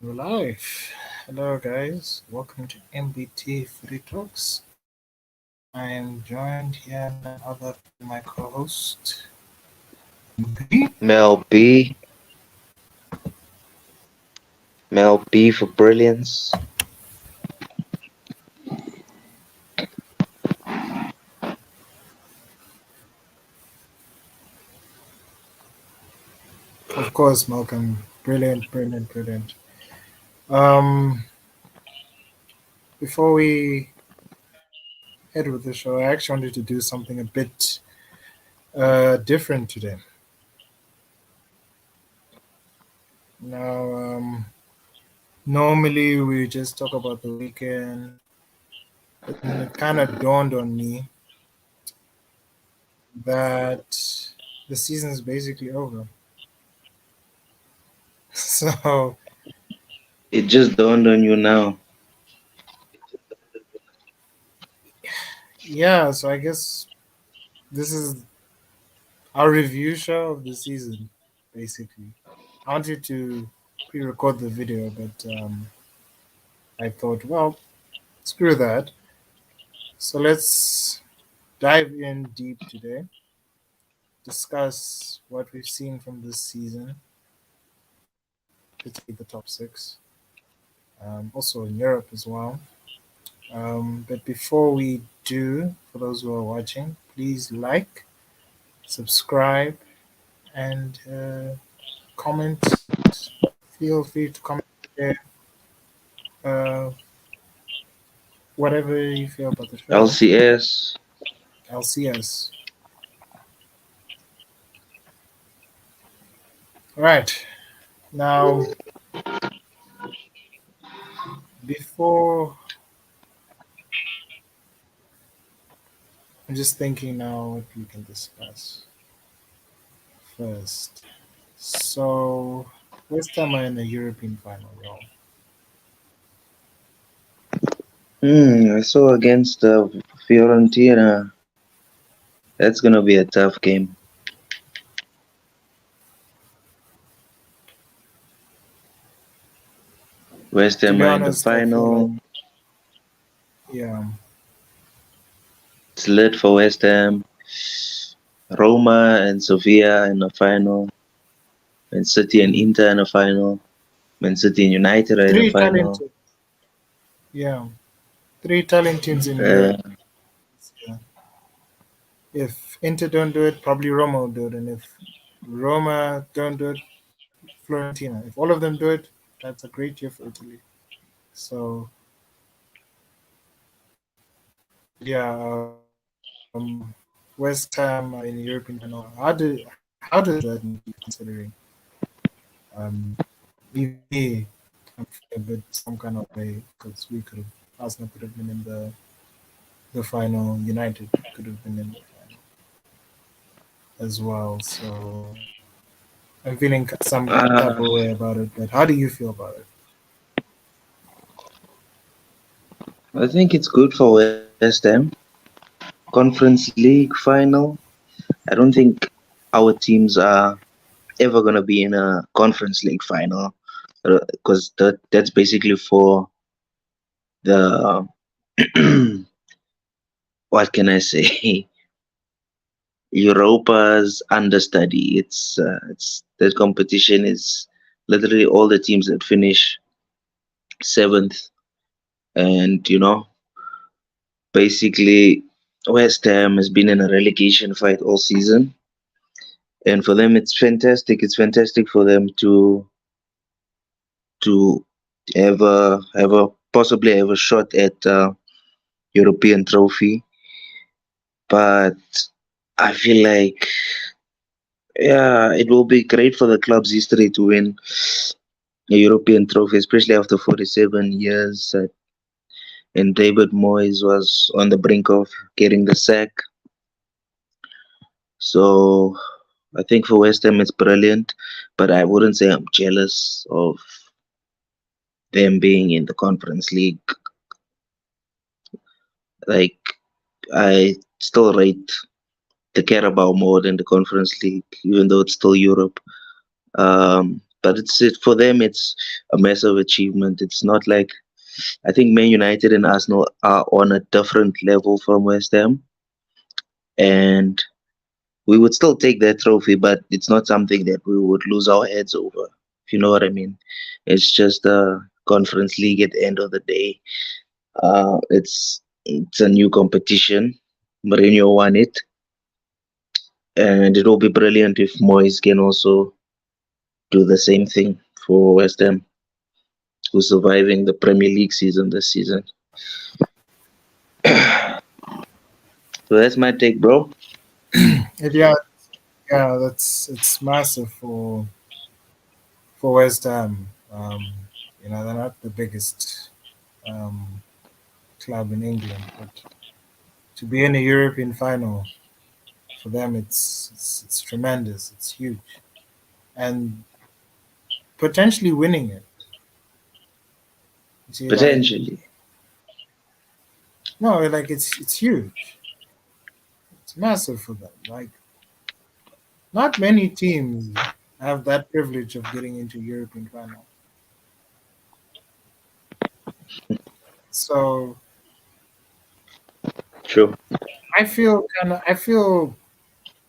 We're live. Hello, guys. Welcome to MBT Footy Talks. I am joined here none other than my co-host, B. Mel B. Mel B for brilliance. Of course, Malcolm. Brilliant, brilliant, brilliant. Um, Before we head with the show, I actually wanted to do something a bit different today. Now, normally we just talk about the weekend, but then it kind of dawned on me that the season is basically over. So It just dawned on you now. yeah, so I guess this is our review show of the season, basically. I wanted to pre-record the video, but I thought, well, screw that. So let's dive in deep today, discuss what we've seen from this season, particularly the top six, also in Europe as well. But before we do, for those who are watching, please like, subscribe, and comment. Feel free to comment there, uh, whatever you feel about the show. LCS. LCS. All right. Now, before I'm just thinking now what we can discuss first. So, West Ham are in the European final, y'all. I saw against Fiorentina. That's gonna be a tough game. West To Ham be are in the honest, I feel like, final. yeah, It's lit for West Ham. Roma and Sofia in the final. Man City and Inter in the final. Man City and United are in the three final. talented, yeah, three talented teams in Uh, Europe. Yeah. If Inter don't do it, probably Roma will do it, and if Roma don't do it, Florentina. If all of them do it, that's a great year for Italy. So yeah, West Ham are in the European final. How does that make you considering maybe I'm feeling a bit some kind of way because we could have Arsenal could have been in the final, United could have been in the final as well. So I'm feeling some type uh, of way about it. But how do you feel about it? I think it's good for West Ham. Conference League final. I don't think our teams are ever gonna be in a Conference League final because that's basically for the what can I say Europa's understudy. It's that competition is literally all the teams that finish seventh, and basically West Ham has been in a relegation fight all season, and for them it's fantastic. It's fantastic for them to have a possibly have a shot at European trophy. But I feel like, yeah, it will be great for the club's history to win a European trophy, especially after 47 years. And David Moyes was on the brink of getting the sack. So I think for West Ham it's brilliant, but I wouldn't say I'm jealous of them being in the Conference League. Like, I still rate the Carabao more than the Conference League, even though it's still Europe. but for them it's a massive achievement. It's not like I think Man United and Arsenal are on a different level from West Ham, and we would still take that trophy, but it's not something that we would lose our heads over. If you know what I mean, it's just a Conference League at the end of the day. It's a new competition. Mourinho won it, and it will be brilliant if Moyes can also do the same thing for West Ham, who's surviving the Premier League season this season. So that's my take, bro. Yeah, yeah, it's massive for West Ham. They're not the biggest um, club in England, but to be in a European final for them, it's tremendous. It's huge, and potentially winning it. You see, like Potentially. no, like it's huge. It's massive for them. Like not many teams have that privilege of getting into European final. So True. I feel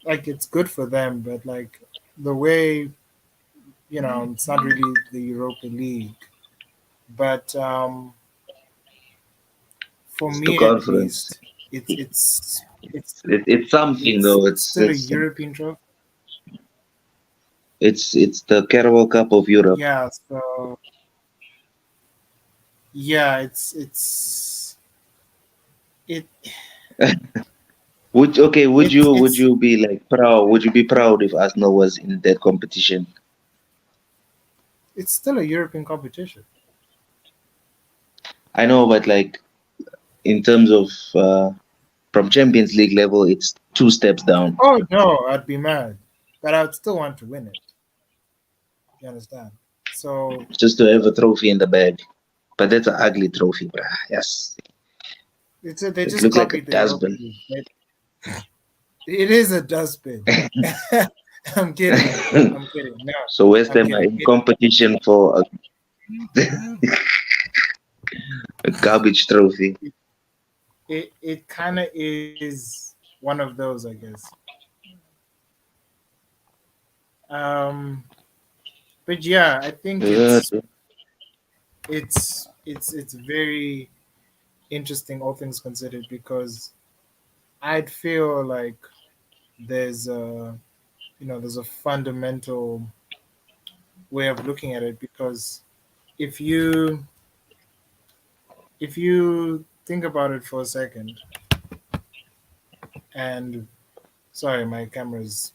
like it's good for them, but like the way it's not really the Europa League, but for It's the me at conference. least, it's It's something though. it's still a European trophy. It's the Carabao Cup of Europe. Yeah, so yeah, it Would it's you be like proud? Would you be proud if Arsenal was in that competition? it's still a European competition. I know, but like in terms of from Champions League level, it's two steps down. Oh no, I'd be mad, but I'd still want to win it. You understand? So Just to have a trophy in the bag. But that's an ugly trophy, bruh. Yes. they It just looks like a copied the Europa dustbin. League. It is a dustbin. I'm kidding. I'm kidding. No, So West I'm Ham are kidding. in competition for a garbage trophy. It kind of is one of those, I guess. Um, but yeah, I think Yeah, it's very interesting, all things considered, because I'd feel like there's a there's a fundamental way of looking at it, because if you if you think about it for a second, and sorry, my camera is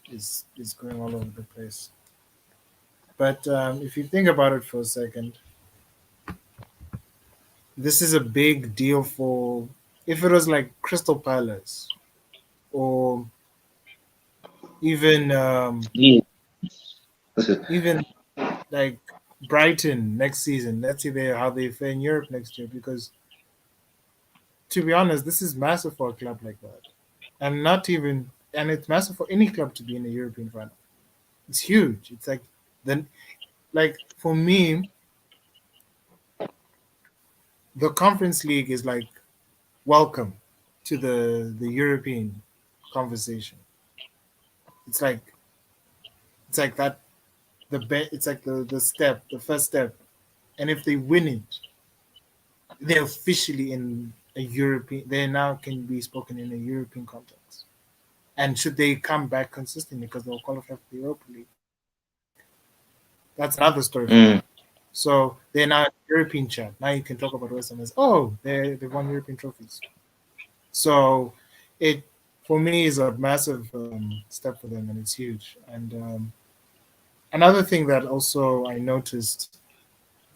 going all over the place. But if you think about it for a second, this is a big deal for if it was like Crystal Palace or even yeah. even like Brighton next season. Let's see how they fare in Europe next year. Because to be honest, this is massive for a club like that, and not even and it's massive for any club to be in a European final. It's huge. It's like then like for me, the Conference League is like welcome to the European conversation. It's like it's like that it's like the first step, and if they win it, they're officially in a European. They now can be spoken in a European context. And should they come back consistently because they'll qualify for the Europa League, that's another story for them. Mm. So they're now in European chat. Now you can talk about West Ham as they've won European trophies. So it for me is a massive step for them, and it's huge. And another thing that also I noticed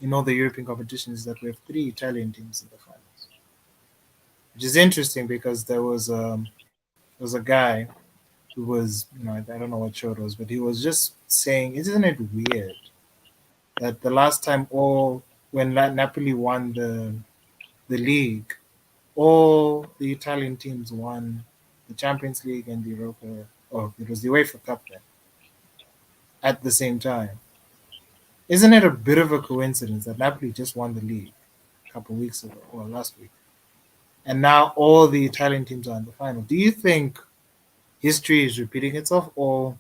in all the European competitions is that we have three Italian teams in the finals, which is interesting because there was a guy who was I don't know what show it was, but he was just saying, isn't it weird that the last time all when Napoli won the league, all the Italian teams won the Champions League and the Europa, or it was the UEFA Cup then, at the same time. Isn't it a bit of a coincidence that Napoli just won the league a couple of weeks ago or last week, and now all the Italian teams are in the final? Do you think history is repeating itself, or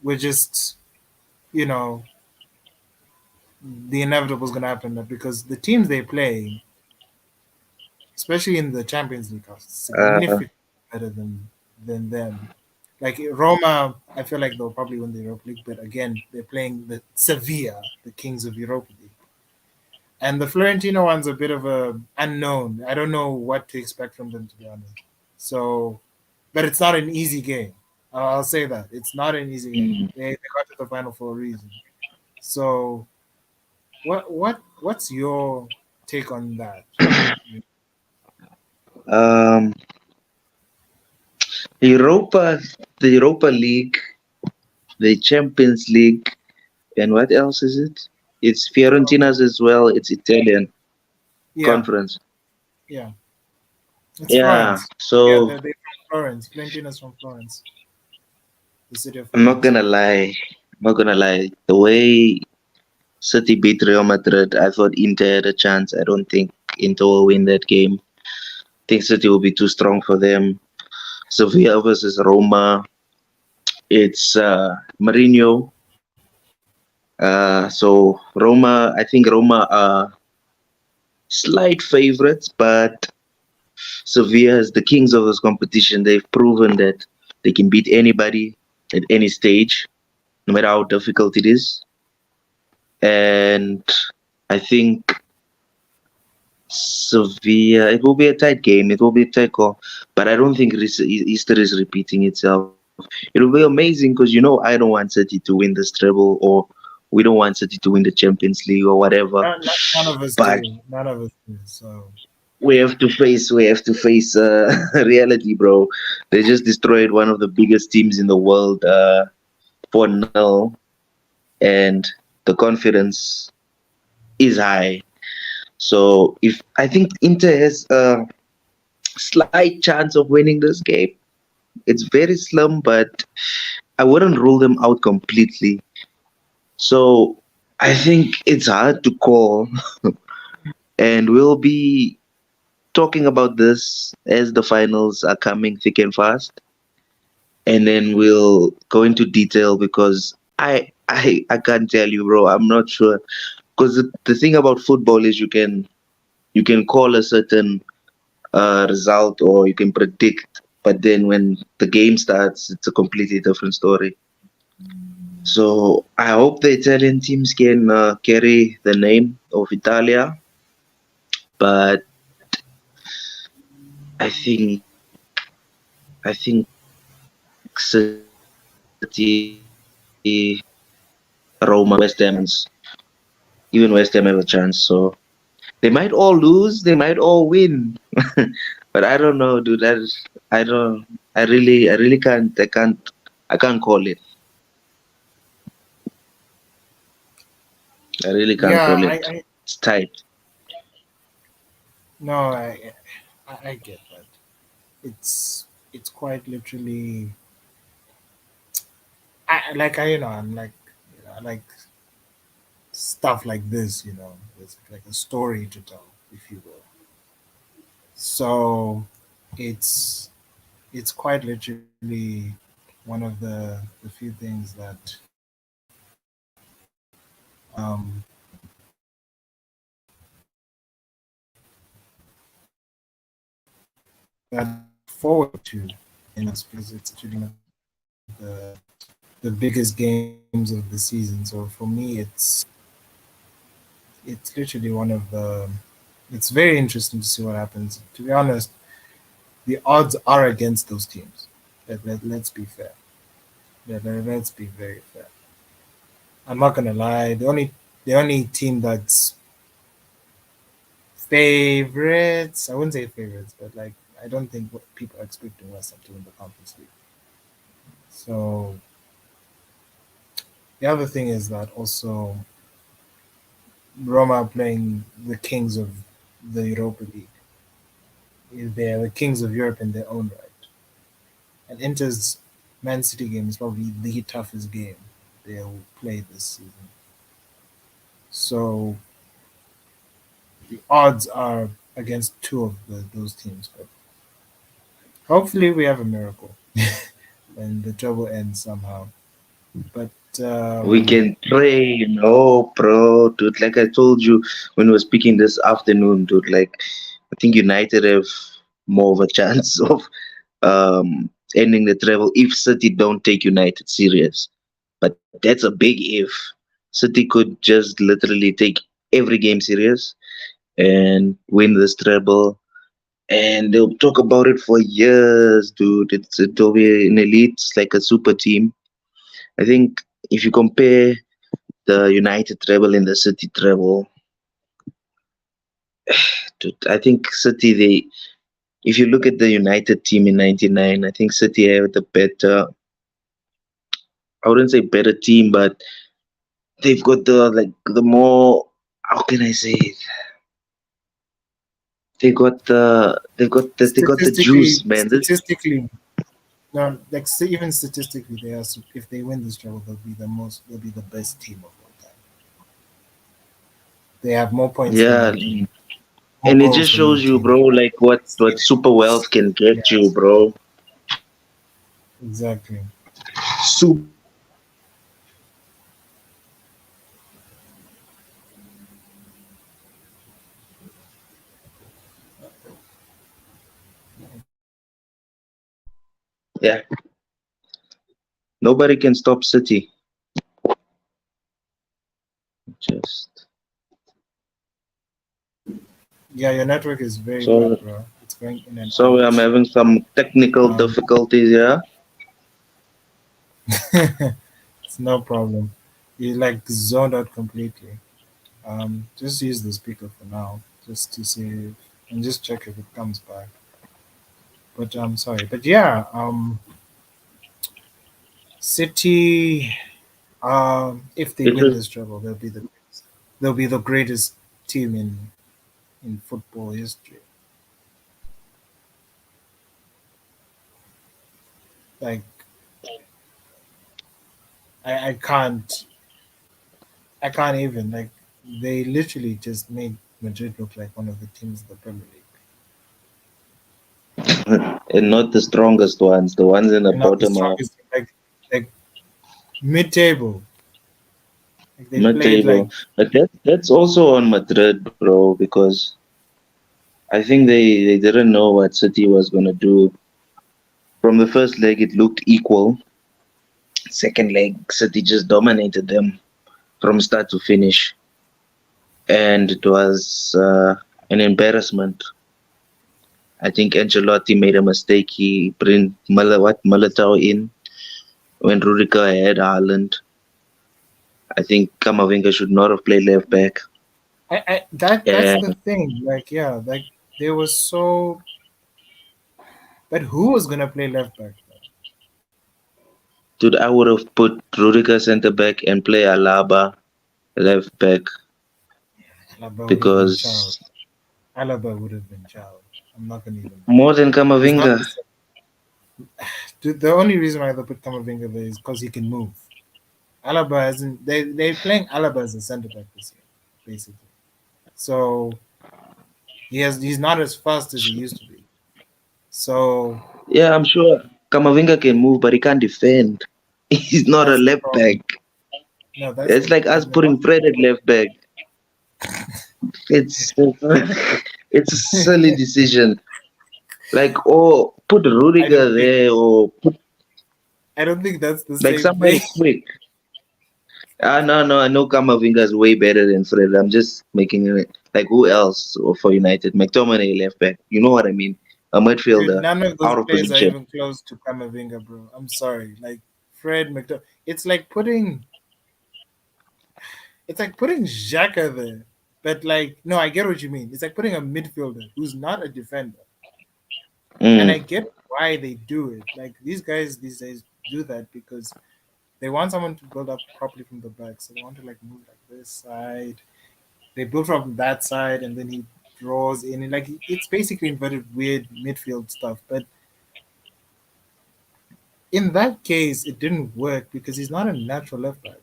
we're just, you know, the inevitable is going to happen? Because the teams they play, especially in the Champions League, are Uh, significantly better than them. Like Roma, I feel like they'll probably win the Europa League, but again, they're playing the Sevilla, the kings of Europa League. And the Florentino one's a bit of a unknown. I don't know what to expect from them, to be honest. So, but it's not an easy game. I'll say that it's not an easy game. mm, They got to the final for a reason. So, what's your take on that? um, Europa, the Europa League, the Champions League, and what else is it? It's Fiorentina's as well. It's Italian Yeah, conference. yeah, it's Yeah. Florence. Yeah, So they're from Florence. Florentina's from Florence, the city of I'm not Florence. gonna lie. I'm not gonna lie. The way City beat Real Madrid, I thought Inter had a chance. I don't think Inter will win that game. I think City will be too strong for them. Sevilla versus Roma. It's Mourinho. So Roma, I think Roma are slight favorites, but Sevilla is the kings of this competition. They've proven that they can beat anybody at any stage, no matter how difficult it is. And I think Sevilla, it will be a tight game. It will be a tight call, but I don't think history is repeating itself. It will be amazing because I don't want City to win this treble, or we don't want City to win the Champions League or whatever. None of us But do. None of us do. So we have to face reality, bro. They just destroyed one of the biggest teams in the world, 4-0, and the confidence is high. So if I think Inter has a slight chance of winning this game, it's very slim, but I wouldn't rule them out completely. So I think it's hard to call, and we'll be talking about this as the finals are coming thick and fast, and then we'll go into detail because I can't tell you, bro. I'm not sure because the thing about football is you can call a certain result or you can predict, but then when the game starts, it's a completely different story. So I hope the Italian teams can carry the name of Italia, but I think I think City, Roma, West Ham, even West Ham have a chance. So they might all lose, they might all win, but I don't know, dude. I don't. I really can't. I can't call it. I really can't yeah, call it. It's tight. no, I get that. It's quite literally. I'm like, I like stuff like this. It's like a story to tell, if you will. So, it's it's quite literally one of the few things um that forward to because it's actually one of the biggest games of the season. So for me, it's literally one of the. It's very interesting to see what happens. To be honest, the odds are against those teams. Let's be fair. Let's be very fair. I'm not gonna lie. The only team that's favorites. I wouldn't say favorites, but like I don't think what people are expecting West Ham to win the Conference League. So the other thing is that also Roma are playing the kings of the Europa League. They're the kings of Europe in their own right. And Inter's Man City game is probably the toughest game they'll play this season. So the odds are against two of those teams. But hopefully we have a miracle and the trouble ends somehow. But We can pray, no, bro, dude. Like I told you when we were speaking this afternoon, dude. Like I think United have more of a chance of ending the treble if City don't take United serious. But that's a big if. City could just literally take every game serious and win this treble, and they'll talk about it for years, dude. It'll be an elite, it's like a super team. I think if you compare the United treble and the City treble, dude, I think City they. If you look at the United team in '99, I think City have the better. I wouldn't say better team, but they've got the like the more. How can I say it? They got the statistically, juice, man. statistically, no, like even statistically, they are. If they win this treble, they'll be the most. They'll be the best team of all time. They have more points than Yeah, Liverpool, more and it goals just than shows you, Liverpool, bro, like what super stadiums. wealth can get Yeah, you, bro. exactly. Super. Yeah, nobody can stop City. Just Yeah, your network is very so bad, bro. It's going in and sorry, I'm out. having some technical Um, difficulties. Yeah, it's no problem. You like zoned out completely. Just use the speaker for now, just to see and just check if it comes back. But I'm sorry. But yeah, City. If they it win is. this treble, they'll be the greatest team in football history. Like I can't even like they literally just made Madrid look like one of the teams in the Premier League. And not the strongest ones, the ones in the And not the bottom half, strongest, like mid-table. Like they mid played like table. But that's also on Madrid, bro, because I think they didn't know what City was gonna do. From the first leg, it looked equal. Second leg, City just dominated them from start to finish, and it was an embarrassment. I think Ancelotti made a mistake. He bring Militao in when Rudiger had Haaland. I think Kamavinga should not have played left back. that's the And thing. Like yeah, like they were so. But who was gonna play left back though? dude, I would have put Rudiger centre back and play Alaba left back Alaba would have been child. because Alaba would have been child. I'm not gonna even lie. more than He's not Kamavinga. the same. The only reason why they put Kamavinga there is because he can move. Alaba hasn't. They're playing Alaba as a centre back this year, basically. So he's not as fast as he used to be. So Yeah, I'm sure Kamavinga can move, but he can't defend. He's not a that's the left back. problem. No, that's It's the like us but the putting only Fred at left back. It's it's a silly decision. Like, or put I don't Rudiger think there, or put I don't think that's the like same thing. somebody quick. Ah, no, no, I know Kamavinga is way better than Fred. I'm just making it like who else for United? McTominay left back. You know what I mean? A Dude, midfielder none of those out of players are position. even close to Kamavinga, bro. I'm sorry. Like Fred McDonald. It's like putting Xhaka there. But like no, I get what you mean. It's like putting a midfielder who's not a defender. And I Mm. get why they do it. Like these guys these days do that because they want someone to build up properly from the back. So they want to like move like this side. They build from that side and then he draws in and like it's basically inverted weird midfield stuff. But in that case it didn't work because he's not a natural left back.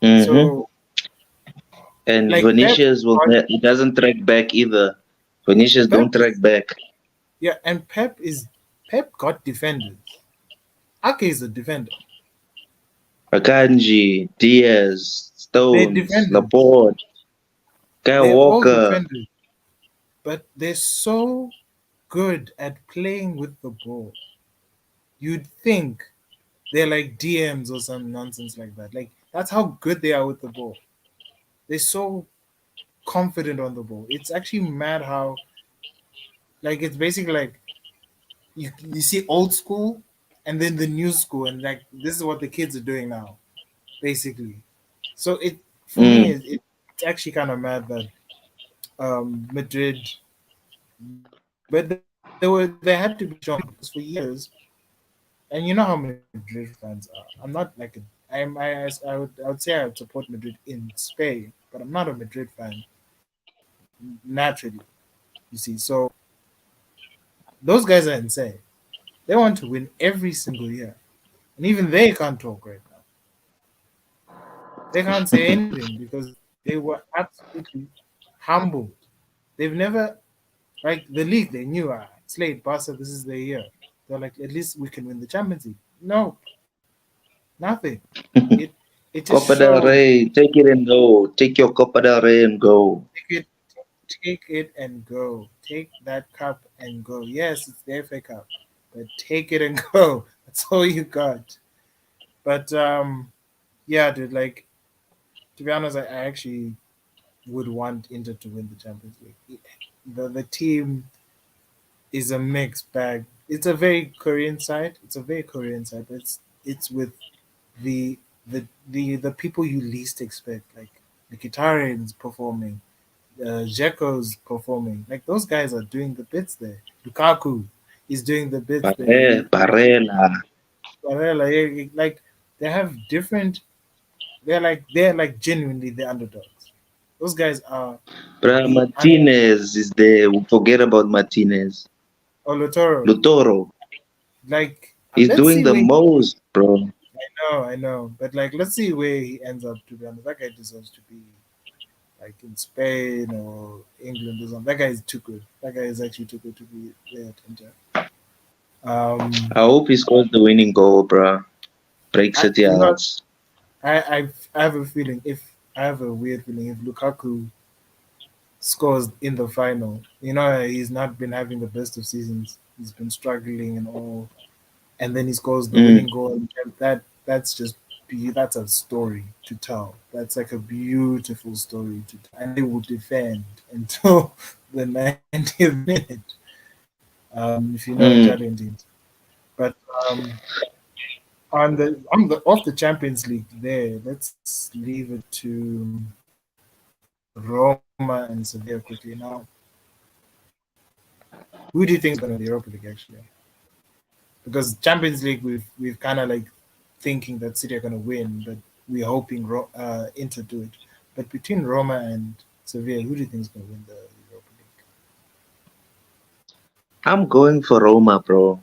Mm-hmm. So And Like Pep, Vinicius he doesn't track back either. Vinicius Pep don't track is back. yeah, and Pep got defenders. Ake is a defender. Akanji, Diaz, They're Stones, defenders. Laporte, Kyle They're all Walker. defenders, but they're so good at playing with the ball. You'd think they're like DMs or some nonsense like that. Like that's how good they are with the ball. They're so confident on the ball. It's actually mad how like it's basically like you see old school and then the new school and like this is what the kids are doing now, basically. So it for me Mm, it's actually kind of mad that Madrid, but they had to be shown because for years, and you know how Madrid fans are. I'm not like I would say I would support Madrid in Spain, but I'm not a Madrid fan naturally. You see, so those guys are insane. They want to win every single year, and even they can't talk right now. They can't say anything because they were absolutely humbled. They've never like the league. They knew Slade Barca. This is their year. They're like, at least we can win the Champions League. No, nothing. It it just Copa del shows. Rey, take it and go. Take your Copa del Rey and go. Take it, take it and go. Take that cup and go. Yes, it's the FA Cup, but take it and go. That's all you got. But yeah, dude. Like to be honest, I actually would want Inter to win the Champions League. The team is a mixed bag. It's a very Korean side. It's a very Korean side, but it's with the the people you least expect, like the Mkhitaryan's performing, Dzeko's performing. Like those guys are doing the bits there. Lukaku is doing the bits there. Barella. Barella, like they have different. They're like genuinely the underdogs. Those guys are Bruh, the Martinez is there. We forget about Martinez. Olotoro. Lutoro. Like He's let's doing see the where most, bro. I know, but like let's see where he ends up. To be honest, that guy deserves to be like in Spain or England or something. That guy is too good. That guy is actually too good to be there at Inter. Um, I hope he scores the winning goal, bro. Breaks I it you know yards. I have a feeling if I have a weird feeling if Lukaku scores in the final, he's not been having the best of seasons. He's been struggling and all, and then he scores the Mm, winning goal. And that's just that's a story to tell. That's like a beautiful story to tell, and they will defend until the 90th minute. If you know mm. Italian teams, but on the off the Champions League, there let's leave it to Roma and Sevilla quickly. Now, who do you think is going to win the Europa League actually? Because Champions League, we've kind of like thinking that City are going to win, but we're hoping Inter do it. But between Roma and Sevilla, who do you think is going to win the Europa League? I'm going for Roma, bro.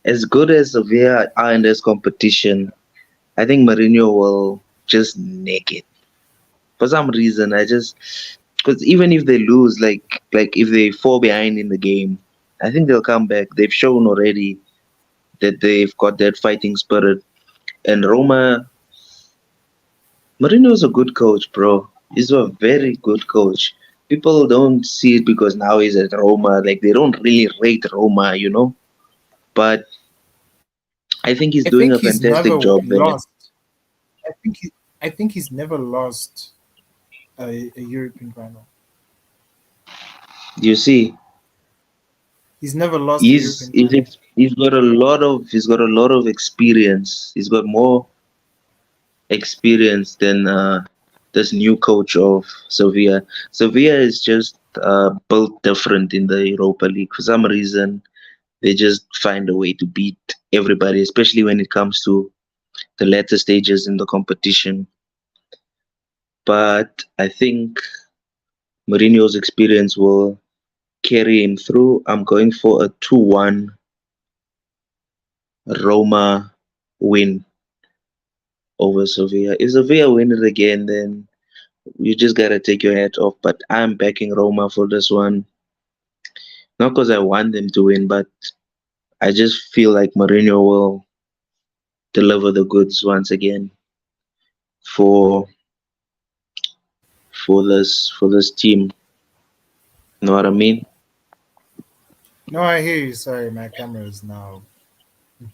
As good as Sevilla are in this competition, I think Mourinho will just nick it. For some reason, because even if they lose, like if they fall behind in the game, I think they'll come back. They've shown already that they've got that fighting spirit. And Roma, Mourinho is a good coach, bro. He's a very good coach. People don't see it because now he's at Roma. Like they don't really rate Roma, you know. But I think he's I doing think a he's fantastic never job there. lost. I think he's never lost a European final. You see, He's never lost a he's European he's final. ex- he's got a lot of experience. He's got more experience than this new coach of Sevilla. Sevilla is just built different in the Europa League. For some reason, they just find a way to beat everybody, especially when it comes to the latter stages in the competition. But I think Mourinho's experience will carry him through. I'm going for a 2-1 Roma win over Sevilla. If Sevilla win it again, then You just gotta take your hat off. But I'm backing Roma for this one. Not because I want them to win, but I just feel like Mourinho will deliver the goods once again for for this team. Know what I mean? No, I hear you. Sorry, my camera is now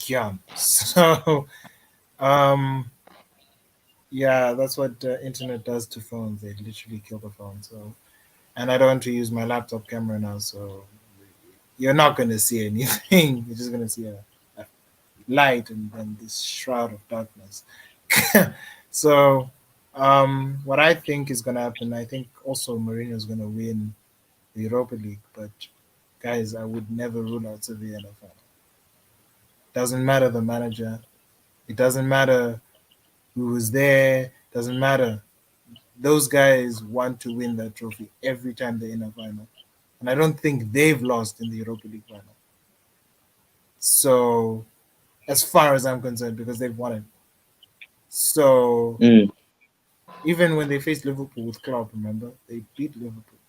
gone. So, um, yeah, that's what internet does to phones. They literally kill the phone. So, and I don't want to use my laptop camera now. So, you're not going to see anything. You're just going to see a light and then this shroud of darkness. So, what I think is going to happen, I think also Mourinho is going to win the Europa League. But guys, I would never rule out Sevilla in the final. Doesn't matter the manager. It doesn't matter who was there. Doesn't matter. Those guys want to win that trophy every time they're in a final, and I don't think they've lost in the Europa League final. So, as far as I'm concerned, because they've won it. So Mm. even when they faced Liverpool with Klopp, remember they beat Liverpool.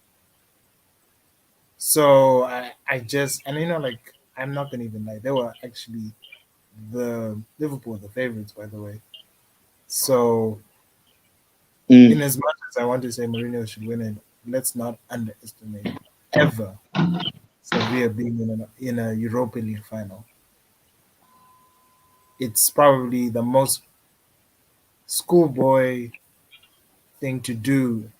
So I just and like I'm not gonna even lie, they were actually the Liverpool were the favorites, by the way. So Mm. in as much as I want to say Mourinho should win it, let's not underestimate ever Sevilla being in a Europa League final. It's probably the most schoolboy thing to do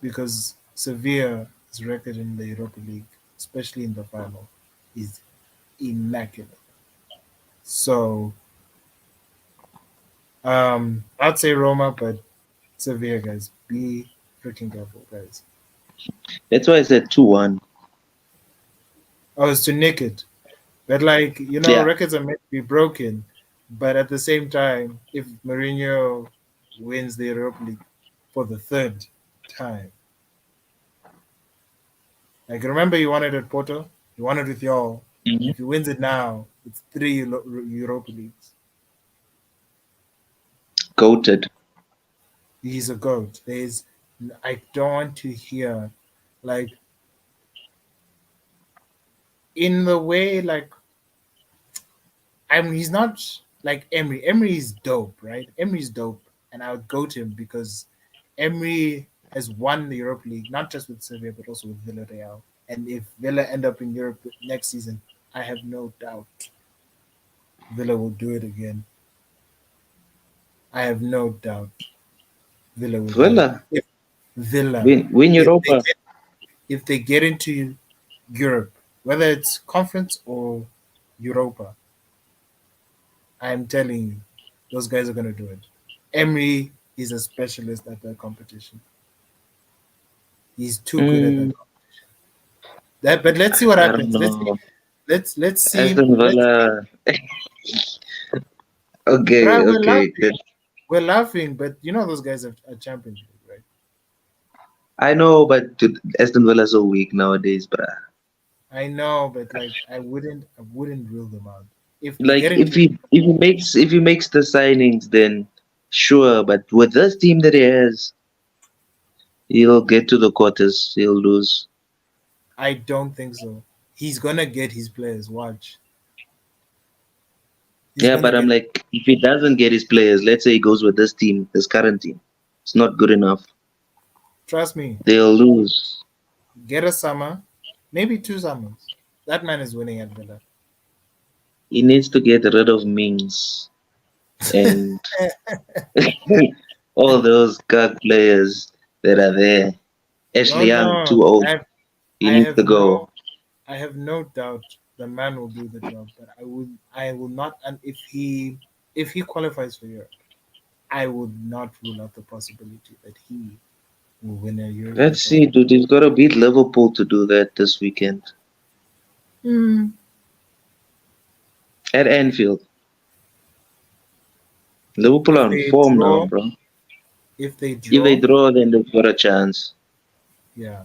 because Sevilla's record in the Europa League, especially in the final, is immaculate. So I'd say Roma, but Sevilla, guys, be freaking careful, guys. That's why I said 2-1. Oh, it's to nick it. But like Yeah. records are meant to be broken. But at the same time, if Mourinho wins the Europa League for the third time, like remember you won it at Porto, you won it with y'all. Hmm. If he wins it now, it's three Europa Leagues. Goated. He's a goat. I don't want to hear like in the way like he's not like Emery. Emery is dope, right? Emery's dope, and I would go to him because Emery has won the Europa League, not just with Sevilla, but also with Villarreal. And if Villa end up in Europe next season, I have no doubt Villa will do it again. I have no doubt Villa will do it. Villa. If Villa, Win if they Europa. get if they get into Europe, whether it's conference or Europa, I'm telling you, those guys are gonna do it. Emery is a specialist at that competition. He's too good at that. Mm, But let's see what I don't happens. Let's see. know. Let's see. Aston Let's. Villa. Right, Okay, we're okay. laughing. We're laughing, but those guys are Champions League, right? I know, but Aston Villa so weak nowadays, bruh. I know, but like I wouldn't rule them out if they Like get into. if he makes the signings, then sure. But with this team that he has, he'll get to the quarters. He'll lose. I don't think so. He's gonna get his players. Watch. He's Yeah, gonna but I'm get. like, if he doesn't get his players, let's say he goes with this team, this current team, it's not good enough. Trust me. They'll lose. Get a summer, maybe 2 summers. That man is winning at Villa. He needs to get rid of Mings and all those god players that are there. No, Ashley Young, no. too old. I He needs have to go. no I have no doubt the man will do the job, but I will not and if he qualifies for Europe, I would not rule out the possibility that he will win a Europa Let's see, trophy. dude. He's got to beat Liverpool to do that this weekend Hmm. at Anfield. Liverpool If are on they form now, draw, bro. if they If they draw, draw, then they've got a chance. yeah.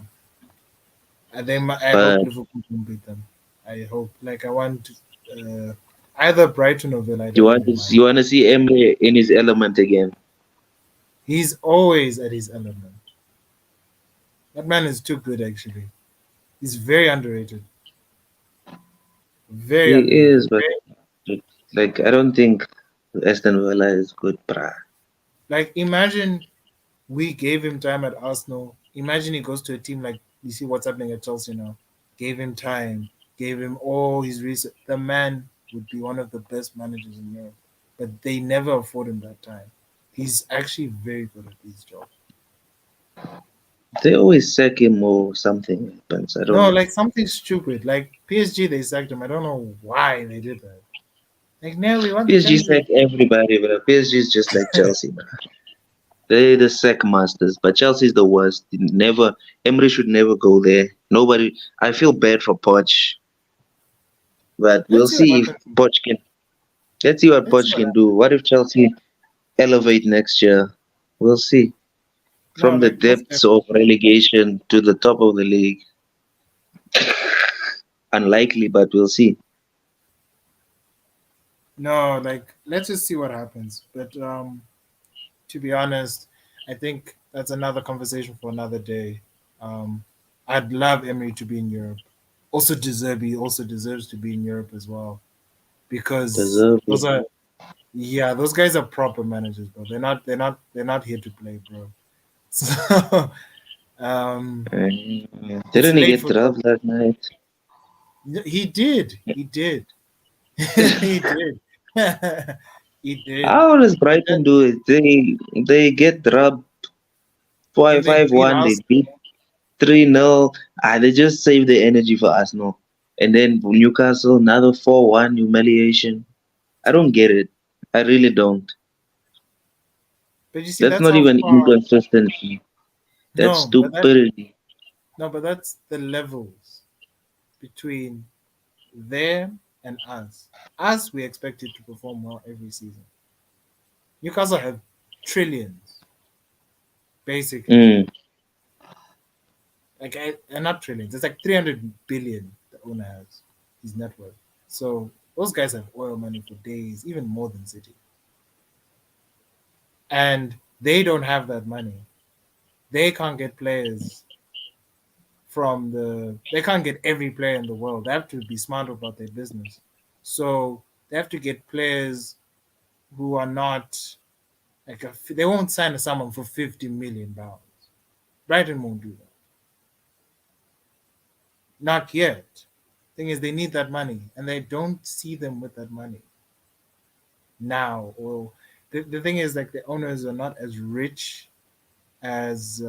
I hope But Liverpool can beat them. I hope like I want uh, either Brighton or Villa, I you don't want really to mind. you want to see Emre in his element again. He's always at his element. That man is too good, actually. He's very underrated. Very He underrated. is, but like I don't think Aston Villa is good, bruh. Like, imagine we gave him time at Arsenal. Imagine he goes to a team like you see what's happening at Chelsea now. Gave him time, gave him all his research. The man would be one of the best managers in Europe, but they never afford him that time. He's actually very good at his job. They always sack him or something happens. I don't No, know. like something stupid. Like PSG, they sacked him. I don't know why they did that. Like, now we won the PSG's Champions like everybody, but PSG's just like League. Chelsea, bruh. They're the sack masters, but Chelsea's the worst. Never, Emery should never go there. Nobody. I feel bad for Poch, but we'll Let's see what see if happens. Poch can. Let's see what Let's see Poch what can do. happens. What if Chelsea elevate next year? We'll see. No, From the like most depths of definitely. relegation to the top of the league, unlikely, but we'll see. No, like let's just see what happens. But to be honest, I think that's another conversation for another day. Um, I'd love Emery to be in Europe. Also, Deserby also deserves to be in Europe as well because Deserve those it. are yeah, those guys are proper managers, bro. They're not here to play, bro. So it's Didn't he late get for them. drubbed last night? He did. He did. He did. He did. How does And Brighton then do it? They get drubbed and they five beat one. They us. beat 3-0. They just save the energy for Arsenal. And then Newcastle, another 4-1 humiliation. I don't get it. I really don't. But you see, That's that's not how even far. inconsistency. That's No, but that stupidity. no, but that's the levels between them and us. Us, we expected to perform well every season. Newcastle have trillions, basically. Mm. Like, not trillions. It's like 300 billion the owner has his net worth. So those guys have oil money for days, even more than City, and they don't have that money. They can't get players from they can't get every player in the world. They have to be smart about their business. So they have to get players who are not like they won't sign someone for 50 million pounds. Brighton won't do that. Not yet. Thing is, they need that money, and they don't see them with that money now. Or the thing is, like the owners are not as rich as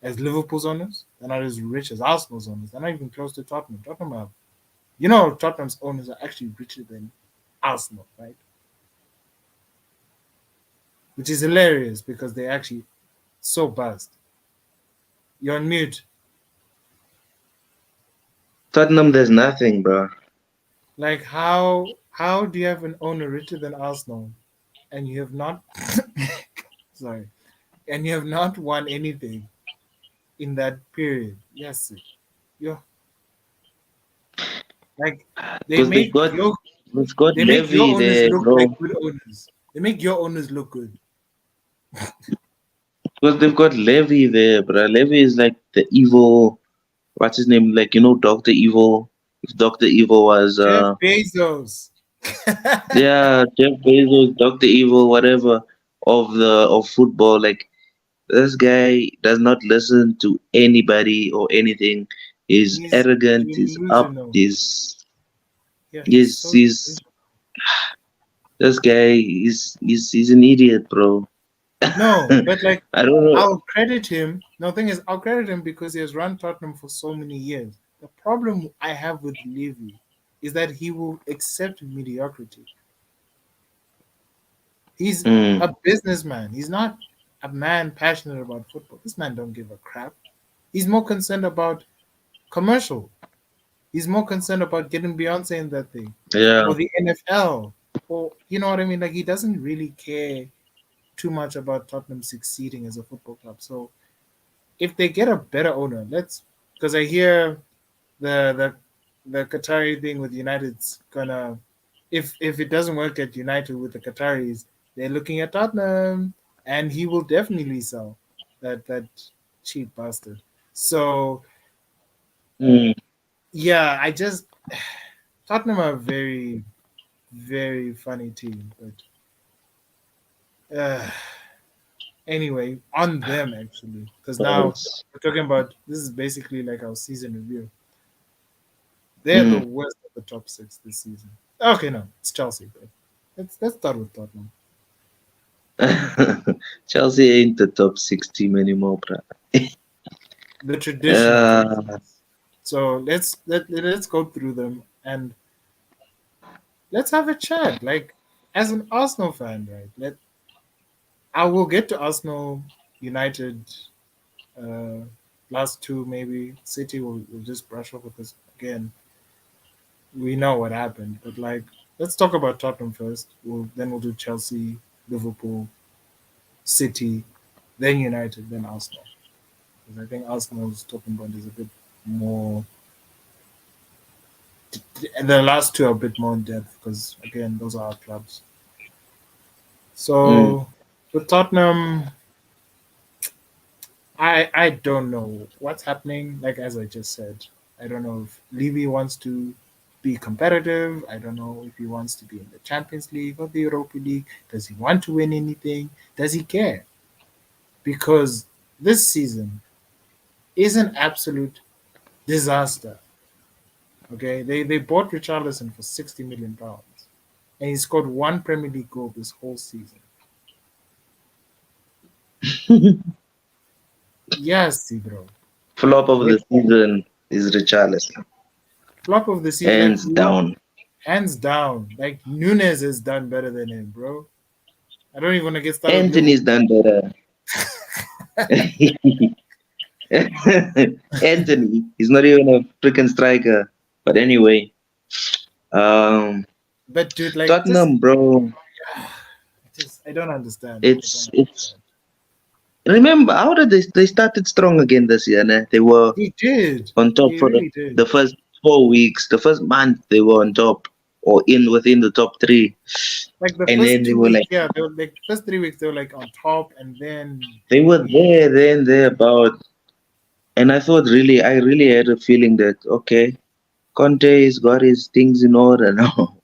Liverpool's owners. They're not as rich as Arsenal's owners. They're not even close to Tottenham. Tottenham are, Tottenham's owners are actually richer than Arsenal, right? Which is hilarious because they're actually so buzzed. You're on mute. Tottenham, there's nothing, bro. Like, how do you have an owner richer than Arsenal and you have not sorry, and you have not won anything in that period? Yes, you're like they Because make your they've got they make your Levy owners there, look like bro. good owners. They make your owners look good. Because they've got Levy there, bro. Levy is like the evil. What's his name? Like Doctor Evil. If Doctor Evil was Jeff Bezos. yeah, Jeff Bezos, Doctor Evil, whatever of football. Like this guy does not listen to anybody or anything. He's He's arrogant. He's up. delusional. Yeah, he's so He's delusional. this guy. He's an idiot, bro. No, but like I don't know. I'll credit him. No, thing is, I'll credit him because he has run Tottenham for so many years. The problem I have with Levy is that he will accept mediocrity. He's Mm, a businessman. He's not a man passionate about football. This man don't give a crap. He's more concerned about commercial. He's more concerned about getting Beyonce in that thing, yeah. or the NFL, or you know what I mean. Like he doesn't really care too much about Tottenham succeeding as a football club. So if they get a better owner, let's because I hear the the Qatari thing with United's gonna if it doesn't work at United with the Qataris, they're looking at Tottenham. and he will definitely sell that cheap bastard. So Mm. yeah, I just Tottenham are a very very funny team, but anyway, on them actually, because now Yes. we're talking about this is basically like our season review. They're the Mm. worst of the top six this season. Okay, no, it's Chelsea. But let's start with Tottenham. Chelsea ain't the top 6 team anymore, bruh. The traditional top Uh, six. So let's go through them and let's have a chat. Like as an Arsenal fan, right? I will get to Arsenal, United, uh, last two maybe. City will just brush over this again. We know what happened, but like let's talk about Tottenham first. Then we'll do Chelsea, Liverpool, City, then United, then Arsenal. Because I think Arsenal's talking point is a bit more. And the last two are a bit more in depth because again, those are our clubs. mm. So with Tottenham, I don't know what's happening. Like as I just said, I don't know if Levy wants to be competitive. I don't know if he wants to be in the Champions League or the Europa League. Does he want to win anything? Does he care? Because this season is an absolute disaster. Okay, they bought Richarlison for £60 million, and he scored one Premier League goal this whole season. Yes, bro. Flop of With the season is Richarlison. flop of the season, like Hands down. hands down, like Nunes has done better than him, bro. I don't even want to get started with Liverpool. Anthony's done better. Anthony, he's not even a freaking striker. But anyway, um, But dude, like, just Tottenham, bro. I don't understand. I don't It's understand. remember how did they started strong again this year? Né? They were He did. on top He for really did. the first 4 weeks, the first month they were on top or in within the top three, Like the and first then they two were weeks, like yeah, they were like first 3 weeks they were like on top, and then they were he there, then there about, and I really had a feeling that okay, Conte's got his things in order now,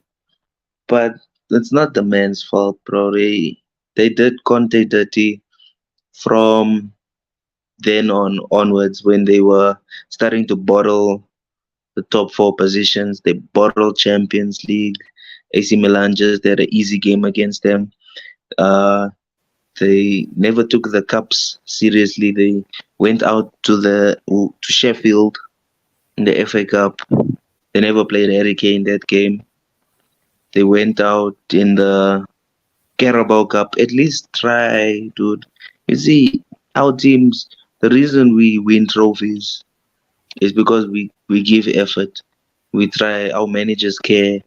but it's not the man's fault, bro. They did Conte dirty from then onwards when they were starting to bottle the top four positions. They bottled Champions League. AC Milan just had an easy game against them. Uh, they never took the cups seriously. They went out to Sheffield in the FA Cup. They never played Harry Kane that game. They went out in the Carabao Cup. At least try, dude. You see, our teams. The reason we win trophies is because we give effort. We try. Our managers care.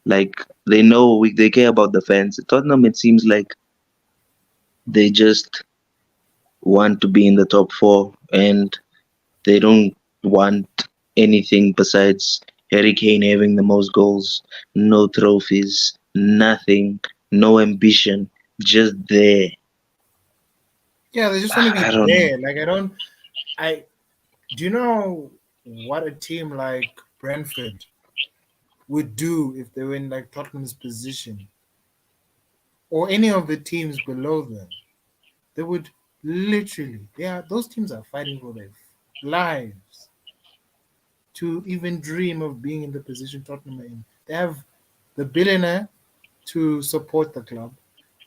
Like they know they care about the fans. Tottenham, it seems like they just want to be in the top four and they don't want anything besides Harry Kane having the most goals, no trophies, nothing, no ambition, just there. yeah, they just want to be I don't know. there. Like I don't I do you know what a team like Brentford would do if they were in like Tottenham's position or any of the teams below them? They would literally, yeah, those teams are fighting for their lives to even dream of being in the position Tottenham are in. They have the billionaire to support the club.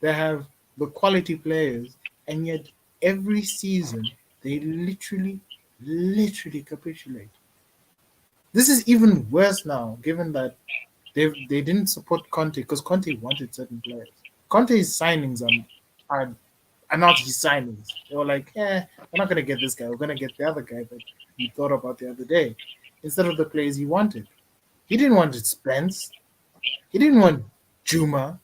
They have the quality players, and yet every season they literally capitulate. This is even worse now, given that they didn't support Conte because Conte wanted certain players. Conte's signings are not his signings. They were like, we're not gonna get this guy. We're gonna get the other guy that we thought about the other day, instead of the players he wanted. He didn't want Spence. He didn't want Juma.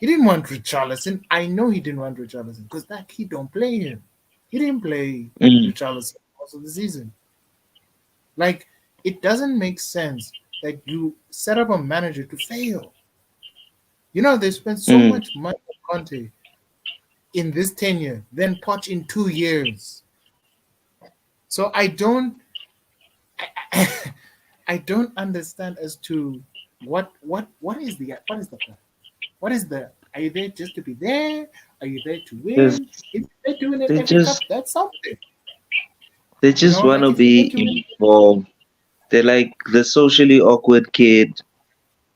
He didn't want Richarlison. I know he didn't want Richarlison because that kid don't play him. He didn't play Mm, Richarlison most of the season. Like it doesn't make sense that you set up a manager to fail. You know they spent so mm, much money on Conte in this tenure than Poch in 2 years. So I don't understand as to what is the plan? What is the are you there just to be there? Are you there to There's, win? If they're doing an they FA just Cup, that's something. they just want Like to if you're there be to win, involved. They're like the socially awkward kid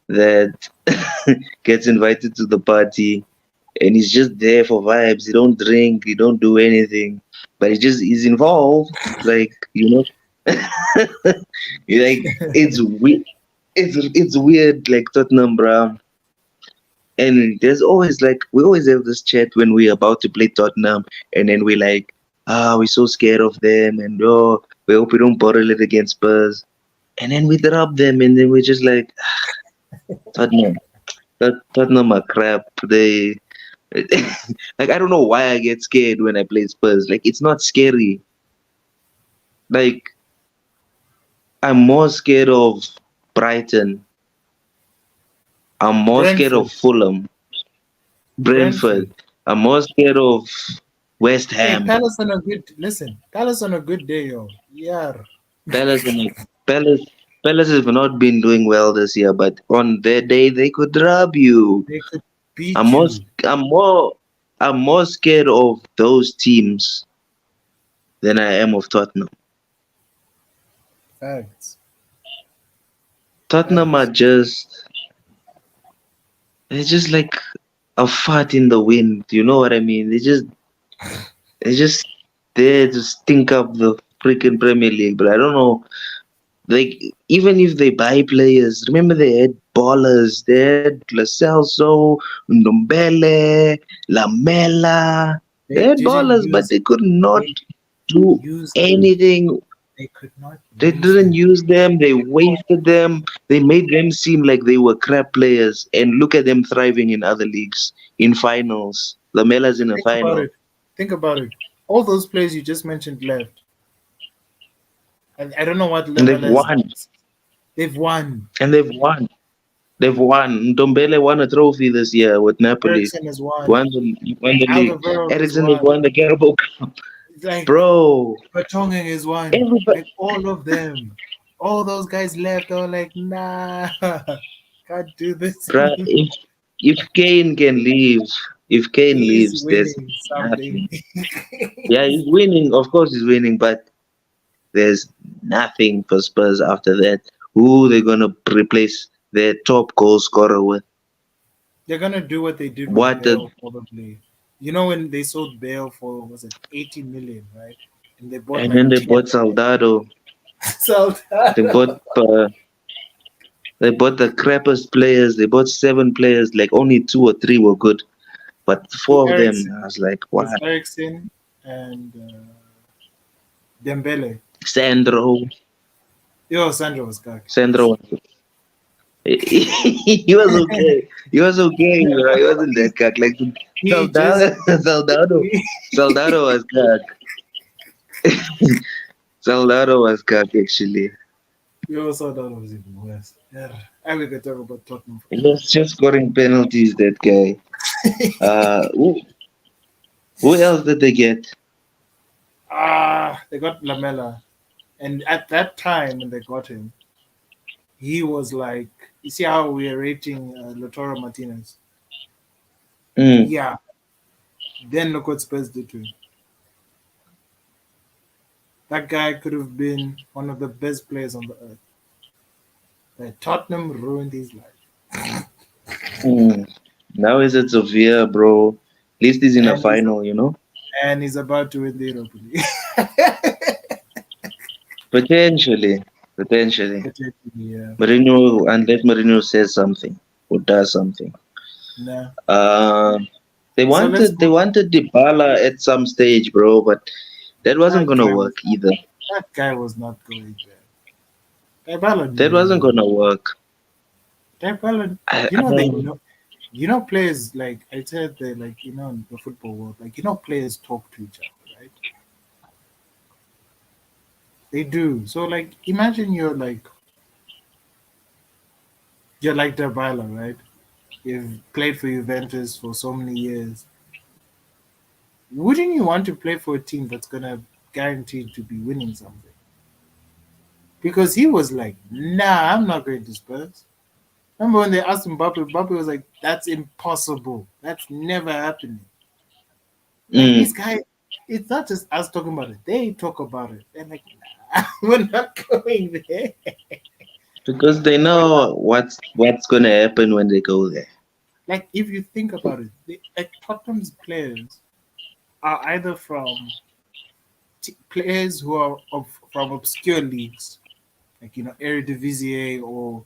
that gets invited to the party and he's just there for vibes. He don't drink, he don't do anything, but he just is involved. Like like it's weird. It's weird. Like Tottenham, bruh. And there's always like we always have this chat when we're about to play Tottenham, and then we're like, we're so scared of them, and we hope we don't bottle it against Spurs, and then we drop them, and then we're just like, Tottenham, Tottenham are crap. They like I don't know why I get scared when I play Spurs. Like it's not scary. Like I'm more scared of Brighton. I'm more scared of Brentford, Fulham, Brentford. Brentford. I'm more scared of West Hey, Ham. Palace on a good day, yo. Yeah, Palace and Palace have not been doing well this year, but on their day they could rob you. they could I'm beat more you. I'm more I'm more scared of those teams than I am of Tottenham. Facts, Tottenham are facts. just they're just like a fart in the wind. You know what I mean? They're just there to stink up the freaking Premier League. But I don't know. Like even if they buy players, remember they had ballers. They had Lo Celso, Ndombele, Lamela. They They had didn't ballers, but use they could not they do use them. anything. They could not They use didn't them. use them. They wasted them. They made them seem like they were crap players. And look at them thriving in other leagues, in finals. Lamela's in a Think about final, it. Think about it. All those players you just mentioned left. And I don't know what and they've Lamela has won. done. They've won. And they've won. They've won. Ndombele won a trophy this year with Napoli. Ericsson has won. Won the league. Alderweireld has Ericsson has won. won the Carabao Cup. Like Bro, Vertonghen is one. everybody, Like all of them. All those guys left. They were like, nah, can't do this bruh, anymore. if Kane can leave, if Kane He is leaves, there's winning something. nothing. Yeah, he's winning. Of course, he's winning, but there's nothing for Spurs after that. Who they gonna replace their top goal scorer with? They're gonna do what they did with What the? Bale probably. You know when they sold Bale for was it 80 million, right? And they bought And like then they 10 bought Soldado. sold. They bought they bought the crappiest players. They bought 7 players. Like only 2 or 3 were good. But So 4 of them, Ericsson I was like, was wow. Ericsson and Dembele. Sandro, Yo, Sandro was cocky. Sandro, he was okay. He was okay. Bro. He wasn't that cock. Like He just Soldado, Soldado, Soldado was cock. Soldado was cock actually. Yo, Sandro was even worse. Yeah, I we could talk about Tottenham He forever. was just scoring penalties. That guy. Who else did they get? They got Lamela, and at that time when they got him, he was like, you see how we are rating Lautaro Martinez? Mm. Yeah. Then look what Spurs did to him. That guy could have been one of the best players on the earth. But Tottenham ruined his life, Mm. Now is it Sofia, bro? At least he's in a and he's final, you know. and he's about to win the Europa League. Potentially, potentially. Yeah. Mourinho, unless Mourinho says something or does something. Nah. Uh, they So let's wanted they go. wanted Dybala at some stage, bro, but that wasn't That gonna guy was work either. that guy was not going there. Dybala That wasn't knew. gonna work. Dybala, I they don't. know. Players like I said, they like in the football world, like players talk to each other, right? They do. So like, imagine you're like Dybala, right? You've played for Juventus for so many years, wouldn't you want to play for a team that's gonna guarantee to be winning something? Because he was like, "Nah, I'm not going to Spurs." Remember when they asked him, Mbappe was like, "That's impossible. That's never happening." Like these Mm. guys, it's not just us talking about it. They talk about it. They're like, "Nah, we're not going there." Because they But know what's gonna happen when they go there. like, if you think about it, like Tottenham's players are either from players who are from obscure leagues, like Eredivisie or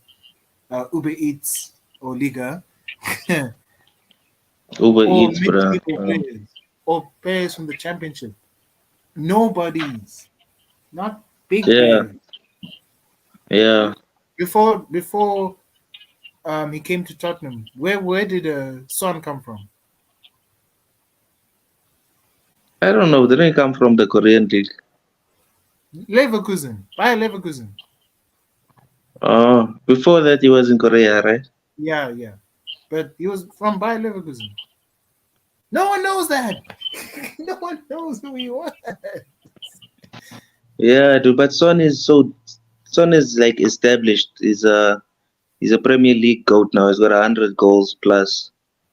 Uber Eats or Liga, Uber or Eats, bro. mid-table players, or players from the Championship. Nobody's, not big Yeah, players. yeah. Before he came to Tottenham, where did Son come from? I don't know. They didn't come from the Korean league. Leverkusen, Bayer Leverkusen. Oh, before that he was in Korea, right? Yeah, yeah. But he was from Bayer Leverkusen. No one knows that. No one knows who he was. Yeah, dude. But Son is like established. He's a Premier League goat now. He's got 100 goals plus.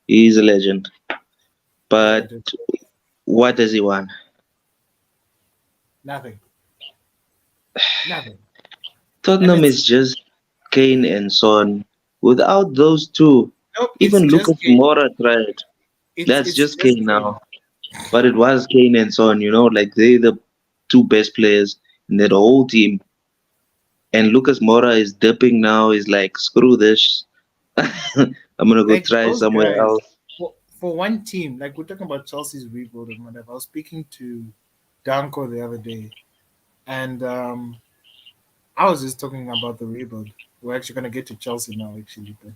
He's a legend. Yeah, But dude. what does he want? Nothing. Nothing. And Tottenham it's is just Kane and Son. Without those two, nope, it's even just Lucas Kane. Moura tried. That's It's just just Kane Kane. now. But it was Kane and Son, like they the two best players in that whole team. And Lucas Moura is dipping now. He's like, screw this. I'm gonna go Like try those somewhere guys, else. for one team, like we're talking about Chelsea's rebuild and whatever. I was speaking to Danko the other day, and I was just talking about the rebuild. We're actually gonna get to Chelsea now, actually, but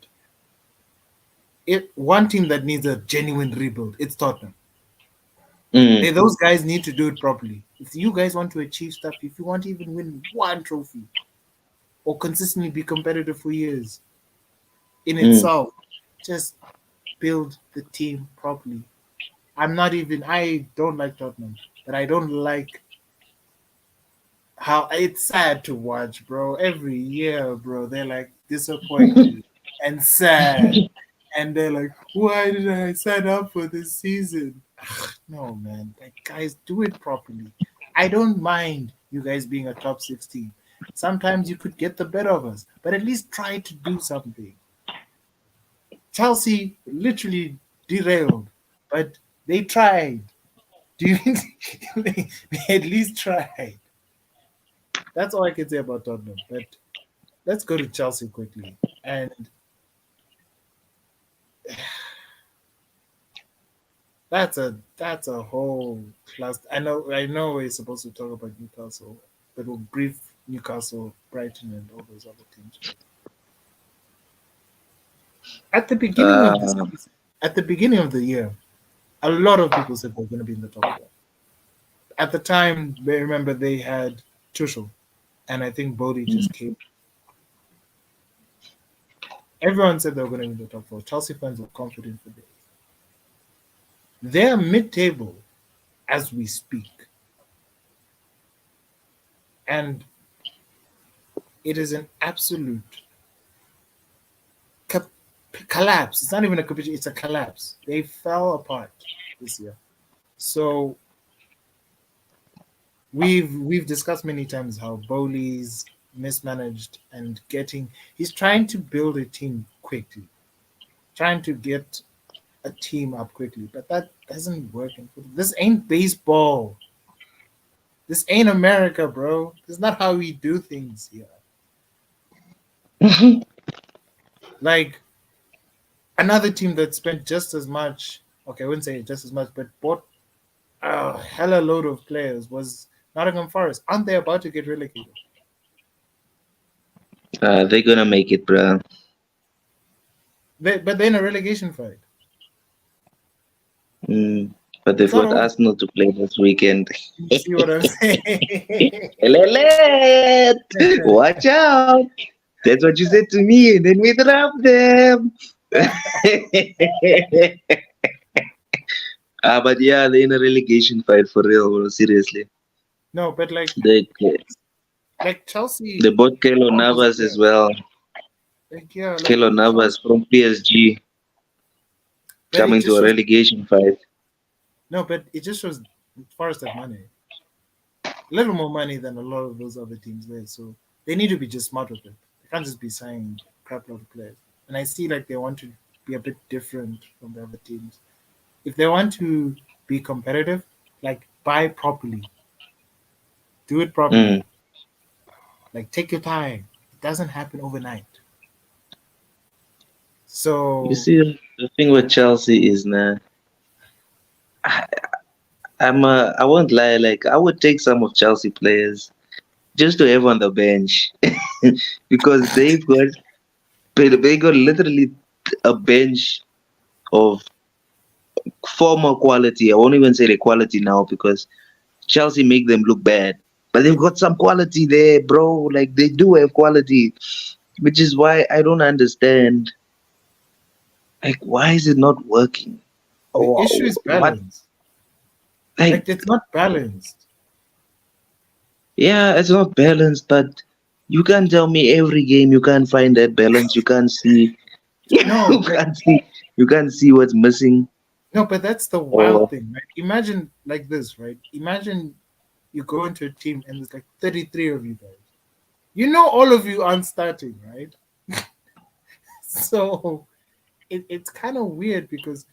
it one team that needs a genuine rebuild, it's Tottenham. Mm, Those guys need to do it properly. If you guys want to achieve stuff, if you want to even win one trophy or consistently be competitive for years, in mm, itself, just build the team properly. I don't like Tottenham, but I don't like how it's sad to watch, bro. Every year, bro, they're like disappointed and sad. And they're like, why did I sign up for this season? No, man. Like, guys, do it properly. I don't mind you guys being a top 16. Sometimes you could get the better of us, but at least try to do something. Chelsea literally derailed, but they tried. Do you they at least tried? That's all I can say about Tottenham. But let's go to Chelsea quickly. And that's a whole class. I know we're supposed to talk about Newcastle, but we'll brief Newcastle, Brighton, and all those other teams. At the beginning of this uh, season, at the beginning of the year, a lot of people said they're going to be in the top four. At the time, they remember they had Tuchel, and I think Bodie just came. Everyone said they were going to be in the top four. Chelsea fans were confident for this. They're mid-table as we speak, and it is an absolute cap- collapse. It's not even a capitulation; it's a collapse. They fell apart this year. So we've discussed many times how Bowley's mismanaged and getting. He's trying to build a team quickly, trying to get a team up quickly, but that doesn't work. This ain't baseball. This ain't America, bro. This is not how we do things here. Like another team that spent just as much. Okay, I wouldn't say just as much, but bought a hella load of players was Nottingham Forest. Aren't they about to get relegated? they're gonna make it, bro. But they're in a relegation fight. Mm. But It's they've not got over. Arsenal to play this weekend. You see what I'm saying? Lelet! Watch out! That's what you said to me, and then we dropped them. But yeah, they're in a relegation fight for real, bro. Seriously. No, but They like Chelsea, they bought Kelo all those Navas as players, well. like yeah, like Kelo Navas Chelsea, from PSG but it coming to just a shows. relegation fight. No, but it just shows Forest have money, a little more money than a lot of those other teams there. So they need to be just smart with it. They can't just be signing crap load of players. And I see like they want to be a bit different from the other teams. If they want to be competitive, like buy properly, do it properly. Mm. Like take your time. It doesn't happen overnight. You So see, the thing with Chelsea is, nah, I, I won't lie, like, I would take some of Chelsea players just to have on the bench because they got literally a bench of former quality. I won't even say the quality now because Chelsea make them look bad. But they've got some quality there, bro. Like they do have quality, which is why I don't understand. Like, why is it not working? the issue is What? balance. Like, Like it's not balanced. yeah, it's not balanced, but you can't tell me every game you can't find that balance. You can't see, No, you like can't see, you can't see what's missing. no, but that's the wild Or thing, right? Imagine like this, right? Imagine you go into a team and there's like 33 of you guys. You know all of you aren't starting, right? So it's kind of weird because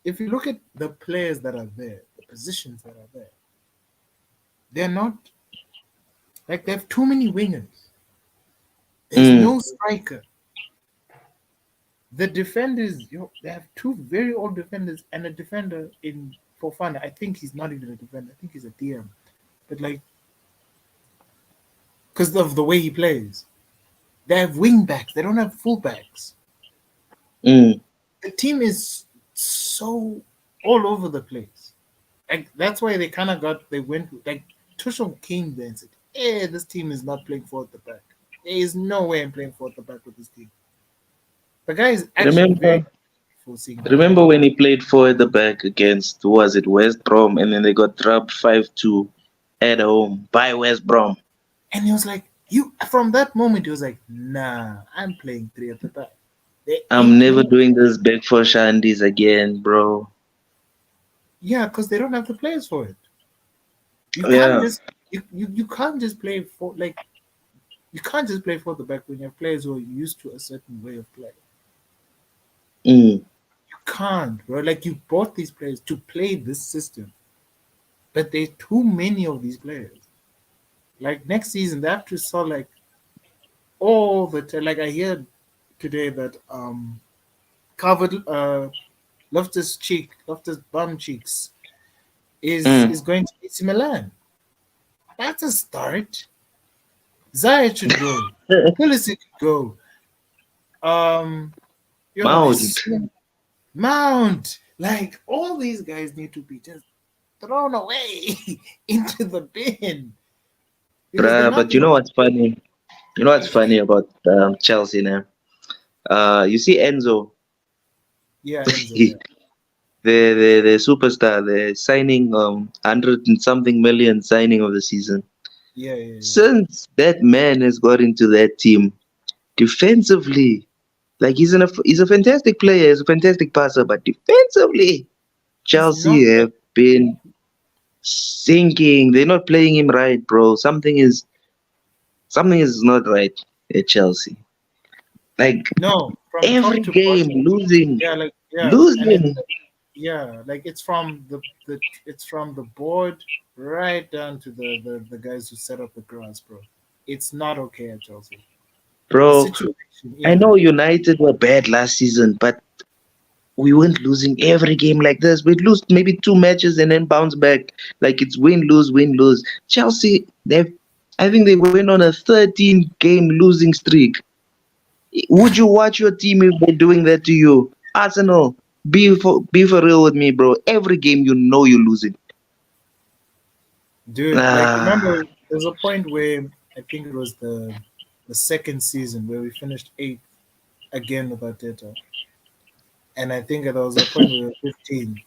if you look at the players that are there, the positions that are there, they're not like they have too many wingers. There's mm, no striker. The defenders, they have two very old defenders and a defender in Fofana. I think he's not even a defender. I think he's a DM. But like, because of the way he plays, they have wing backs. They don't have full backs. mm, The team is so all over the place. Like that's why they kind of got they went like Tuchel came there and said, "Hey, this team is not playing for at the back. There is no way I'm playing for at the back with this team." The guy is actually very remember, foreseeing that, remember when he played four at the back against who was it, West Brom, and then they got dropped 5-2 at home by West Brom. and he was like, "You." From that moment, he was like, "Nah, I'm playing three at the back. There I'm ain't never no." doing this back for Shandies again, bro. Yeah, because they don't have the players for it. You can't Yeah. just you can't just play for like you can't just play for the back when you have players who are used to a certain way of play. Mm, You can't, bro. Like you bought these players to play this system, but there are too many of these players. Like next season, they have to sell like all the like I hear today that covered Loftus bum cheeks is mm. going to AC Milan. That's a start. Zaya should go. Pulisic could go. Um, there's Mount. Mount. Like all these guys need to be just thrown away into the bin because they're Bruh, not but you gonna. know what's funny? You know what's funny about Chelsea now? You see Enzo, Yeah, Enzo. the Yeah, the superstar, the signing 100 and something million signing of the season. yeah, yeah, yeah. Since that man has got into that team defensively, like he's a fantastic player, he's a fantastic passer, but defensively, He's Chelsea not like have been sinking. They're not playing him right, bro. Something is not right at Chelsea. Like no from top every to game bottom. losing, Yeah, like yeah, and it's losing. yeah, like it's from the it's from the board right down to the guys who set up the grass, bro. It's not okay at Chelsea. The Bro, situation, I yeah. know United were bad last season, but we weren't losing every game like this. We'd lose maybe two matches and then bounce back. Like it's win, lose, win, lose. Chelsea, I think they went on a 13 game losing streak. Would you watch your team if they're doing that to you? Arsenal, be for real with me, bro. Every game you know you're losing. Dude, like Ah, remember there's a point where I think it was the second season where we finished eighth again with our data. And I think there was a point where we were 15.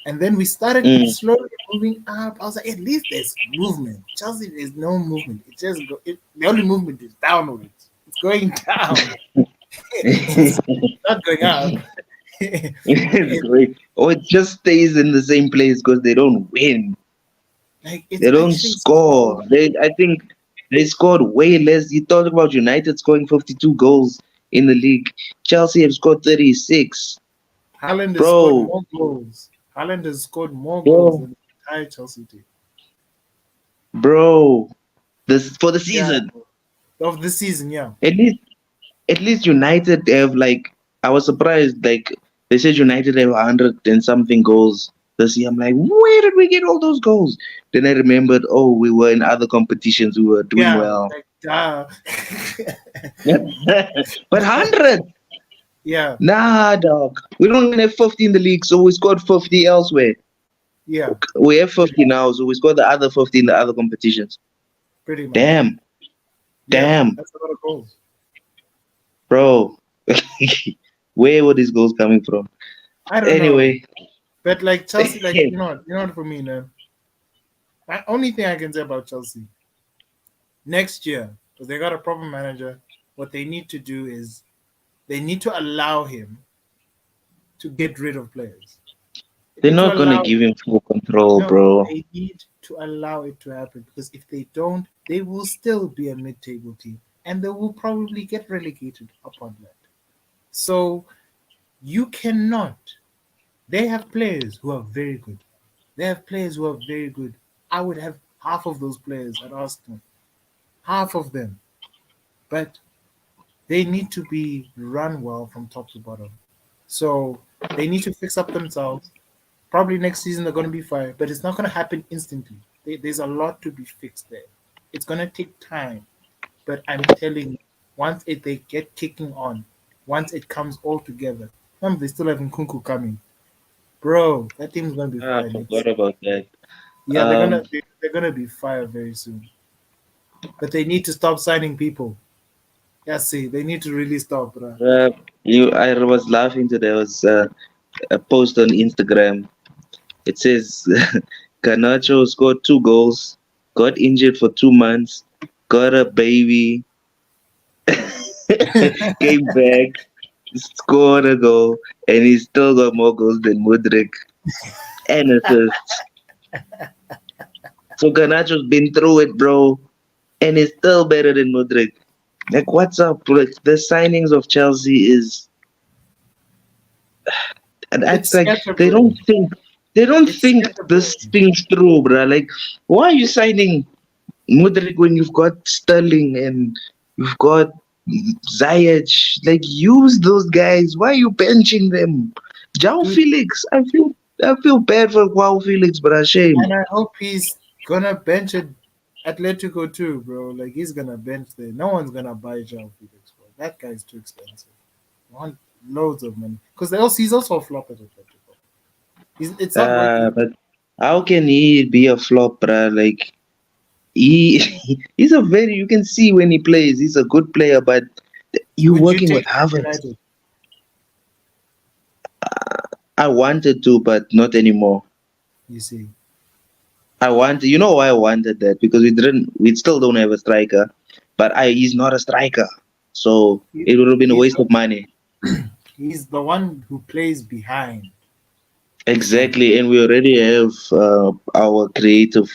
And then we started Mm. slowly moving up. I was like, at least there's movement. Chelsea, there's no movement. It just go. The only movement is downwards. It's going down. It's not going up. It's It's great. Or it just stays in the same place because they don't win. like it's They don't actually so. score. I think they scored way less. You talk about United scoring 52 goals in the league. Chelsea have scored 36. Haaland has scored Bro, more goals. Haaland has scored more goals bro, than the entire Chelsea team. bro. This for the Yeah, season. of the season. Yeah, At least at least United have like I was surprised like they said United have 100 and something goals this year. I'm like, where did we get all those goals? Then I remembered, oh, we were in other competitions. We were doing yeah, well. like duh. But 100. Yeah, Nah, dog. We don't even have 50 in the league, so we scored 50 elsewhere. yeah, We have 50 now, so we scored the other 50 in the other competitions. pretty much. Damn, Yeah, damn, that's a lot of goals. bro. Where were these goals coming from? I don't know, Anyway, but like Chelsea, like you know what? For me, no. The only thing I can say about Chelsea next year, because they got a proper manager, what they need to do is they need to allow him to get rid of players. They they're need to not gonna allow give him full control, no, bro. they need to allow it to happen because if they don't, they will still be a mid-table team and they will probably get relegated upon that. So you cannot. They have players who are very good. They have players who are very good. I would have half of those players at Arsenal, half of them, but they need to be run well from top to bottom. So they need to fix up themselves. Probably next season they're going to be fine, but it's not going to happen instantly. There's a lot to be fixed there. It's going to take time, but I'm telling you, once they get kicking on, once it comes all together, remember they still have Nkunku coming, bro. That team's going to be Ah, I fire next forgot season. about that. Yeah, Um, they're gonna be fire very soon. But they need to stop signing people. Yeah, see, they need to really stop, bro. uh, I was laughing today. There was a post on Instagram. It says Garnacho scored 2 goals, got injured for 2 months, got a baby, came back, scored a goal, and he still got more goals than Mudrik and assists. So Garnacho's been through it, bro, and he's still better than Mudrik. Like, what's up? Like, the signings of Chelsea is, and It's it's like scatterbrain. they don't It's think this scatterbrain. things through, bro. Like, why are you signing Mudrik when you've got Sterling and you've got Ziyech? Like, use those guys. Why are you benching them? João Dude, Felix, I feel bad for João Felix, but a shame. and I hope he's gonna bench at Atletico too, bro. Like he's gonna bench there. No one's gonna buy João Felix, bro. That guy's too expensive. Want loads of money. Because he's also a flop at Atletico. It's not working. But how can he be a flop, bro? Like, he he's a very you can see when he plays, he's a good player, but you Would you working with take him at Havertz. United? I wanted to, but not anymore. You see. You know why I wanted that? Because we still don't have a striker, but he's not a striker, so He, it would have been a he's waste of money. he's the one who plays behind the striker. Exactly, and we already have our creative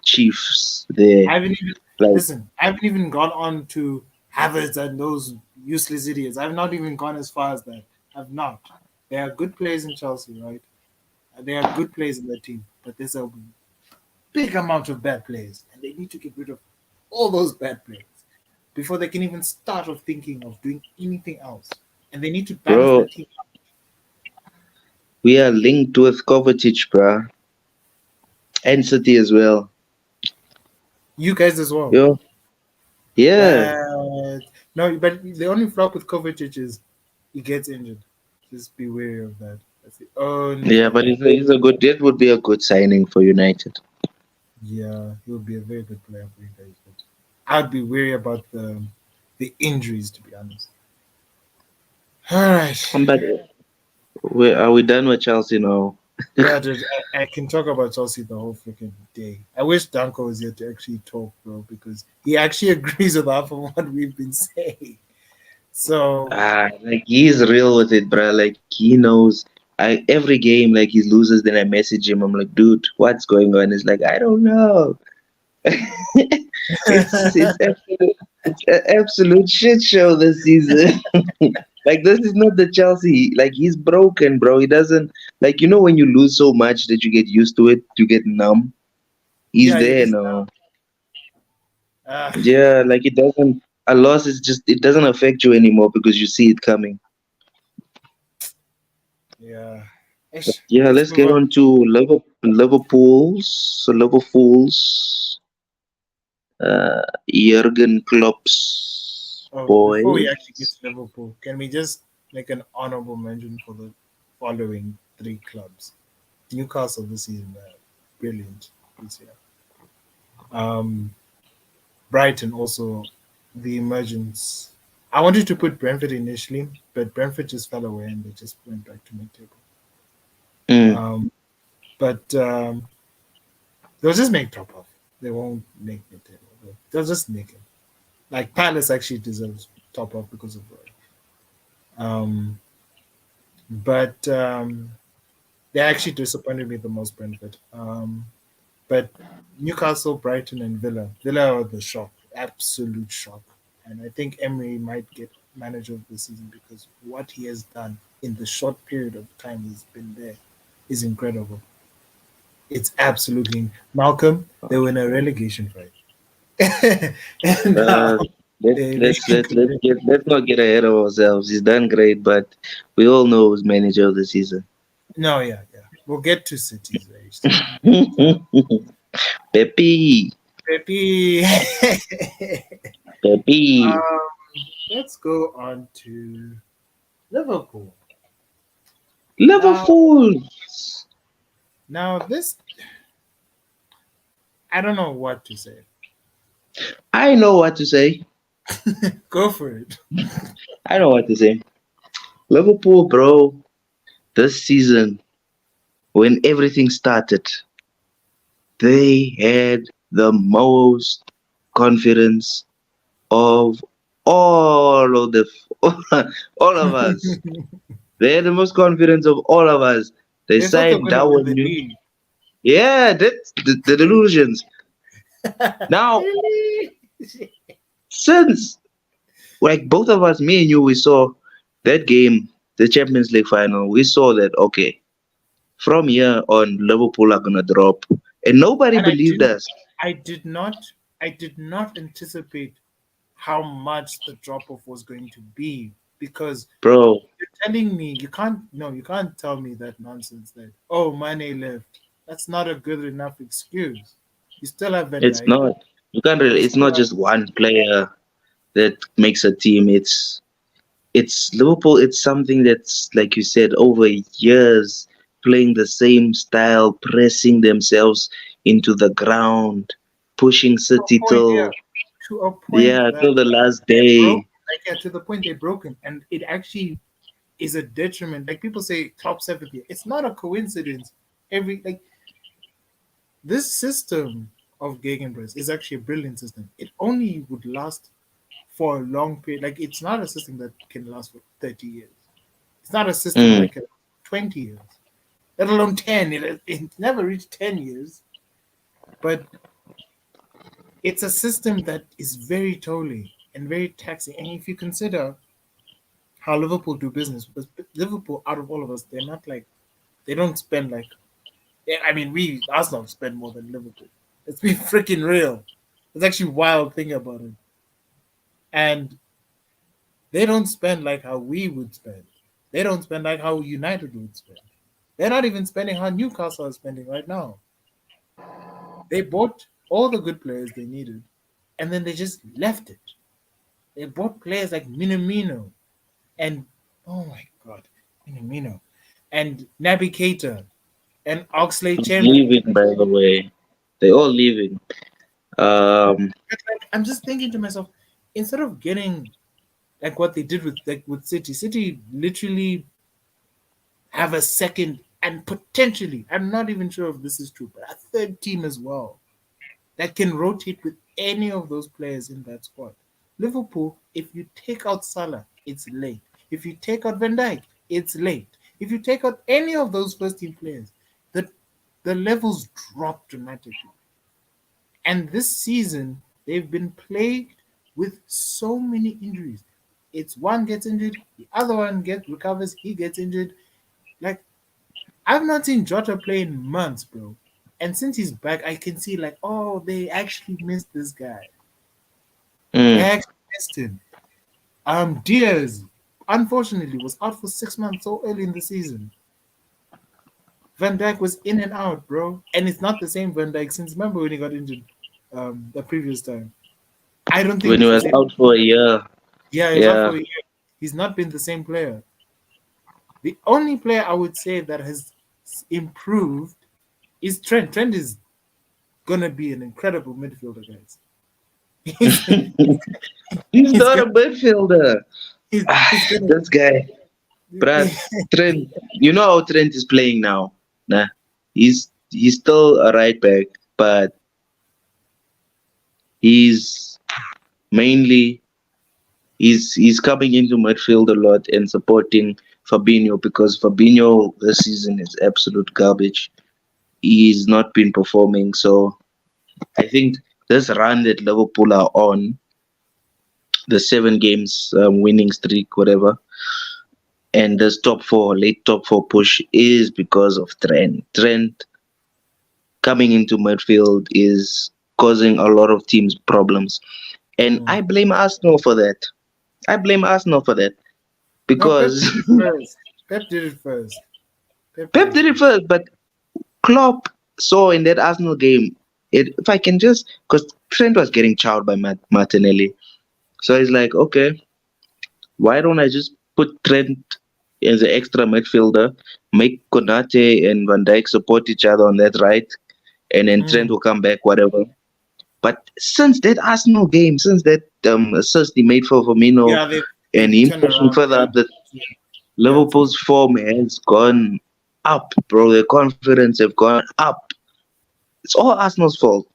chiefs there. I haven't even Like, listen. I haven't even gone on to Havertz and those useless idiots. I've not even gone as far as that. I've not. There are good players in Chelsea, right? There are good players in the team, but there's a big amount of bad players, and they need to get rid of all those bad players before they can even start of thinking of doing anything else. And they need to balance the bro, team. we are linked with Kovacic, bro, and City as well. You guys as well. Yo, yeah. But no, but the only flop with Kovacic is he gets injured. Just be wary of that. That's the only Yeah, flop. but he's a good. That would be a good signing for United. Yeah, he will be a very good player for you guys. But I'd be wary about the injuries, to be honest. All right. But are we done with Chelsea now? Yeah, dude, I can talk about Chelsea the whole freaking day. I wish Danko was here to actually talk, bro, because he actually agrees with half of what we've been saying. So, Like he's real with it, bro. Like he knows. Every game, like he loses, then I message him. I'm like, dude, what's going on? He's like, I don't know. It's an absolute shit show this season. Like this is not the Chelsea. Like he's broken, bro. He doesn't like when you lose so much that you get used to it, you get numb. He's yeah, there it's now. uh, Yeah, like it doesn't. A loss is just it doesn't affect you anymore because you see it coming. yeah. Ish, Yeah, let's let's move get on. on to Liverpool's Jurgen Klopp's Oh, before we actually get boys. to Liverpool, can we just make an honorable mention for the following three clubs? Newcastle this season, brilliant this year. Um, Brighton also, the emergence. I wanted to put Brentford initially, but Brentford just fell away and they just went back to mid-table. Mm, Um, but they'll just make top off. They won't make mid-table. They'll just make it. Like Palace actually deserves top off because of Roy. But they actually disappointed me the most, Brentford. But Newcastle, Brighton, and Villa. Villa are the shock, absolute shock. And I think Emery might get manager of the season because what he has done in the short period of time he's been there is incredible. It's absolutely Malcolm. They were in a relegation fight, and now uh, let's they let's let's let's get let's not get ahead of ourselves. He's done great, but we all know who's manager of the season. no, yeah, yeah. We'll get to cities very soon. Pepe, Pepe. Pepe, um, let's go on to Liverpool. Now, Liverpool. this I don't know what to say. I know what to say. Go for it. I know what to say. Liverpool, bro. This season, when everything started, they had the most confidence of all of the all of us. They had the most confidence of all of us. They They thought they were signed going to win Darwin the New. league. Yeah, that's the delusions. Now, since like both of us, me and you, we saw that game, the Champions League final. We saw that okay, from here on, Liverpool are gonna drop, and nobody And believed us, I did not, I did not anticipate how much the drop off was going to be because bro. you're telling me you can't, no, you can't tell me that nonsense that, oh, Mane left. That's not a good enough excuse. You still have Van It's Dijk. not. You can't really. You It's still not have, just one player that makes a team. It's Liverpool. It's something that's like you said over years playing the same style, pressing themselves into the ground, pushing to a City point, yeah, till to a point yeah that till the last they're broke. day, Like, yeah, to the point they're broken. And it actually is a detriment. Like people say, top 70. It's not a coincidence. Like this system of Gegenpress is actually a brilliant system. It only would last for a long period. Like it's not a system that can last for 30 years. It's not a system mm, that can 20 years, let alone 10. It never reached 10 years, but it's a system that is very tolling and very taxing. And if you consider how Liverpool do business, because Liverpool, out of all of us, they're not like, they don't spend like, yeah, I mean, we Arsenal spend more than Liverpool. Let's be freaking real. It's actually wild thing about it. And they don't spend like how we would spend. They don't spend like how United would spend. They're not even spending how Newcastle is spending right now. They bought all the good players they needed, and then they just left it. They bought players like Minamino and oh my god, Minamino and Naby Keita and Oxley Chamberlain. leaving by the way. They all leaving. Um, But, like, I'm just thinking to myself, instead of getting like what they did with City, City literally have a second. and potentially, I'm not even sure if this is true, but a third team as well that can rotate with any of those players in that squad. Liverpool, if you take out Salah, it's late. If you take out Van Dijk, it's late. If you take out any of those first team players, the the levels drop dramatically. And this season, they've been plagued with so many injuries. It's one gets injured, the other one gets recovers, he gets injured. Like I've not seen Jota play in months, bro. And since he's back, I can see like, oh, they actually missed this guy. They Mm. actually missed him. Diaz, unfortunately, was out for 6 months so early in the season. Van Dijk was in and out, bro. And it's not the same Van Dijk since remember when he got injured the previous time. I don't think When he it's the was same. out for a year. Yeah, he was out Yeah. for a year. He's not been the same player. The only player I would say that has improved is Trent. Trent is gonna be an incredible midfielder, guys. He's He's he's not a gonna midfielder. he's gonna This guy, bruh, Trent. You know how Trent is playing now. Nah, he's still a right back, but he's mainly he's coming into midfield a lot and supporting Fabinho because Fabinho this season is absolute garbage. He's not been performing, so I think this run that Liverpool are on, the 7 games winning streak, whatever, and this top four, late top four push is because of Trent. Trent coming into midfield is causing a lot of teams problems, and I Mm. blame Arsenal for that. I blame Arsenal for that No, Pep because did it first. Pep did it first. Pep did Pep it did it first. first, but Klopp saw in that Arsenal game. If I can just, because Trent was getting chowed by Martinelli, so he's like, okay, why don't I just put Trent as an extra midfielder, make Konate and Van Dijk support each other on that right, and then Trent Mm. will come back, whatever. But since that Arsenal game, since that assist he made for Firmino Yeah, they and they him turn pushing around. further Yeah, up, the yeah, yeah. It's Liverpool's form has gone up, bro. Their confidence have gone up. It's all Arsenal's fault.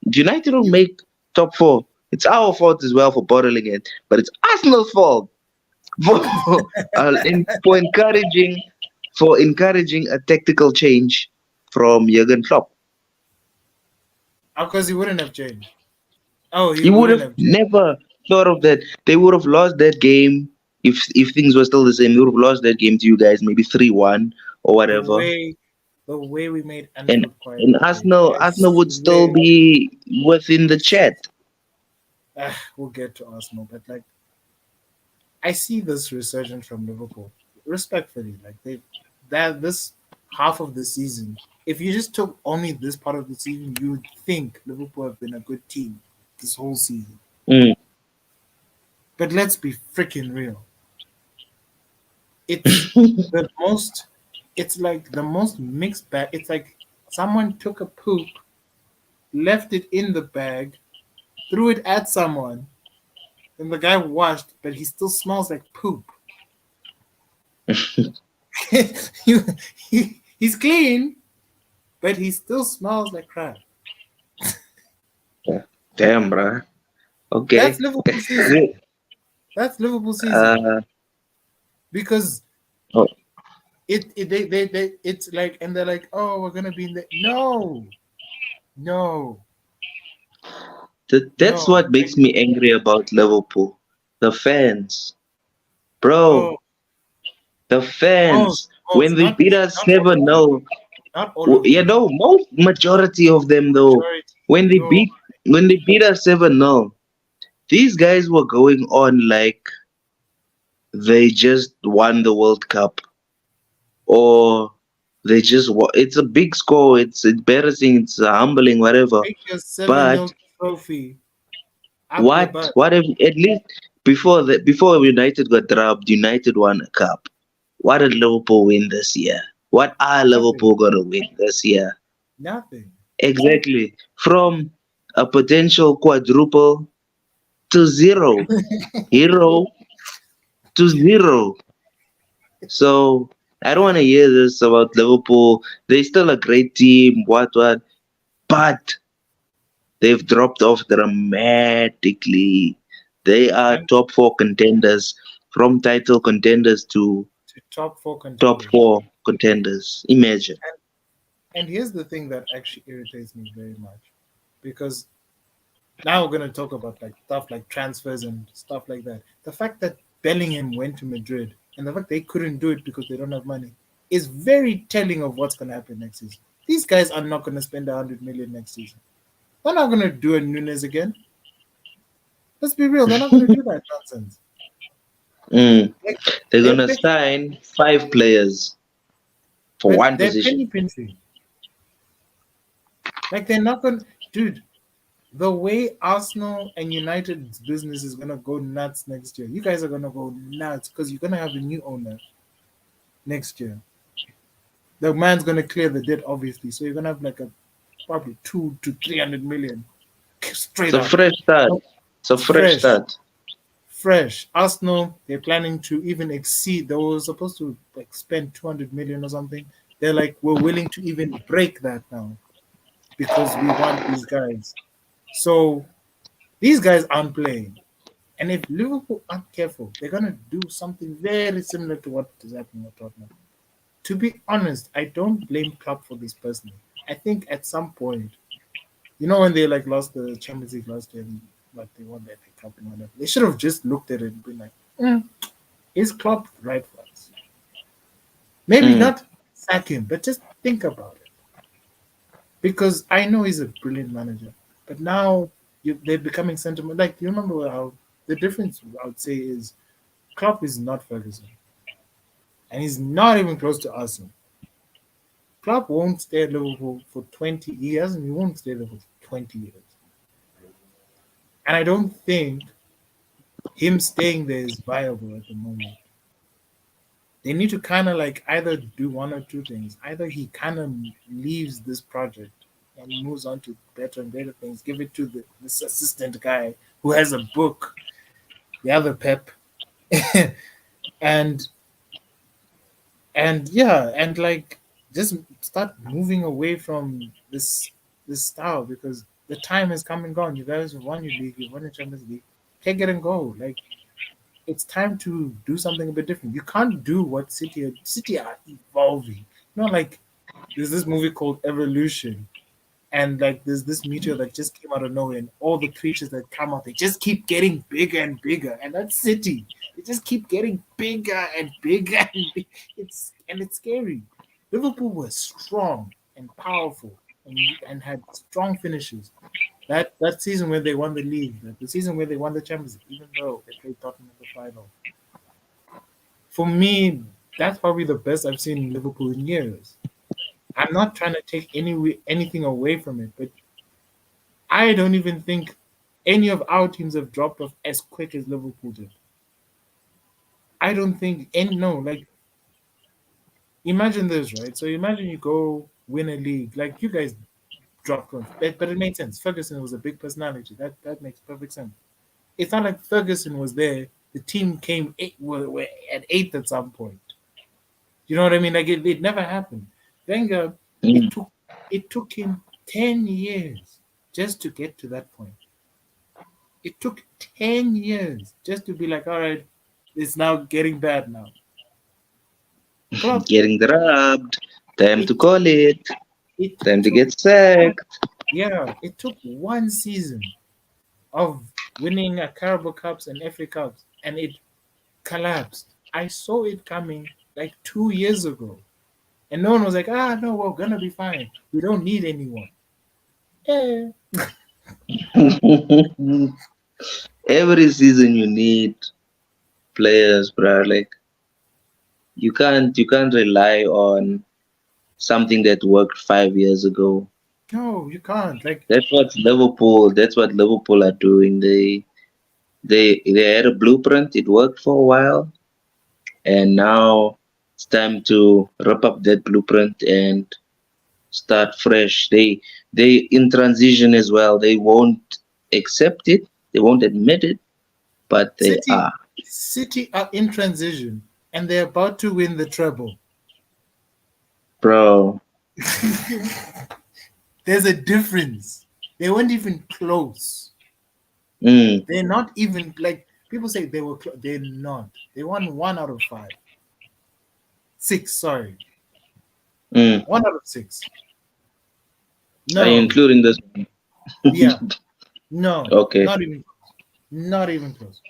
United will you. make top four. It's our fault as well for bottling it, but it's Arsenal's fault for encouraging a tactical change from Jurgen Klopp. Because he wouldn't have changed. Oh, he He would wouldn't have have changed. never thought of that. They would have lost that game if things were still the same. They would have lost that game to you guys, maybe 3-1 or The whatever. way the way we made And Anfield quiet and that day, I Arsenal would still swear. be within the chat. We'll get to Arsenal, but like I see this resurgence from Liverpool. Respectfully, like they that this half of the season, if you just took only this part of the season, you would think Liverpool have been a good team this whole season. Mm. But let's be freaking real. It's the most. It's like the most mixed bag. It's like someone took a poop, left it in the bag, threw it at someone, and the guy washed, but he still smells like poop. he, he's clean, but he still smells like crap. Damn, bro. That's Okay. Liverpool season. That's Liverpool season uh, because oh, they it's like and they're like, oh, we're gonna be in the no that's no what makes me angry about Liverpool. The fans, bro. oh The fans. When most they beat us not all of 7-0, them, not all of you them, know, most majority of them though, majority. when they Yo, beat when they beat us 7-0, these guys were going on like they just won the World Cup or it's a big score, it's embarrassing, it's humbling, whatever. take your 7-0 But trophy up your butt. what if at least before United got dropped, United won a cup. What did Liverpool win this year? What are Nothing, Liverpool gonna win this year? nothing. Exactly. From a potential quadruple to zero. Hero to zero. So I don't want to hear this about Liverpool. They're still a great team, what, but they've dropped off dramatically. They are And top four contenders, from title contenders to to top four top contenders. four contenders. Imagine. And here's the thing that actually irritates me very much, because now we're going to talk about like stuff like transfers and stuff like that. The fact that Bellingham went to Madrid and the fact they couldn't do it because they don't have money is very telling of what's going to happen next season. These guys are not going to spend 100 million next season. They're not going to do a Nunes again. Let's be real. They're not going to do that nonsense. Mm. Like They're they're, gonna sign five players for but one they're position. penny pinching. Like they're not going to, dude. The way Arsenal and United's business is gonna go nuts next year. You guys are gonna go nuts because you're gonna have a new owner next year. The man's gonna clear the debt, obviously. So you're gonna have like a probably 2 to 300 million It's straight a up. fresh start. No, It's a fresh fresh, start. fresh. Arsenal, they're planning to even exceed. They were supposed to like spend 200 million or something. They're like, we're willing to even break that now because we want these guys. So these guys aren't playing. And if Liverpool aren't careful, they're gonna do something very similar to what is happening at Tottenham. To be honest, I don't blame Klopp for this personally. I think at some point, when they like lost the Champions League last year, and, like they won the FA Cup and whatever, they should have just looked at it and been like, "Is Klopp right for us?" Maybe Mm. not sack him, but just think about it. Because I know he's a brilliant manager, but now they're becoming sentiment. Like you remember how the difference I would say is Klopp is not Ferguson, and he's not even close to Arsenal. Klopp won't stay at Liverpool for 20 years, and he won't stay there for 20 years. And I don't think him staying there is viable at the moment. They need to kind of like either do one or two things. Either he kind of leaves this project and moves on to better and better things, give it to this assistant guy who has a book, the other Pep, and yeah, and like just start moving away from this style because the time has come and gone. You guys have won your league, you've won your Champions League. Take it and go. Like it's time to do something a bit different. You can't do what City are evolving. Like there's this movie called Evolution, and like there's this meteor that just came out of nowhere, and all the creatures that come out, they just keep getting bigger and bigger, and that's City. They just keep getting bigger and bigger, it's scary. Liverpool was strong and powerful and had strong finishes. That season where they won the league, the season where they won the Champions League, even though they played Tottenham in the final. For me, that's probably the best I've seen Liverpool in years. I'm not trying to take anything away from it, but I don't even think any of our teams have dropped off as quick as Liverpool did. I don't think any no, like imagine this, right? So imagine you go win a league, like you guys dropped off, but it made sense. Ferguson was a big personality. That makes perfect sense. It's not like Ferguson was there. The team came were at eighth at some point. You know what I mean? Like it never happened. Wenger, it Mm. took it took him 10 years just to get to that point. It took 10 years just to be like, all right, it's now getting bad now. Klopp, Getting dropped. Time to it call it. it Time to took get sacked. it took one season of winning a Carabao Cups and FA Cups, and it collapsed. I saw it coming like 2 years ago, and no one was like, no, we're gonna be fine. We don't need anyone. Yeah, Every season you need players, bro. Like you can't rely on something that worked 5 years ago. no, you can't. Like, That's what Liverpool are doing. They had a blueprint. It worked for a while, and now it's time to wrap up that blueprint and start fresh. They in transition as well. They won't accept it. They won't admit it, but they City, are. City are in transition, and they're about to win the treble. bro. There's a difference. They weren't even close. Mm, They're not even like people say they were. They're not. They won 1 out of 5, 6. Sorry, mm. 1 out of 6. Are you No, including this one? yeah, no, Okay. not even close.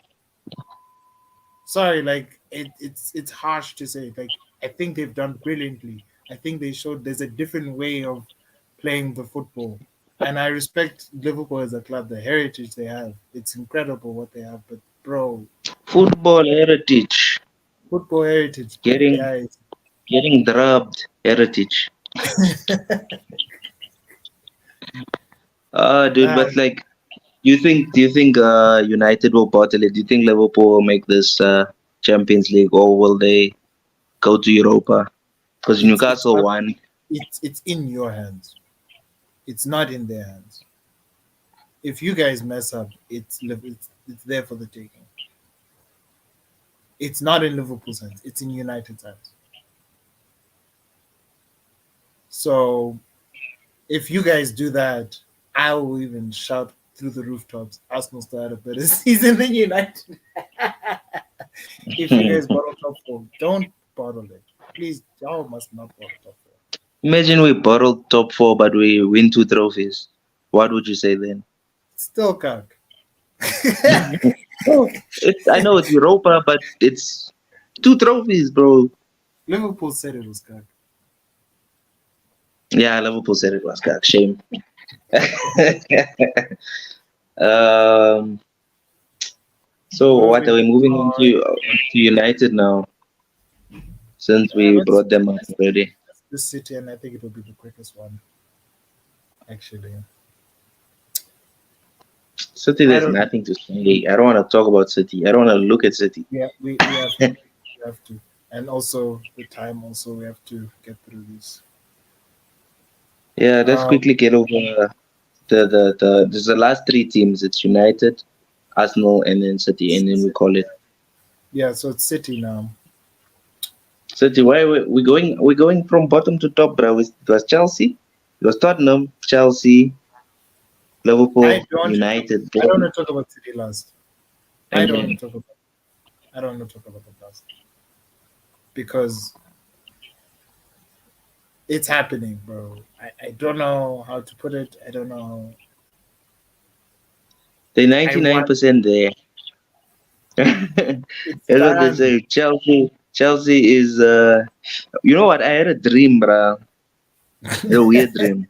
Sorry, like it's harsh to say. Like I think they've done brilliantly. I think they showed there's a different way of playing the football, and I respect Liverpool as a club, the heritage they have. It's incredible what they have, but bro, Football heritage. football heritage, Getting guys. getting drubbed heritage. Dude, but Man, like, do you think United will bottle it? Do you think Liverpool will make this Champions League, or will they go to Europa? Because it's Newcastle up, won. it's in your hands. It's not in their hands. If you guys mess up, it's there for the taking. It's not in Liverpool's hands. It's in United's hands. So if you guys do that, I will even shout through the rooftops. Arsenal still had a better season than United. If you guys bottle top 4, don't bottle it. Please, y'all must not bottle top 4. Imagine we bottled top four, but we win two trophies. What would you say then? Still cock. Oh, I know it's Europa, but it's two trophies, bro. Liverpool said it was cock. Yeah, Liverpool said it was got shame. um, so what are Moving we moving on. on to United now? Since we Let's brought them up already. the City, and I think it will be the quickest one. Actually, City, I there's don't. nothing to say. I don't want to talk about City. I don't want to look at City. Yeah, we have to. We have to, and also the time. Also, we have to get through this. Yeah, let's Um, quickly get over the there's the last three teams. It's United, Arsenal, and then City, and then we call it yeah, so it's City now. City. Why we going from bottom to top, bro? It was Chelsea, it was Tottenham, Chelsea, I Liverpool, don't. United, I don't boom, want to talk about City last. I and don't want then to talk about. I don't want to talk about the last because it's happening, bro. I don't know how to put it. I don't know. they're I 99% want. there. It's That's what they done. say. Chelsea is you know what? I had a dream, bro. A weird dream.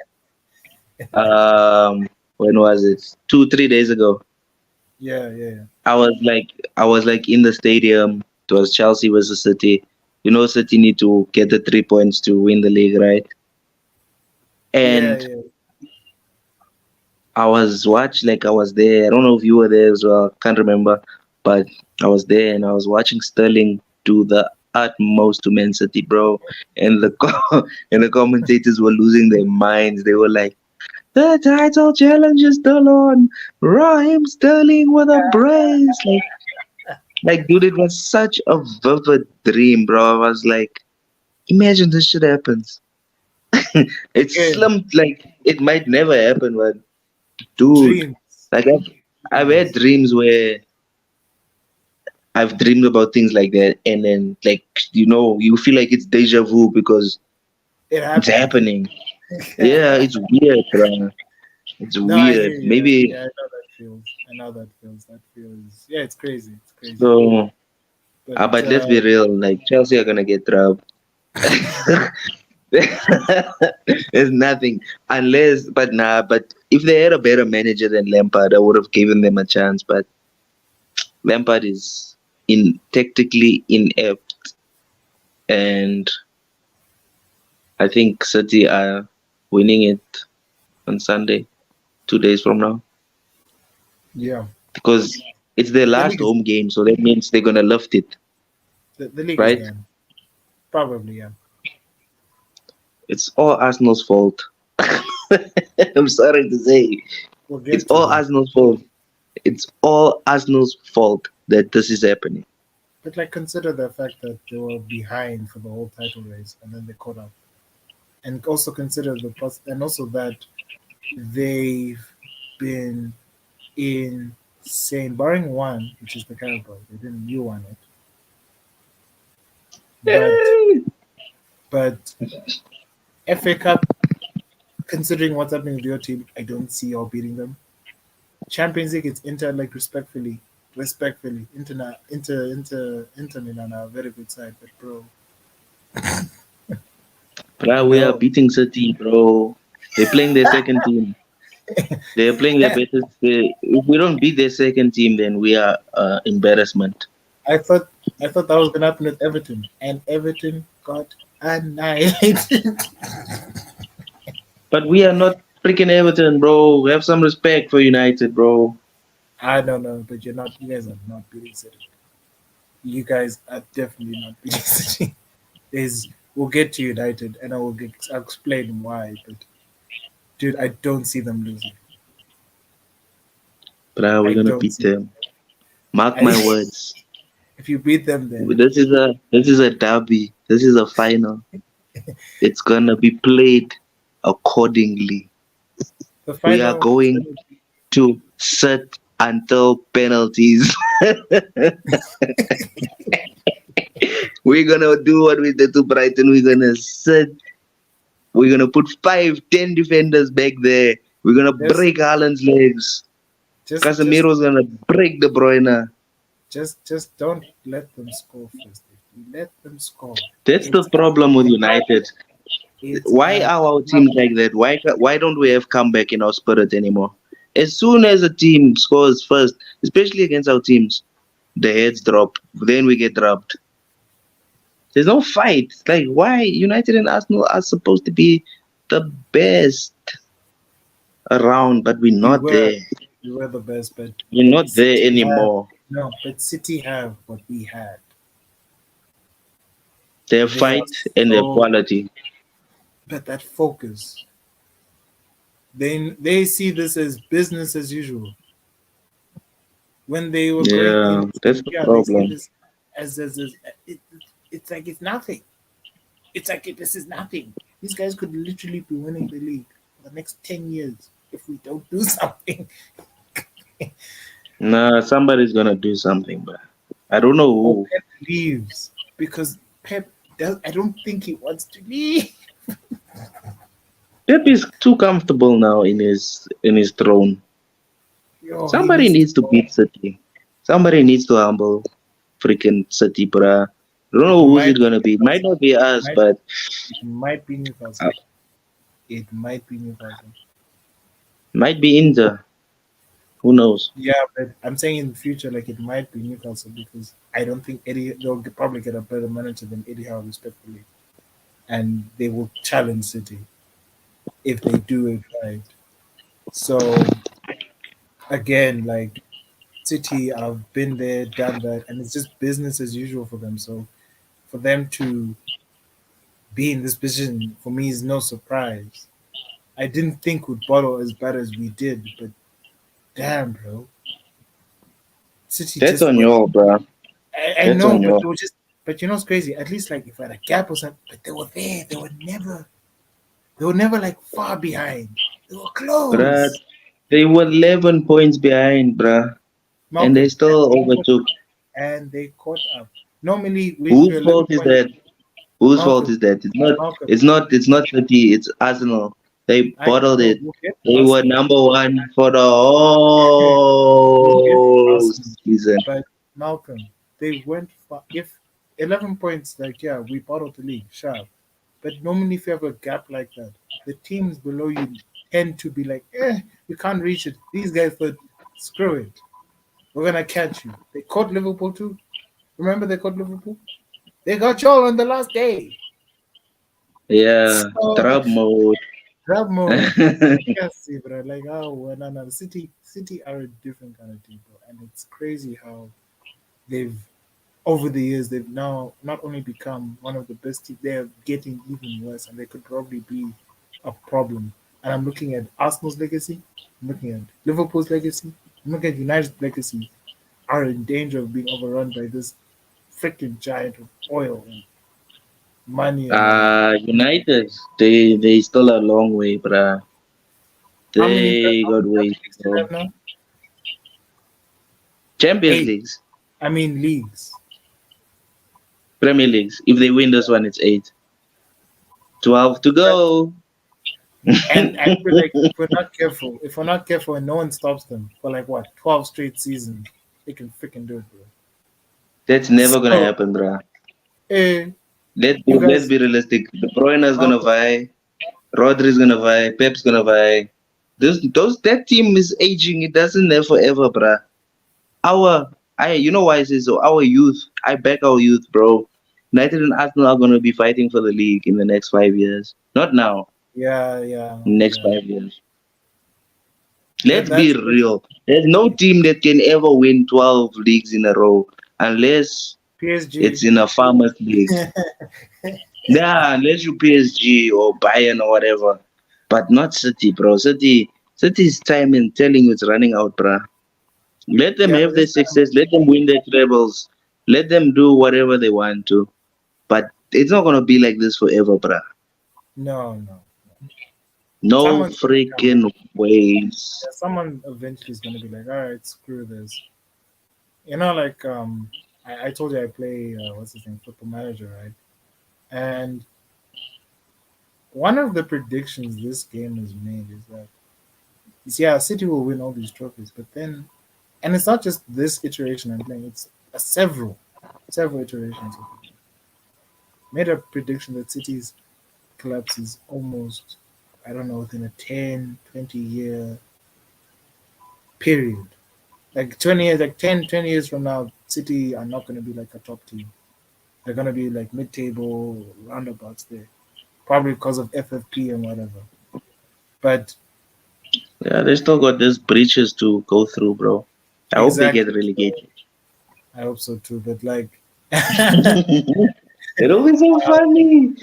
When was it? 2, 3 days ago. Yeah, yeah, yeah. I was like in the stadium. It was Chelsea versus City. You know, City need to get the 3 points to win the league, right? Yeah, And yeah. I was there. I don't know if you were there as well. Can't remember, but I was there and I was watching Sterling do the utmost to Man City, bro. And and the commentators were losing their minds. They were like, "The title challenge is still on. Raheem Sterling with a brace." Like, dude, it was such a vivid dream, bro. I was like, imagine this shit happens. It's Again, slim, like, it might never happen, but dude, dreams. like, I've had Dreams. dreams where I've dreamed about things like that, and then, like, you feel like it's deja vu because It it's happened. happening. Yeah, it's weird, bro. It's No, I hear weird. you. Maybe, Yeah, I know that feels. I know that feels. That feels. Yeah, it's crazy. It's crazy. so, But but let's be real, like, Chelsea are gonna get dropped. There's nothing unless, but nah. But if they had a better manager than Lampard, I would have given them a chance. But Lampard is in tactically inept, and I think City are winning it on Sunday, 2 days from now, yeah, because it's their the last league is home game, so that means they're gonna lift it, the league is right? done. Probably, yeah. It's all Arsenal's fault. I'm sorry to say, We'll it's get to all that. Arsenal's fault. It's all Arsenal's fault that this is happening. But like, consider the fact that they were behind for the whole title race, and then they caught up. and also consider and also that they've been insane, barring one, which is the Carabao. They didn't you won it, but Eh, but FA Cup, considering what's happening with your team, I don't see y'all beating them. Champions League, it's Inter, like respectfully, Inter Milan are a very good side, but bro, Bruh, we are no. beating City, bro. They're playing their second team. They're playing their Eh, better. If we don't beat their second team, then we are embarrassment. I thought I thought that was gonna happen with Everton, and Everton got annihilated. But we are not freaking Everton, bro. Have some respect for United, bro. I don't know, but you're not. You guys are not beating City. You guys are definitely not beating City. There's we'll get to United, and I'll explain why. But dude, I don't see them losing. Bruh, we're I gonna don't beat see. them. Mark I my words. if you beat them, then This is a derby. This is a final. It's gonna be played accordingly. the We are final is going gonna be. to sit until penalties. We're gonna do what we did to Brighton. We're gonna sit. We're gonna put 5, 10 defenders back there. We're gonna Just, break Haaland's legs. just, Casemiro's gonna break De Bruyne. just don't let them score first. If you let them score, That's the it's problem with a United. it's Why a are our wrap. teams like that? Why don't we have comeback in our spirit anymore? As soon as a team scores first, especially against our teams, the heads drop. Then we get dropped. There's no fight. It's like why United and Arsenal are supposed to be the best around, but we're We not were there. we were the best, We're but not there City have anymore. no, but City have what we had. Their They are fight and their so quality. but that focus. They see this as business as usual. When they were going Yeah, in, that's the yeah, they see problem. this as it, it's like it's nothing. It's like this is nothing. These guys could literally be winning the league for the next 10 years if we don't do something. Nah, somebody's gonna do something, but I don't know Or who. Pep leaves because Pep does. I don't think he wants to leave. Pep is too comfortable now in his throne. Yo, he Somebody needs to needs to go. beat City. Somebody needs to humble freaking City, bruh. I don't It know who's might it be gonna be. It might Newcastle. not be It us, might. but It might be Newcastle. uh, It might be Newcastle. might be Inter. Who knows? Yeah, but I'm saying in the future, like it might be Newcastle because I don't think Eddie. Probably get a better manager than Eddie Howe, respectfully, and they will challenge City if they do it right. So again, like City, I've been there, done that, and it's just business as usual for them. So for them to be in this position for me is no surprise. I didn't think we'd bottle as bad as we did, but damn, bro, City That's just on were. you, bruh. I That's know, on but you. they were just. But you know what's crazy? At least like if I had a gap or something, but they were there. They were never. They were never like far behind. They were Bruh, close. they were 11 points behind, bruh. And they Malcolm, still overtook. and they caught up. Normally, if you're Whose 11 fault is points, that? Whose fault Malcolm, is that? Malcolm, It's not City, it's Arsenal. They I bottled know it. we'll get to They were Arsenal. number one for the We'll get to whole Arsenal, season. but Malcolm, they went far. If 11 points, like yeah, we bottled the league, sharp. But normally, if you have a gap like that, the teams below you tend to be like, we can't reach it. These guys thought, screw it, we're gonna catch you. They caught Liverpool too. Remember they caught Liverpool? They got y'all on the last day. Yeah, So trap mode. grab mode. I can't see, bro. Like, oh, well, no. City are a different kind of team, bro. And it's crazy how they've, over the years, they've now not only become one of the best teams, they're getting even worse, and they could probably be a problem. And I'm looking at Arsenal's legacy, I'm looking at Liverpool's legacy, I'm looking at United's legacy, are in danger of being overrun by this freaking giant of oil. money and all that. United, they still a long way, bruh. How They got many ways to leagues do they go. have now? Champions 8. Leagues, I mean leagues. Premier Leagues. If they win this one, it's 8. 12 to But go. and I feel like if we're not careful and no one stops them for like what, 12 straight seasons, they can freaking do it, bro. That's never gonna So happen, bruh. eh, Let's you be, let's guys be realistic. De Bruyne is how gonna vie. Rodri's gonna vie. Pep's gonna vie. That team is aging. It doesn't live forever, bruh. You know why I say so? Our youth, I back our youth, bro. United and Arsenal are gonna be fighting for the league in the next 5 years. Not now, yeah, yeah, next yeah. 5 years. That Let's be that's real. There's no team that can ever win 12 leagues in a row unless PSG. it's in a farmers league. Yeah, unless you PSG or Bayern or whatever. But not City, bro. City's time in telling you it's running out, bruh. Let them Yeah, have but their this time, success. Let them win their trebles. Let them do whatever they want to. But it's not gonna be like this forever, bruh. no, no. No Someone's gonna come. freaking ways. Yeah, someone eventually is gonna be like, all right, screw this. You know, like I told you I play what's his name, Football Manager, right? And one of the predictions this game has made is that you see, yeah, City will win all these trophies, but then, and it's not just this iteration I'm playing; it's several iterations of the game. Made a prediction that City's collapse is almost, I don't know, within a 10, 20 year period. Like 20 years, like 10, 20 years from now, City are not going to be like a top team. They're going to be like mid-table roundabouts there, probably because of FFP and whatever. But Yeah, they still got these breaches to go through, bro. I hope they get exactly, so relegated. I hope so too. But like, It always so funny.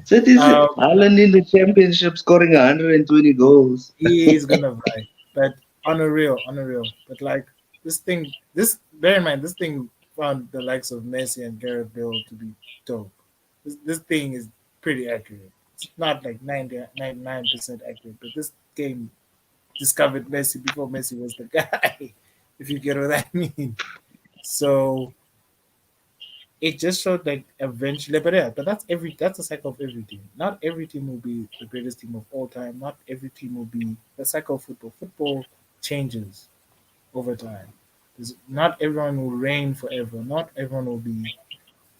City's um, Haaland in the championship scoring 120 goals. he is gonna vie. But on a real. But like this bear in mind, this thing found the likes of Messi and Gareth Bale to be dope. This thing is pretty accurate. It's not like 99% accurate, but this game discovered Messi before Messi was the guy, if you get what I mean. So it just showed like eventually, but yeah, but that's the cycle of every team. Not every team will be the greatest team of all time. Not every team will be the cycle of football. Football changes over time. Not everyone will reign forever. Not everyone will be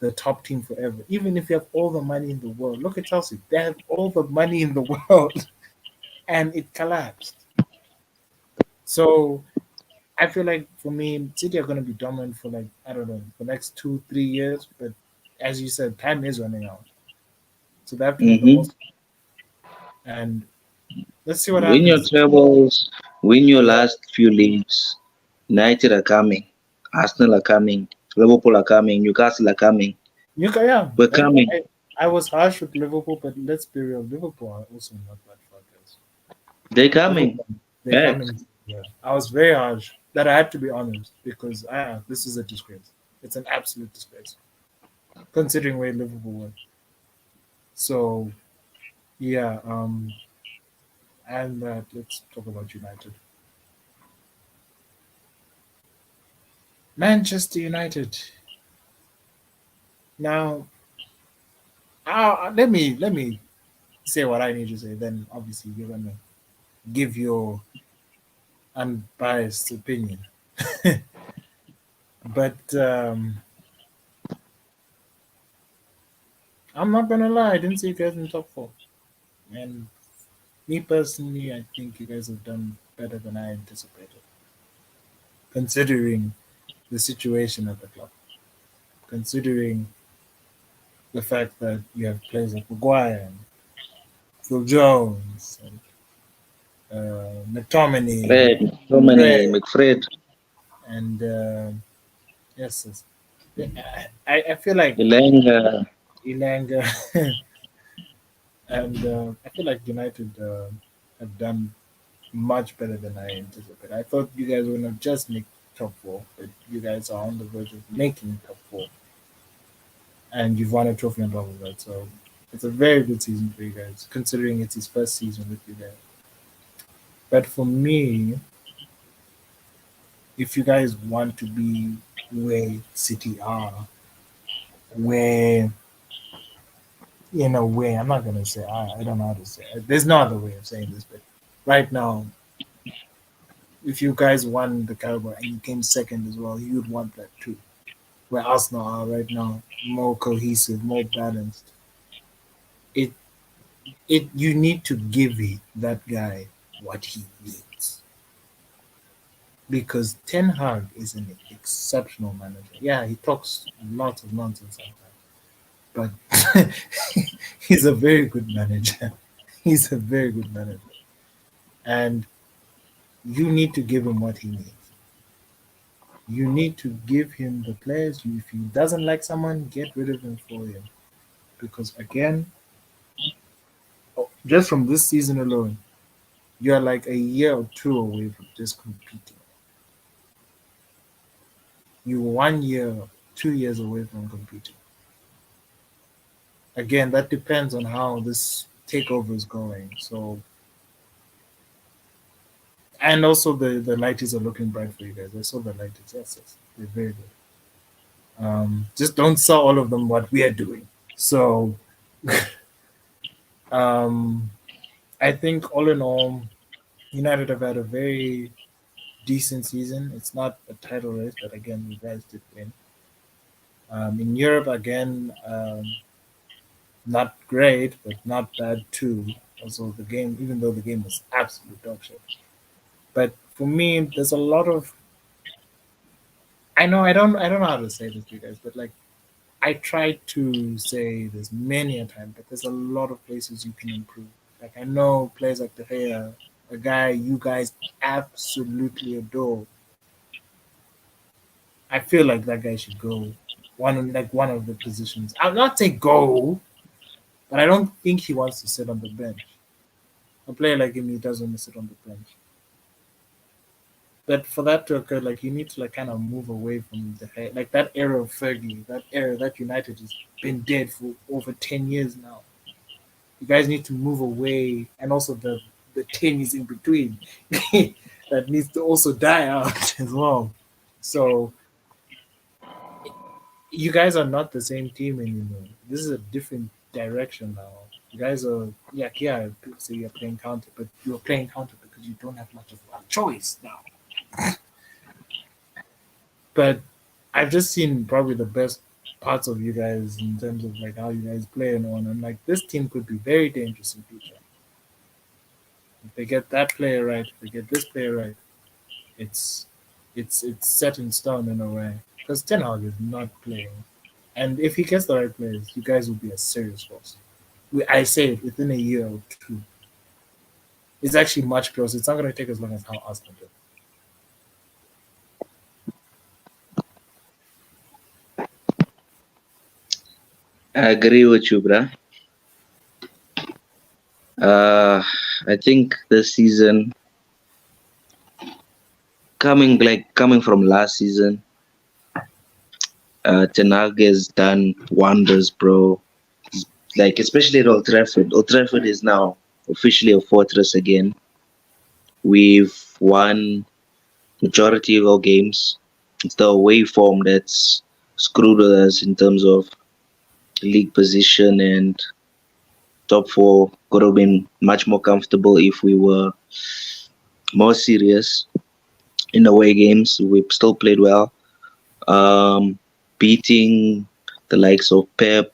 the top team forever. Even if you have all the money in the world. Look at Chelsea. They have all the money in the world and it collapsed. So I feel like for me, City are going to be dominant for like, I don't know, the next 2, 3 years. But as you said, time is running out. So they have to make the Hmm. most. And let's see what Win your happens. trebles, win your Yeah. last few leagues. United are coming. Arsenal are coming. Liverpool are coming. Newcastle are coming. Yeah. We're Like, coming. I was harsh with Liverpool, but let's be real. Liverpool are also not bad fuckers. They're coming. Liverpool, they're Facts. coming. Yeah. I was very harsh. That I had to be honest because this is a disgrace. It's an absolute disgrace considering where Liverpool were. So yeah. And let's talk about United. Manchester United. Now, let me say what I need to say. Then obviously you're gonna give your unbiased opinion. But I'm not gonna lie, I didn't see you guys in the top four. And me personally, I think you guys have done better than I anticipated, considering the situation at the club, considering the fact that you have players like Maguire and Phil Jones and McTominay and Fred, McTominay, Fred McFred, and yes, yes. I feel like Elanga. Ilanga and I feel like United have done much better than I anticipated. I thought you guys were gonna just make top four, but you guys are on the verge of making top four. and you've won a trophy on top of that. So it's a very good season for you guys, considering it's his first season with you guys. But for me, if you guys want to be where City are, where in a way, I'm not gonna say I don't know how to say it. There's no other way of saying this, but right now, if you guys won the Carabao and you came second as well, you would want that too. Where Arsenal are right now, more cohesive, more balanced. It you need to give that guy what he needs because Ten Hag is an exceptional manager. Yeah, he talks lots of nonsense sometimes, but he's a very good manager. He's a very good manager, and you need to give him what he needs. You need to give him the players. If he doesn't like someone, get rid of him for him. Because again, just from this season alone, you're like a year or two away from just competing. You're 1 year, 2 years away from competing. Again, that depends on how this takeover is going. So, and also the lighties are looking bright for you guys. I saw the lighties. Yes, they're very good. Just don't sell all of them what we are doing. So, um, I think all in all, United have had a very decent season. It's not a title race, but again, you guys did win. In Europe, again, not great, but not bad too. Also, the game, even though the game was absolute dog shit. But for me, there's a lot of. I don't know how to say this to you guys, but like I try to say this many a time, but there's a lot of places you can improve. Like I know players like De Gea, a guy you guys absolutely adore. I feel like that guy should go one of the positions. I'll not say go, but I don't think he wants to sit on the bench. A player like him, he doesn't want to sit on the bench. But for that to occur, like you need to like kind of move away from like that era of Fergie, that era that United has been dead for over 10 years now. You guys need to move away, and also the 10 years in between that needs to also die out as well. So you guys are not the same team anymore. This is a different direction now. You guys are yeah. People say you're playing counter, but you're playing counter because you don't have much of a choice now. But I've just seen probably the best parts of you guys in terms of like how you guys play and on. And like this team could be very dangerous in future if they get that player right. If they get this player right, it's it's set in stone in a way. Because Ten Hag is not playing, and if he gets the right players, you guys will be a serious force. I say it within a year or two. It's actually much closer. It's not going to take as long as how Arsenal did. I agree with you, bruh. Uh, I think this season, coming from last season, Ten Hag has done wonders, bro. Like especially at Old Trafford. Old Trafford is now officially a fortress again. We've won majority of our games. It's the away form that's screwed us in terms of league position, and top four could have been much more comfortable if we were more serious in away games. We still played well. Beating the likes of Pep,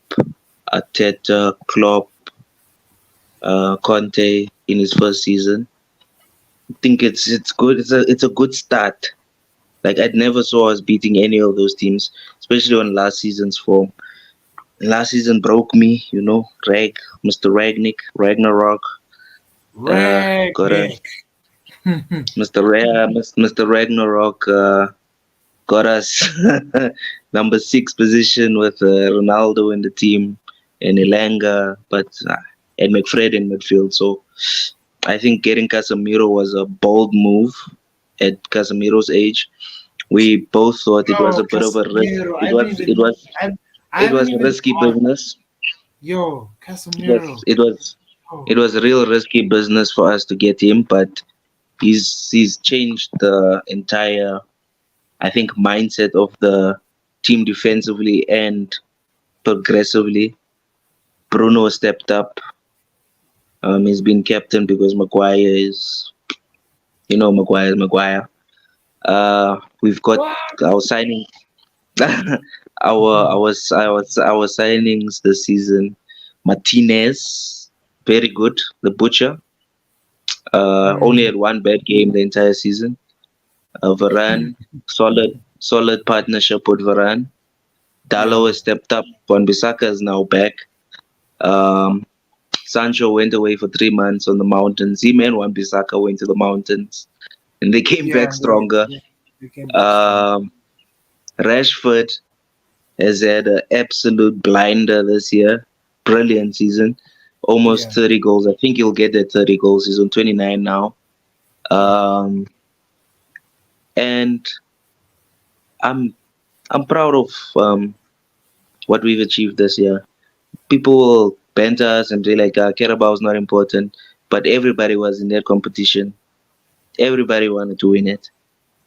Arteta, Klopp, Conte in his first season. I think it's good. It's a good start. Like I never saw us beating any of those teams, especially on last season's form. Last season broke me, Mr. Ragnarok. Got a Ragnick. Mr. Ragnarok got us number 6 position with Ronaldo in the team and Elanga, but and McFred in midfield. So I think getting Casemiro was a bold move at Casemiro's age. We both thought it was No, a bit of a risk. Casemiro. It was. I I It haven't was even risky thought. business. Yo, It was Casemiro. it was it Oh, was a real risky business for us to get him, but he's changed the entire, I think, mindset of the team defensively and progressively. Bruno stepped up. He's been captain because Maguire is, Maguire is Maguire. We've got what? our signing, our signings this season. Martinez, very good. The butcher. Only Mm, had one bad game the entire season. Varane, solid partnership with Varane. Dallo yeah, has stepped up. Wan-Bissaka is now back. Um, Sancho went away for 3 months on the mountains. Him and Wan-Bissaka went to the mountains, and they came yeah. back stronger. They came back strong. Um, Rashford has had an absolute blinder this year. Brilliant season. Almost Yeah, 30 goals. I think he'll get that 30 goals. He's on 29 now. yeah, Um, and I'm I'm proud of what we've achieved this year. People will banter us and be like, Carabao is not important, but everybody was in that competition. Everybody wanted to win it,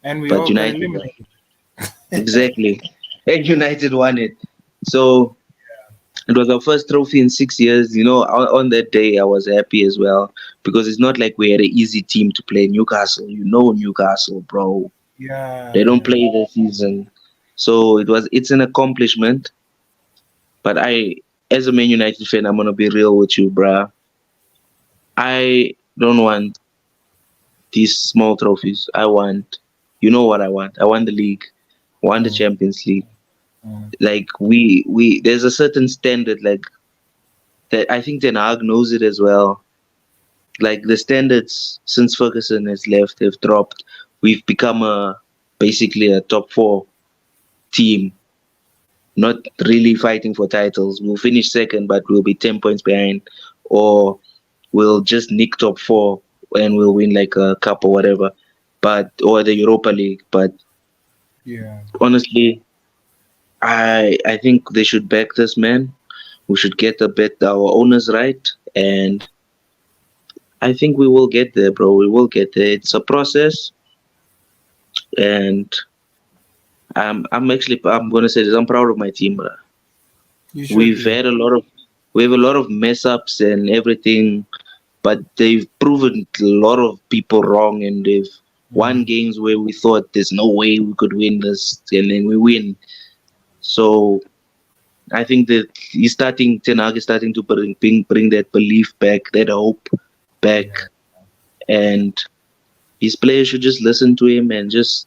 and we but all got United won. eliminated. Exactly, and United won it. So it was our first trophy in 6 years. On that day, I was happy as well because it's not like we had an easy team to play. Newcastle, Newcastle, bro. They Yeah, don't yeah. play this season, so it's an accomplishment. But as a Man United fan, I'm gonna be real with you, bruh. I don't want these small trophies. I want, you know what I want? I want the league. I want the Mm, Champions League. mm, Like there's a certain standard like that. I think Ten Hag knows it as well. Like the standards since Ferguson has left have dropped. We've become basically a top four team, not really fighting for titles. We'll finish second, but we'll be 10 points behind, or we'll just nick top four and we'll win like a cup or whatever, or the Europa League. But yeah. honestly, I think they should back this man. We should get a bit our owners right, and I think we will get there, bro. We will get there. It's a process, and I'm gonna say this. I'm proud of my team, bro. You should We've be. had a lot of we have a lot of mess ups and everything, but they've proven a lot of people wrong, and they've won Mm, games where we thought there's no way we could win this, and then we win. So I think that Ten Hag is starting to bring that belief back, that hope back, yeah. and his players should just listen to him and just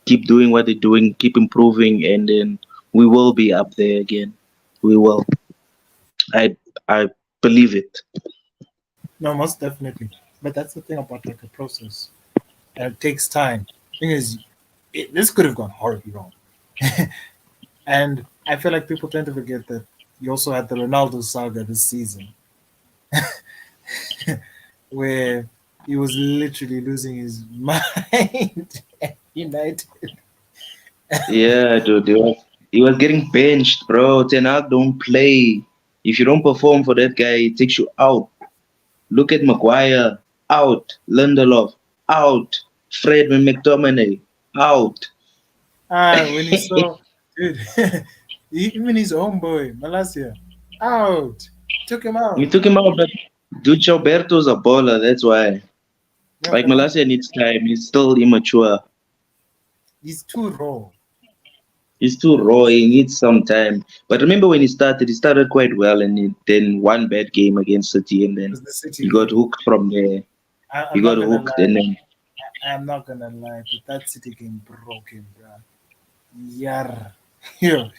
keep doing what they're doing, keep improving, and then we will be up there again. We will. I I believe it. No, most definitely. But that's the thing about like a process, and it takes time. Thing is, this could have gone horribly wrong, and I feel like people tend to forget that you also had the Ronaldo saga this season, where he was literally losing his mind at United. Yeah, dude. He was getting benched, bro. Ten Hag don't play. If you don't perform for that guy, he takes you out. Look at Maguire, out. Lindelof, out. Fred and McTominay, out. When he saw, dude, even his homeboy Malasia out, took him We out. took him out, but Dude Alberto's a baller. That's why. Yeah, Like but Malasia needs time. He's still immature. he's too raw. He's too raw. He needs some time. But remember when he started quite well, and then one bad game against City, and then Was the City he got game? hooked from there. He I'm got not gonna hooked, lie. and then I'm not gonna lie, but that City game broke him, bro. Yar, yo,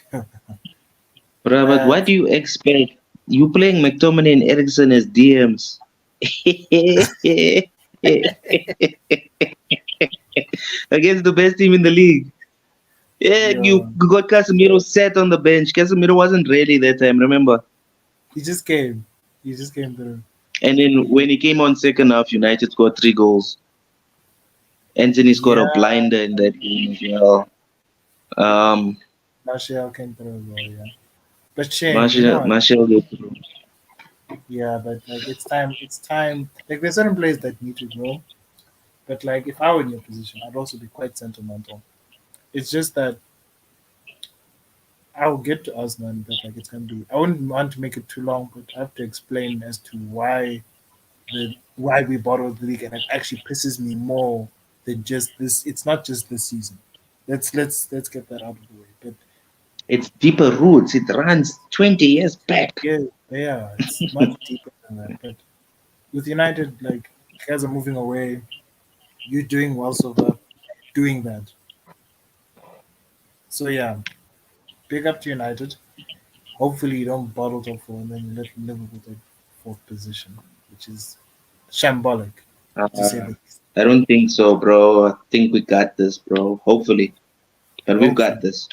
Bruh, but what that do you expect? You playing McTominay and Ericsson as DMs. Against the best team in the league. Yeah, you yo, got Casemiro sat on the bench. Casemiro wasn't ready that time, remember? he just came. He just came through. And then when he came on second half, United scored 3 goals. Anthony scored Yeah, a blinder in that game as well. Um, Martial came through as well, yeah. But shame, you know Martial, what? Martial get through. Yeah, but like it's time. It's time. Like there's certain players that need to grow. But like if I were in your position, I'd also be quite sentimental. It's just that I'll get to Arsenal, but like it's gonna be. I wouldn't want to make it too long, but I have to explain as to why we bottled the league, and it actually pisses me more than just this. It's not just this season. Let's get that out of the way. But It's deeper roots. It runs 20 years back. yeah, yeah, it's much deeper than that. But with United, like guys are moving away. You're doing well, Silva. Doing that. So yeah, big up to United. Hopefully you don't bottle top four and then you let Liverpool take fourth position, which is shambolic, to say Uh, the least. I don't think so, bro. I think we got this, bro. Hopefully. But we've got Hopefully. this.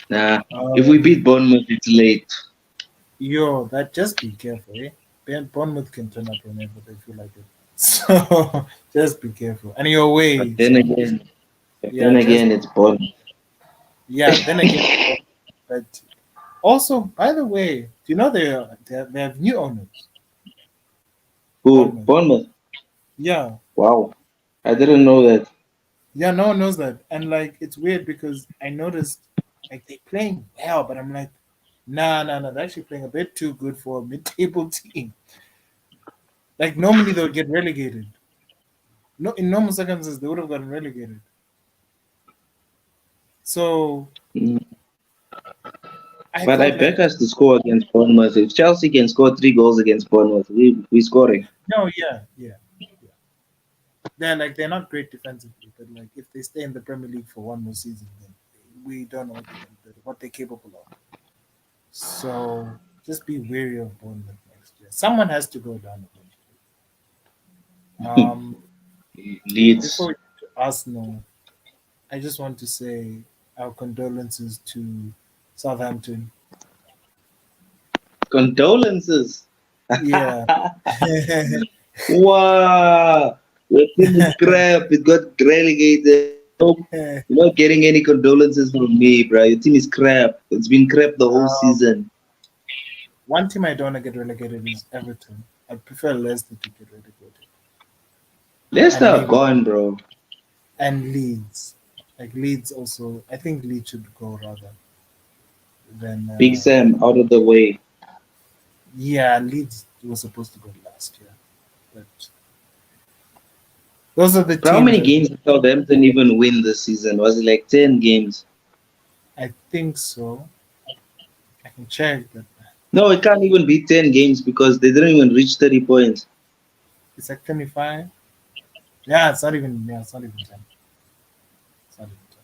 Nah. If we um, beat Bournemouth, it's late. Yo, that just be careful, eh? Bournemouth can turn up whenever they feel like it. So just be careful. And you're But away, then so again, but yeah, then just again, it's Bournemouth. yeah. Then again, but also, by the way, do you know they have new owners? Who? Bournemouth. Bournemouth. Yeah, Wow. I didn't know that. yeah. No one knows that, and like it's weird because I noticed like they playing well, but I'm like, nah, nah, nah. They're actually playing a bit too good for a mid-table team. Like normally they would get relegated. No, in normal circumstances they would have gotten relegated. So Mm. I But I thought back like, us to score against Bournemouth. If Chelsea can score 3 goals against Bournemouth, we scoring. no, yeah, yeah, yeah. They're not great defensively, but like if they stay in the Premier League for one more season, then we don't know what they're capable of. So just be wary of Bournemouth next year. Someone has to go down eventually. Um, before Leeds. we get to Arsenal, I just want to say our condolences to Southampton. Condolences. Yeah. Wow. Your team is crap. It got relegated. Nope. You're not getting any condolences from me, bro. Your team is crap. It's been crap the whole um, season. One team I don't want to get relegated is Everton. I prefer Leicester to get relegated, Leicester and are maybe gone, bro. Leeds. Like Leeds also, I think Leeds should go rather than Big Sam out of the way. yeah. Leeds was supposed to go last year, but those are the Bro, how teams many that games did Southampton even win this season? Was it like 10 games? I think so. I can check, but No, it can't even be 10 games because they didn't even reach 30 points. it's like 25. Yeah, it's not even. Yeah, it's not even 10. It's not even 10.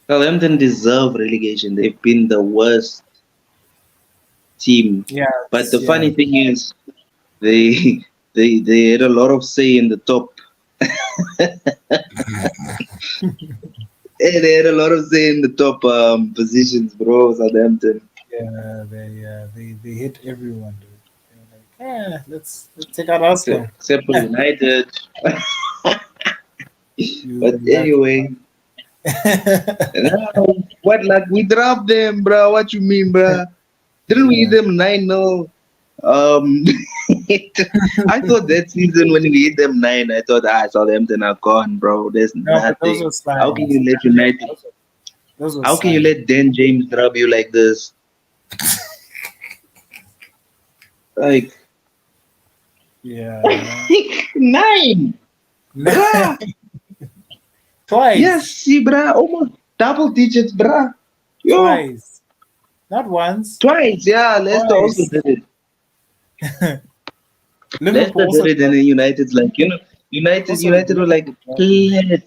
Southampton deserve relegation. They've been the worst team. Yeah, But the yeah. funny thing is, they they had a lot of say in the top. They had a lot of say in the top positions, bro. Southampton, Yeah, they hit everyone, dude. They're like, let's take out Arsenal. except for United. But You lucky. anyway, now, what like we dropped them, bro? What you mean, bro? Didn't we hit Yeah. them 9-0? Um, I thought that season when we hit them 9, I thought, Southampton are gone, bro. There's No, but those nothing. were How can signs. you let United? Those were How can you signs. let Dan James drop you like this? Like Yeah. 9, bruh. Yes, Twice. see, bruh, almost double digits, bruh. Yo, Twice. Not once. twice, yeah. Leicester also Twice. did it. Liverpool Leicester did also it, and dropped. then United's like, United were like, Liverpool dropped them.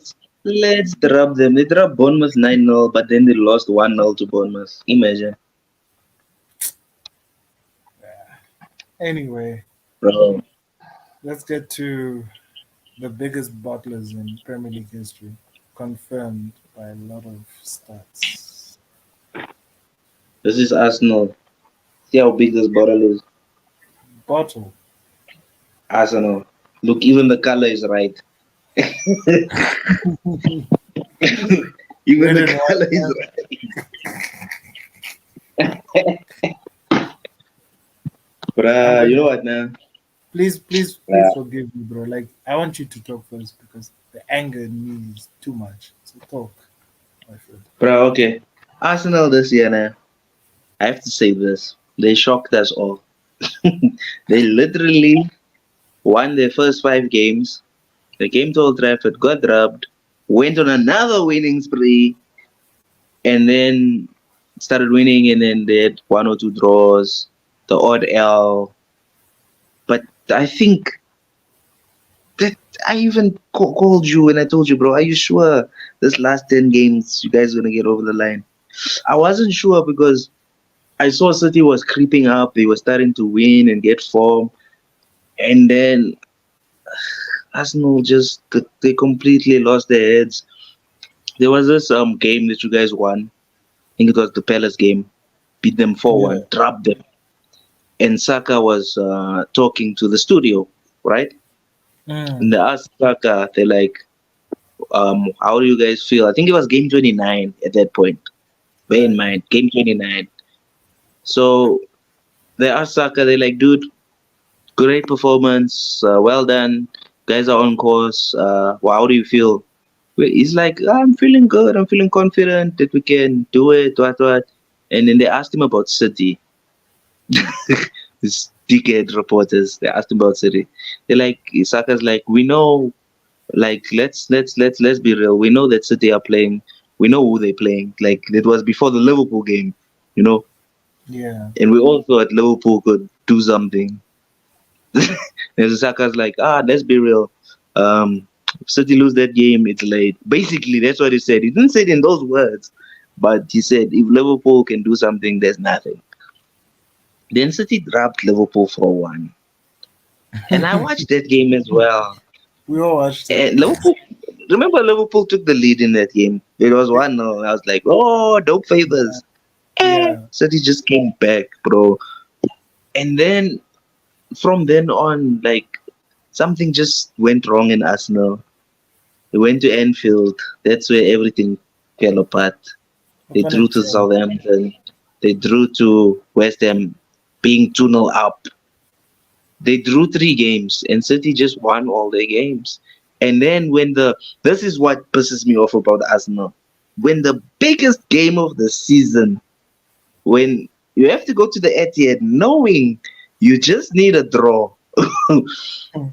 let's drop them. They dropped Bournemouth 9-0, but then they lost 1-0 to Bournemouth. Imagine, Anyway, bro. let's get to the biggest bottlers in Premier League history, confirmed by a lot of stats. This is Arsenal. See how big this bottle is. Bottle. Arsenal. Look, even the color is right. Even Red the and white. color is Yeah. right. But I'm you gonna know what now? please forgive me, bro. Like I want you to talk first because the anger in me is too much. So talk, my friend. Bro, okay. Arsenal this year now. I have to say this. They shocked us all. They literally won their first 5 games. They came to Old Trafford, got drubbed, went on another winning spree, and then started winning, and then they had 1 or 2 draws, the odd L. But I think that I even called you and I told you, bro, are you sure this last 10 games you guys gonna get over the line? I wasn't sure because I saw City was creeping up. They were starting to win and get form. And then Arsenal just they completely lost their heads. There was this game that you guys won. I think it was the Palace game. Beat them 4-1, Yeah. dropped them. And Saka was talking to the studio, right? And Mm. they asked Saka, they're like, how do you guys feel? I think it was game 29 at that point. Bear in Right. mind, game 29. So they asked Saka, they're like, dude, great performance, well done. Guys are on course. Well, how do you feel? Well, he's like, I'm feeling good. I'm feeling confident that we can do it. What. And then they asked him about City. These dickhead reporters. They asked him about City. They're like, Saka's like, we know. Like, let's be real. We know that City are playing. We know who they're playing. Like, it was before the Liverpool game, you know. Yeah. And we all thought Liverpool could do something. And Saka's like, let's be real. If City lose that game, it's late. Basically, that's what he said. He didn't say it in those words, but he said if Liverpool can do something, there's nothing. Then City dropped Liverpool 4-1. And I watched that game as well. We all watched it. And Liverpool, remember Liverpool took the lead in that game. It was 1-0. I was like, oh, dope Yeah. favors. Yeah. City just came back, bro. And then from then on, like something just went wrong in Arsenal. They went to Anfield. That's where everything fell apart. What They kind of drew to change? Southampton. They drew to West Ham, being 2-0 up. They drew 3 games, and City just won all their games. And then this is what pisses me off about Arsenal. When the biggest game of the season, when you have to go to the Etihad knowing you just need a draw,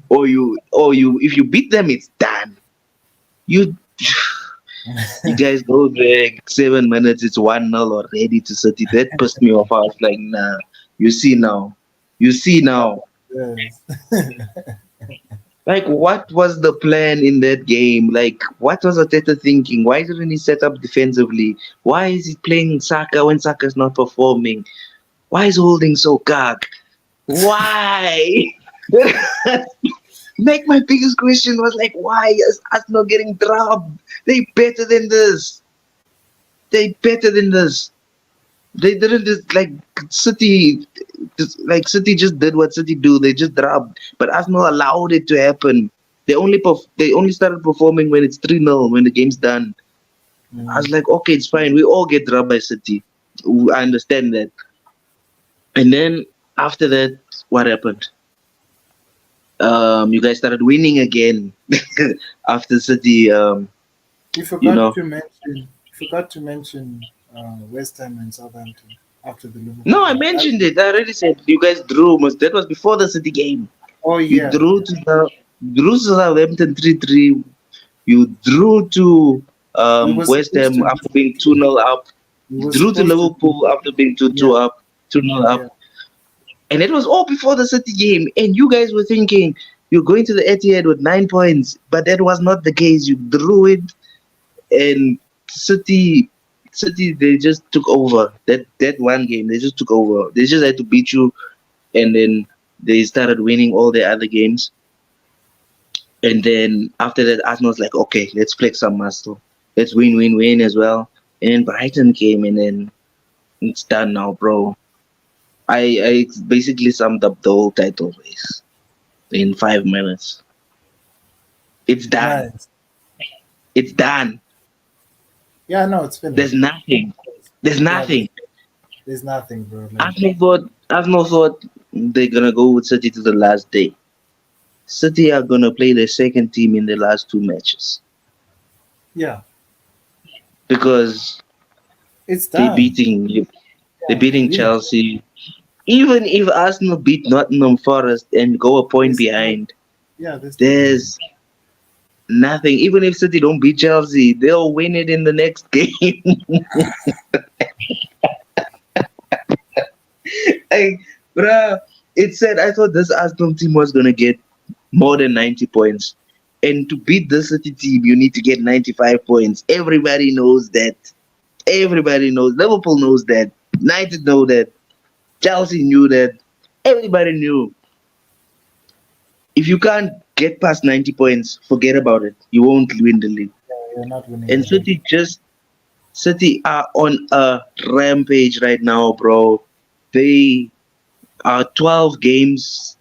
or you if you beat them, it's done. You You guys go there, 7 minutes, it's 1-0 already to City. That pissed me off. I was like, nah, you see now. You see now. Yes. Like, what was the plan in that game? Like, what was Ateta thinking? Why didn't he set up defensively? Why is he playing Saka when Saka's not performing? Why is Holding so cock? Why? Like, my biggest question was like, why is Arsenal getting dropped? They better than this. They better than this. They didn't just like City, like City just did what City do. They just dropped, but Arsenal allowed it to happen. They only started performing when it's 3-0 when the game's done. I was Mm. like, okay, it's fine. We all get dropped by City. I understand that. And then after that, what happened? You guys started winning again after City. You You forgot know, to mention. You forgot to mention West Ham and Southampton after the Liverpool no, I game. mentioned it. I already said you guys drew. That was before the City game. Oh You yeah, drew to Southampton 3-3. You drew to we were West supposed Ham to. after being 2-0 up. We You were drew to supposed to. Liverpool after being 2-2 Yeah, up, 2-0 yeah. up. And it was all before the City game. And you guys were thinking you're going to the Etihad with 9 points. But that was not the case. You drew it, and City, they just took over. That one game, they just took over. They just had to beat you, and then they started winning all their other games. And then after that, Arsenal's like, okay, let's flex some muscle. Let's win as well. And then Brighton came, and then it's done now, bro. I basically summed up the whole title race in 5 minutes. It's done. Nice. It's done. Yeah, no, it's There's finished. nothing. There's Yeah, nothing. there's nothing, bro. Like, Arsenal thought they're gonna go with City to the last day. City are gonna play their second team in the last two matches yeah, because it's they done. beating they're Yeah, beating beating. Chelsea. Even if Arsenal beat Nottingham Forest and go a They point still, behind, yeah, they're still beating. there's nothing. Even if City don't beat Chelsea, they'll win it in the next game. Like, bruh, it said I thought this Arsenal team was gonna get more than 90 points. And to beat this City team, you need to get 95 points. Everybody knows that. Everybody knows. Liverpool knows that. United know that. Chelsea knew that. Everybody knew. If you can't get past 90 points, forget about it. You won't win the league. Yeah, you're not winning And the league. City are on a rampage right now, bro. They are 12 games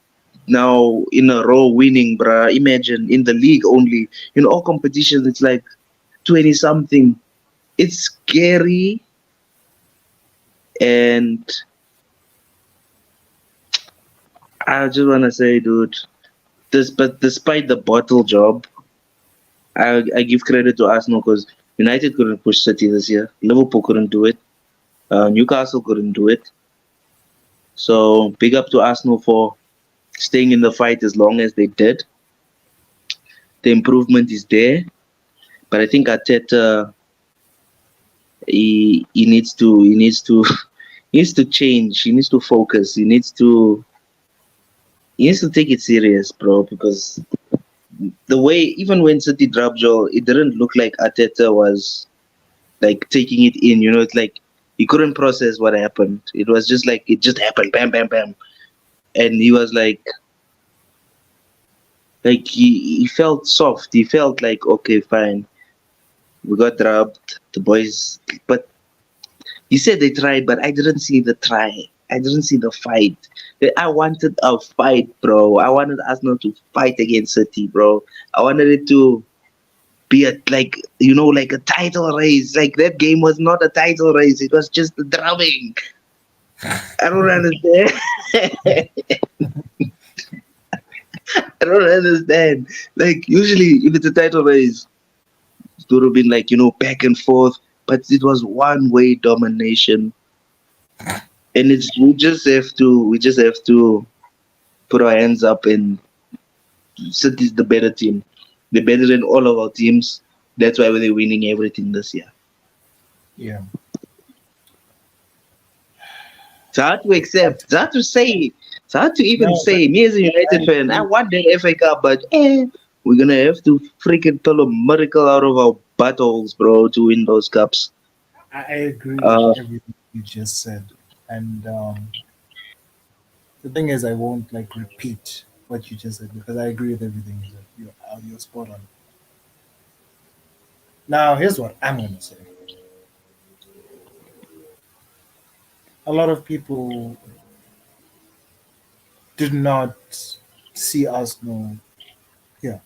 now in a row winning, bruh. Imagine in the league only. In all competitions, it's like 20 something. It's scary. And I just want to say, dude, but despite the bottle job, I give credit to Arsenal because United couldn't push City this year. Liverpool couldn't do it. Newcastle couldn't do it. So big up to Arsenal for staying in the fight as long as they did. The improvement is there, but I think Arteta he needs to he needs to change. He needs to focus. He needs to take it serious, bro. Because the way even when City dropped Joel, it didn't look like Arteta was like taking it in. It's like he couldn't process what happened. It was just like it just happened, bam, bam, bam, and he was like he felt soft. He felt like okay, fine, we got dropped. The boys, but he said they tried, but I didn't see the try. I didn't see the fight. I wanted a fight, bro. I wanted Arsenal to fight against City, bro. I wanted it to be like a title race. Like that game was not a title race. It was just a drubbing. I don't understand. I don't understand. Like usually, if it's a title race, it would have been like back and forth. But it was one way domination, and it's we just have to put our hands up and City's the better team. They're better than all of our teams. That's why they're winning everything this year. Yeah. It's hard to accept. It's hard to say. It's hard to even No, but say. Me as a United I fan, I agree. want that FA Cup, but we're gonna have to freaking pull a miracle out of our buttholes, bro, to win those cups. I agree with Uh, everything you just said. And the thing is, I won't like repeat what you just said because I agree with everything you said. You're spot on. Now, here's what I'm going to say. A lot of people did not see Arsenal here,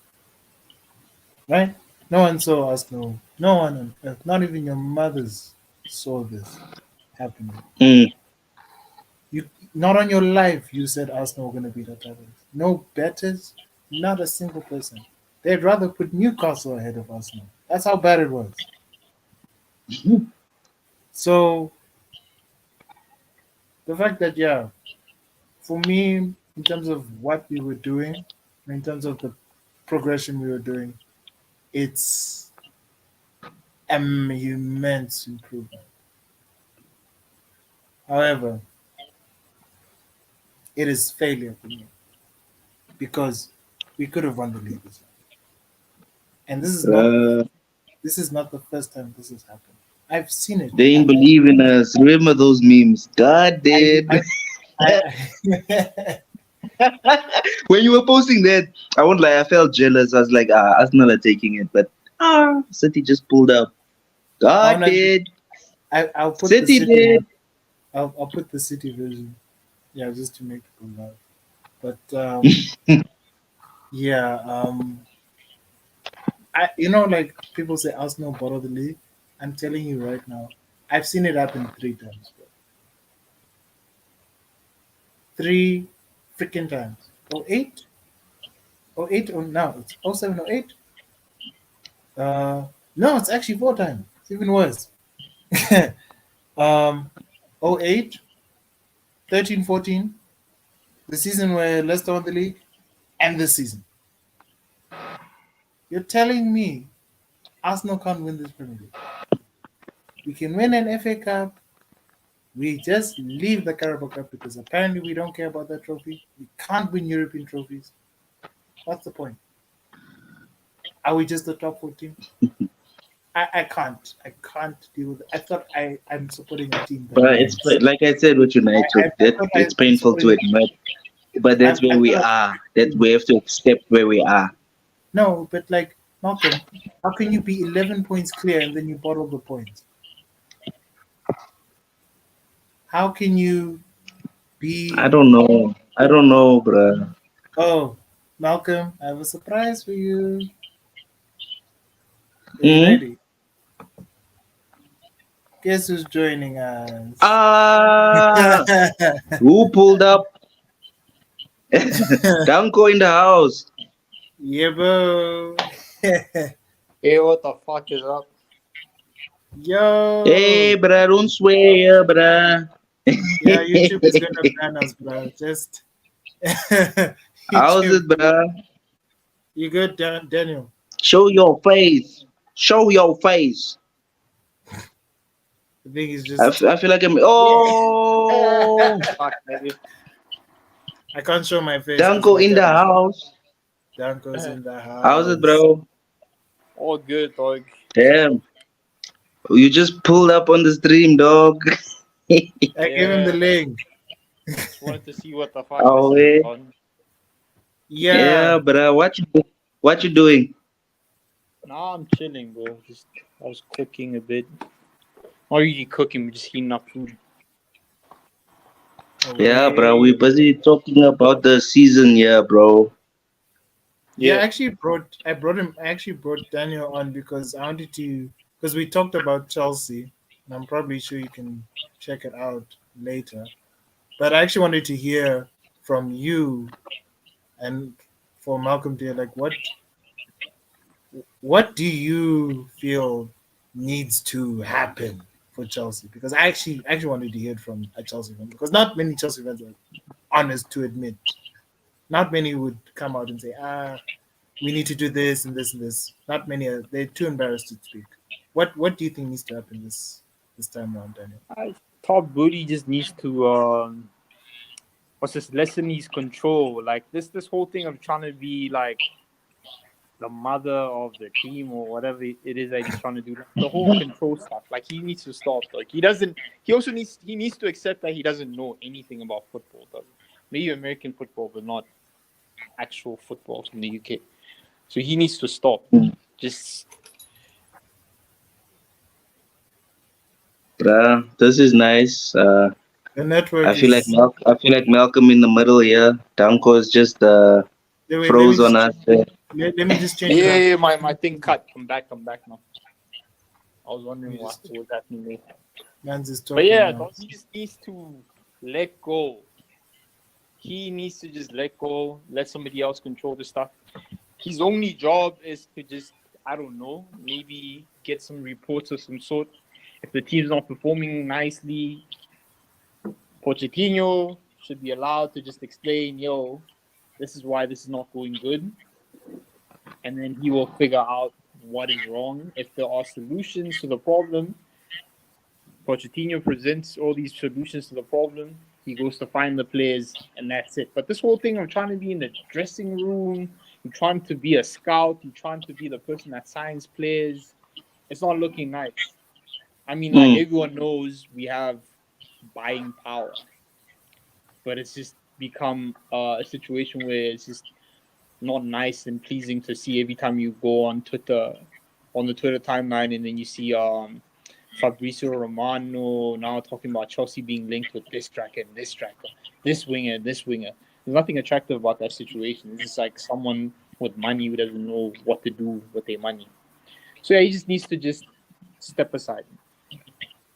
right? No one saw Arsenal. No one on earth, not even your mothers, saw this happening. mm, You not on your life. You said Arsenal were going to beat Atalanta. No betters, not a single person. They'd rather put Newcastle ahead of Arsenal. That's how bad it was. So the fact that for me, in terms of what we were doing, in terms of the progression we were doing, it's an immense improvement. However, it is failure for me because we could have won the league this year. And uh, this is not the first time this has happened. I've seen it they didn't happen. believe in us. Remember those memes? God I, did. I, I When you were posting that, I won't lie, I felt jealous. I was like, Arsenal are taking it, but City just pulled up. God honestly, did. I'll put the City city one. did. I'll put the city version. Yeah, just to make people laugh. But yeah, like people say Arsenal bottled the league. I'm telling you right now, I've seen it happen 3 times, bro. 3 freaking times. Oh eight, oh eight, oh now it's 07, oh eight. No, it's actually 4 times. It's even worse. um, oh 08, 13, 14, the season where Leicester won the league, and this season. You're telling me Arsenal can't win this Premier League? We can win an FA Cup. We just leave the Carabao Cup because apparently we don't care about that trophy. We can't win European trophies. What's the point? Are we just the top 14? I can't. I can't deal with it. I thought I'm supporting a team that But it's wins. like I said with I, United, I that thought it's I'm painful to supporting admit, but I, that's where I we thought are. That we have to accept where we are. no, but like Malcolm, how can you be 11 points clear and then you bottle the points? How can you I be? don't know. I don't know, bruh. Oh, Malcolm, I have a surprise for you. Are you Hmm? ready? Guess who's joining us? Ah, who pulled up? Danko in the house. Yeah, bro. Hey, what the fuck is up? Hey, Yo. bruh, don't swear, bruh. Yeah, YouTube is gonna ban us, bro. Just How's YouTube. it, bruh? You good, Daniel? Show your face. Show your face. I think he's just. I feel like I'm. Yeah. Oh, Fuck, nigga. I can't show my face because Danko my in dad the is. house. Danko's in the How's it, house. bro? All good, dog. Damn. You just pulled up on the stream, dog. I gave him the Yeah, link. just wanted to see what the fuck this Oh, is yeah. on. Yeah. Yeah, bruh. What you doing? Nah, I'm chilling, bro. Just I was cooking a bit. Not really cooking, but just heating up food. Yeah, bro. Away. We busy talking about the season, yeah, bro. Yeah, Yeah, I actually brought Daniel on because I wanted to because we talked about Chelsea, and I'm probably sure you can check it out later. But I actually wanted to hear from you and for Malcolm to hear like what do you feel needs to happen for Chelsea? Because I actually wanted to hear it from a Chelsea fan because not many Chelsea fans are honest to admit. Not many would come out and say, we need to do this and this and this. Not many are they're too embarrassed to speak. What do you think needs to happen this time around, Daniel? Top booty just needs to what's this? Lessen his control. Like this whole thing of trying to be like the mother of the team or whatever it is that he's trying to do. Like, the whole control stuff. Like he needs to stop. Like he doesn't. He needs to accept that he doesn't know anything about football. Doesn't maybe American football, but not actual football from the UK. So he needs to stop. Just Bruh, this is nice. The network is I feel like Malcolm in the middle here. Danko is just wait, froze on us. let me just change it up. yeah. My thing cut. Come back now. I was Let wondering me what just was happening there. Man's is But talking yeah, now. he just needs to let go. He needs to just let go, let somebody else control the stuff. His only job is to just, I don't know, maybe get some reports of some sort. If the team's not performing nicely, Pochettino should be allowed to just explain, yo, this is why this is not going good. And then he will figure out what is wrong. If there are solutions to the problem, Pochettino presents all these solutions to the problem. He goes to find the players, and that's it. But this whole thing of trying to be in the dressing room, you're trying to be a scout, you're trying to be the person that signs players, it's not looking nice. I mean, like Mm. everyone knows we have buying power, but it's just become a situation where it's just not nice and pleasing to see every time you go on Twitter, on the Twitter timeline, and then you see Fabrizio Romano now talking about Chelsea being linked with this striker and this striker, this winger, this winger. There's nothing attractive about that situation. It's just like someone with money who doesn't know what to do with their money. So yeah, he just needs to just step aside.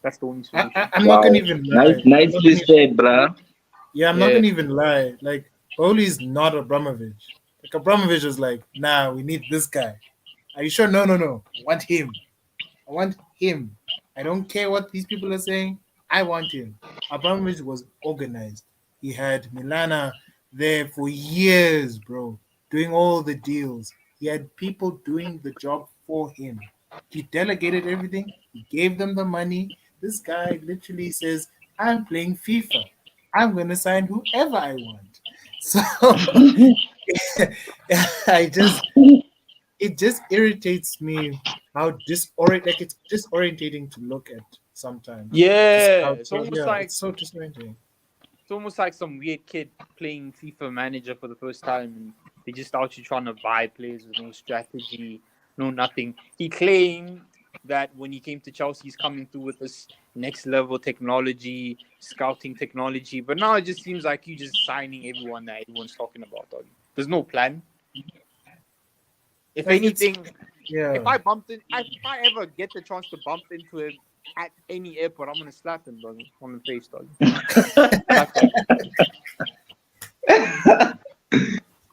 That's the only solution. I'm not gonna even lie. Nicely said, bruh. Yeah, I'm not Yeah. gonna even lie. Like, Bowley is not Abramovich. Like, Abramovich was like, nah, we need this guy. Are you sure? No. I want him. I want him. I don't care what these people are saying. I want him. Abramovich was organized. He had Milana there for years, bro, doing all the deals. He had people doing the job for him. He delegated everything. He gave them the money. This guy literally says, I'm playing FIFA. I'm going to sign whoever I want. So it just irritates me how it's disorientating to look at sometimes. Just Yeah, how, it's almost yeah, like it's so disorientating. it's almost like some weird kid playing FIFA Manager for the first time, and they just out you trying to buy players with no strategy, no nothing. He claimed that when he came to Chelsea, he's coming through with this next level technology, scouting technology. But now it just seems like you just signing everyone that everyone's talking about. Dog. There's no plan. If Like, it's anything, yeah. if I ever get the chance to bump into him at any airport, I'm gonna slap him, dog, on the face, dog.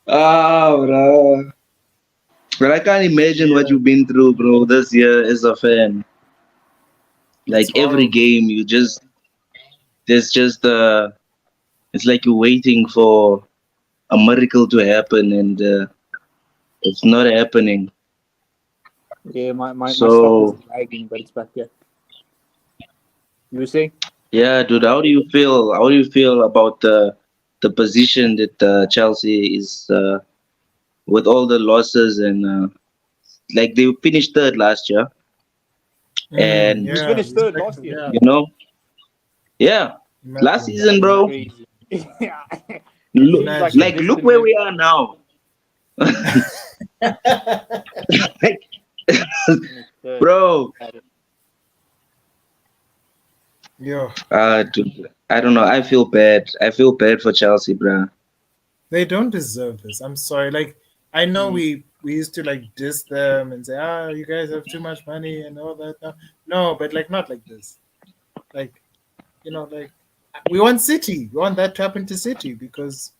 Bro. But I can't imagine what you've been through, bro, this year as a fan. Like It's every horrible. game, there's just it's like you're waiting for a miracle to happen, and it's not happening. Yeah, my stuff is So lagging, but it's back here. You were saying? yeah, dude, how do you feel? How do you feel about the position that Chelsea is with all the losses and like they finished third last year, and We Yeah, finished third last year. you know, yeah, last imagine. season, That's bro. crazy. Yeah. It Look, seems like a Imagine. like look distant where memory. we are now. Like, Finished third. bro, Yo, dude, I don't know. I feel bad. I feel bad for Chelsea, bro. they don't deserve this. I'm sorry. Like, I know Mm. we used to like diss them and say, you guys have too much money and all that. No, but like not like this. Like, like we want City. We want that to happen to City because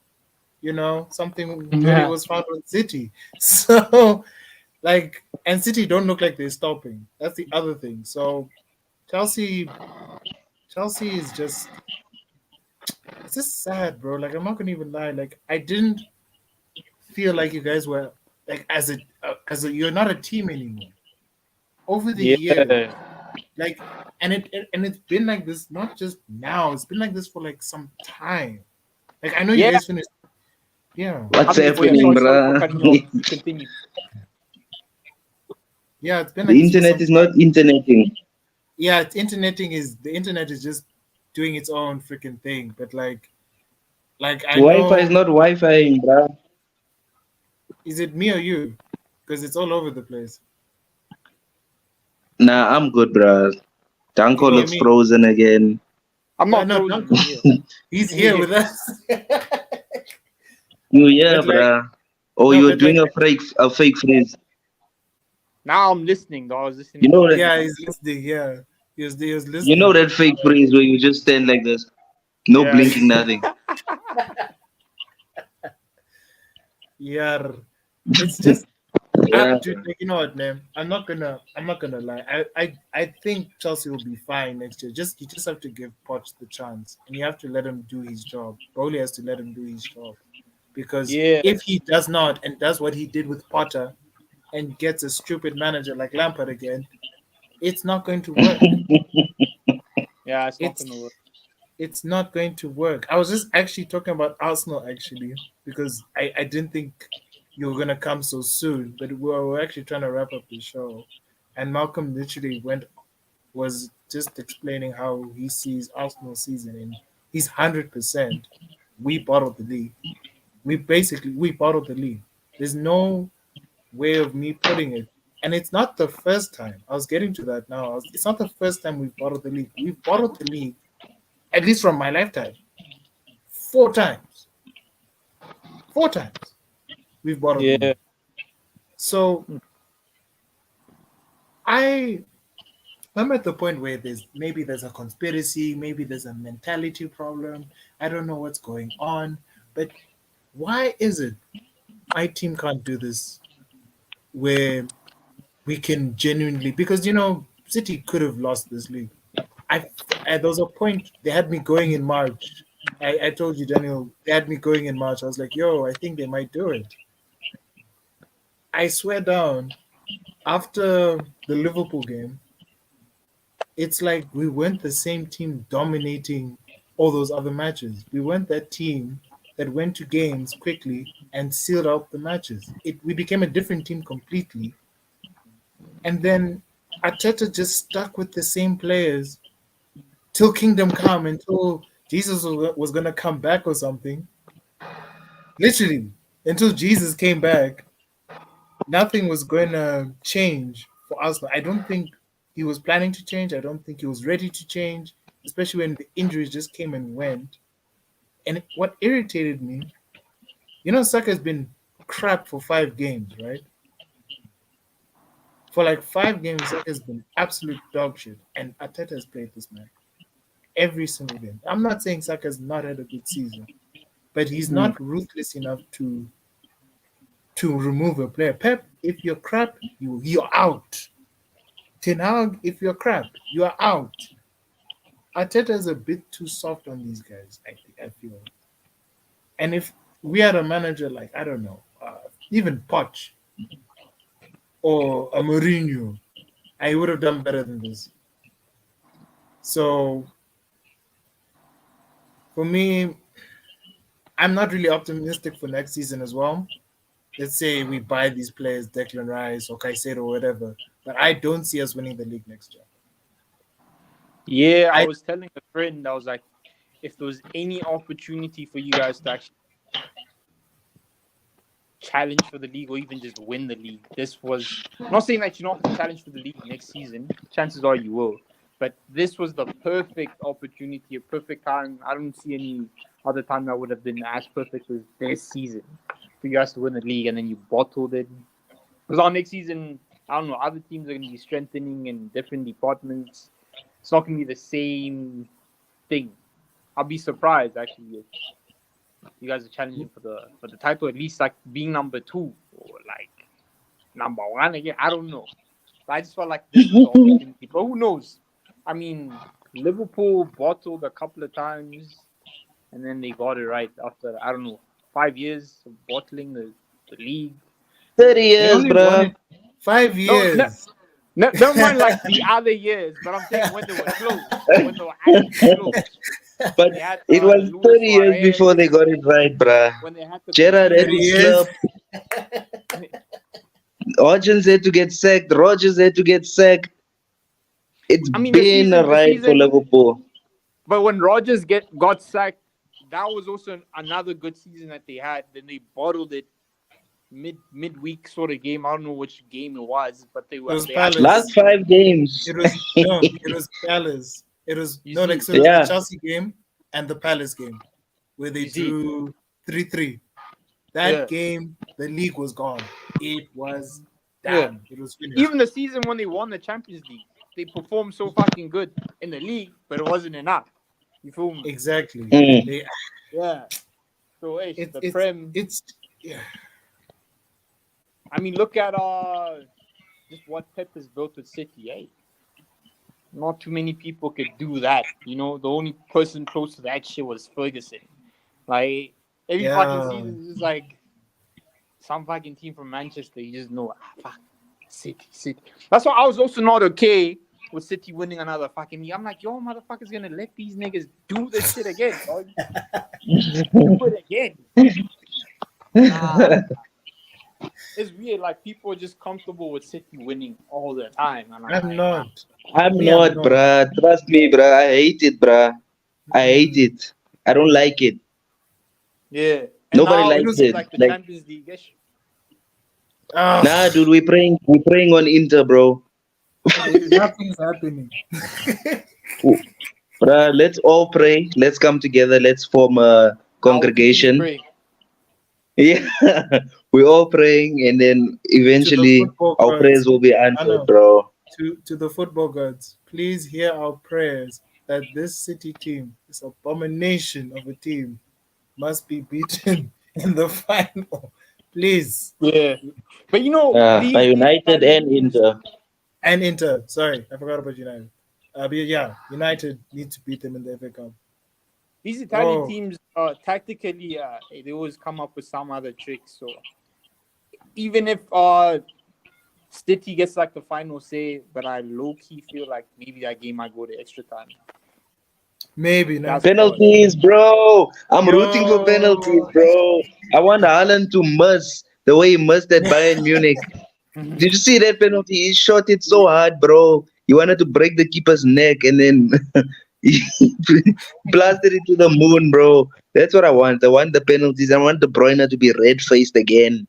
something dirty Yeah. was found on City. So like, and City don't look like they're stopping. That's the other thing. So Chelsea, Chelsea is just it's just sad, bro. Like I'm not gonna even lie. Like I didn't feel like you guys were like as a you're not a team anymore. Over the years, Yeah. like and it's been like this not just now. It's been like this for like some time. Like I know you Yeah. guys finished. Yeah, I What's mean, it's been like happening, sorry for bro? cutting you off. You continue. yeah, it's been like The this for internet some is time. not interneting. Yeah, the internet is just doing its own freaking thing. But like I Wi-Fi is know, not Wi-Fi, bro. is it me or you? Because it's all over the place. Nah, I'm good, bro. Can Danko you hear looks me? frozen again. I'm not No, frozen. Duncan, I'm here. he's here with us. You yeah, But like, bro. Oh, no, you're but like, doing a fake freeze. Now I'm listening, though. I was You listening know that before. yeah, he's listening. Yeah, he was you know listening. that fake freeze where you just stand like this, no Yeah. blinking, nothing. Yeah, it's just Yeah, dude, like, you know what, man? I'm not gonna lie. I think Chelsea will be fine next year. You just have to give Poch the chance, and you have to let him do his job. Bowley has to let him do his job, because Yeah. if he does not and does what he did with Potter and gets a stupid manager like Lampard again, it's not going to work. Yeah, it's not It's going to work. it's not going to work. I was just actually talking about Arsenal actually because I didn't think you were gonna come so soon, but we're actually trying to wrap up the show, and Malcolm literally was just explaining how he sees Arsenal season, and he's 100%. We bottled the league. We bottled the league. There's no way of me putting it. And it's not the first time. I was getting to that now. It's not the first time we've bottled the league. We've bottled the league, at least from my lifetime, 4 times. 4 times we've bottled the Yeah. league. So I I'm at the point where there's a conspiracy, maybe there's a mentality problem. I don't know what's going on, but why is it my team can't do this where we can genuinely, because City could have lost this league. There was a point they had me going in March. I told you, Daniel, they had me going in March. I was like, yo, I think they might do it. I swear down, after the Liverpool game, it's like we weren't the same team dominating all those other matches. We weren't that team that went to games quickly and sealed out the matches. We became a different team completely. And then Arteta just stuck with the same players till Kingdom Come, until Jesus was going to come back or something. Literally, until Jesus came back, nothing was going to change for us. I don't think he was planning to change. I don't think he was ready to change, especially when the injuries just came and went. And what irritated me, Saka's been crap for 5 games, right? For like 5 games, Saka's been absolute dog shit. And Arteta has played this man every single game. I'm not saying Saka's not had a good season, but he's not ruthless enough to remove a player. Pep, if you're crap, you're out. Ten Hag, if you're crap, you are out. Arteta's a bit too soft on these guys, I feel. And if we had a manager like, I don't know, even Poch or a Mourinho, I would have done better than this. So, for me, I'm not really optimistic for next season as well. Let's say we buy these players, Declan Rice or Caicedo or whatever, but I don't see us winning the league next year. Yeah, I was telling a friend, I was like, if there was any opportunity for you guys to actually challenge for the league or even just win the league, this was, I'm not saying that you're not going to challenge for the league next season. Chances are you will. But this was the perfect opportunity, a perfect time. I don't see any other time that would have been as perfect as this season for you guys to win the league, and then you bottled it. Because our next season, I don't know, other teams are going to be strengthening in different departments. It's not going to be the same thing. I'll be surprised, actually, if you guys are challenging for the title, at least like being number 2 or like number 1 again. I don't know. But I just felt like this was the opportunity. But who knows? I mean, Liverpool bottled a couple of times, and then they got it right after, I don't know, 5 years of bottling the league. 30 years, bro. 5 years. No, don't mind like the other years, but I'm saying when they were close. When they were actually close. But it was 30 years before they got it right, bruh. Gerrard had to slip. Hodgins had to get sacked. Rodgers had to get sacked. It's been a ride for Liverpool. But when Rodgers got sacked, that was also another good season that they had. Then they bottled it midweek sort of game. I don't know which game it was, but they were last 5 games. It was Palace. It was the Chelsea game and the Palace game where they drew 3-3. That game, the league was gone. It was done. It was finished. Even the season when they won the Champions League, they performed so fucking good in the league, but it wasn't enough. You feel me? Exactly. So the Prem. I mean, look at just what Pep has built with City, eh? Not too many people could do that. The only person close to that shit was Ferguson. Like, every fucking season is just like some fucking team from Manchester. You just know, fuck, City. That's why I was also not okay with City winning another fucking league. I'm like, yo, motherfuckers gonna let these niggas do this shit again, dog. Do it again. It's weird, like people are just comfortable with City winning all the time. And I'm not, bruh. Trust me, bruh. I hate it, bruh. I hate it. I don't like it. Yeah. And nobody likes it. Like the Champions League. Nah, dude, we're praying on Inter, bro. Nothing's happening. Bruh, let's all pray. Let's come together. Let's form a congregation. Yeah, we're all praying, and then eventually our prayers will be answered, bro. to the football gods, please hear our prayers that this City team, this abomination of a team, must be beaten in the final. Please. Yeah. But By these United Italian and teams, Inter. And Inter. Sorry, I forgot about United. But yeah, United need to beat them in the FA Cup. these Italian Oh, teams, tactically, they always come up with some other tricks. So even if City gets like the final say, but I low key feel like maybe that game might go to extra time. maybe no. That's all. Penalties, bro. I'm rooting for penalties, Yo, bro. I want Haaland to miss the way he missed at Bayern Munich. Did you see that penalty? He shot it so hard, bro. He wanted to break the keeper's neck and then he blasted it to the moon, bro. That's what I want. I want the penalties. I want De Bruyne to be red faced again.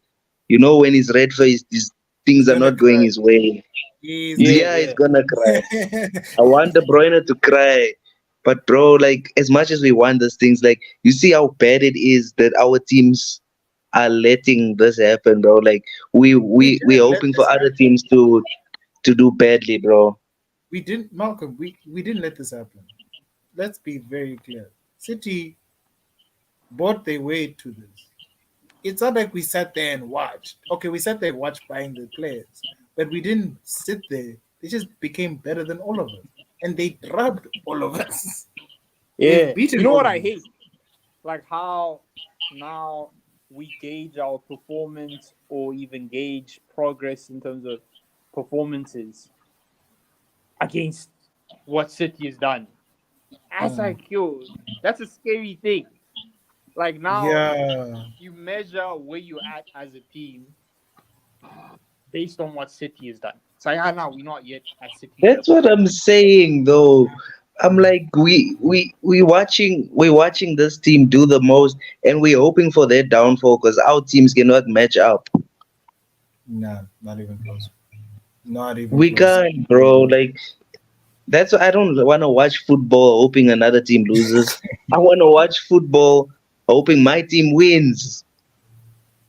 You know, when he's red faced, these he's things are gonna not going cry. his way. He's Yeah, gonna Yeah, yeah. he's gonna cry. cry. I want De Bruyne to cry. But bro, like as much as we want these things, like you see how bad it is that our teams are letting this happen, bro. Like We we're didn't let hoping this for other happen. teams to do badly, bro. We didn't, Malcolm. We didn't let this happen. Let's be very clear. City bought their way to this. It's not like we sat there and watched. Okay, we sat there and watched buying the players, but we didn't sit there. They just became better than all of us, and they drubbed all of us. They've Yeah. beaten You know all what of I us. hate? Like how now we gauge our performance or even gauge progress in terms of performances against what City has done. That's Mm. like, yo, that's a scary thing. Like now Yeah, you measure where you're at as a team based on what City has done. So yeah, now we're not yet at City's That's level. what I'm saying, though. I'm like we watching this team do the most, and we're hoping for their downfall because our teams cannot match up. nah, not even close. Not even We close. can't, bro. Like that's why I don't want to watch football hoping another team loses. I want to watch football hoping my team wins.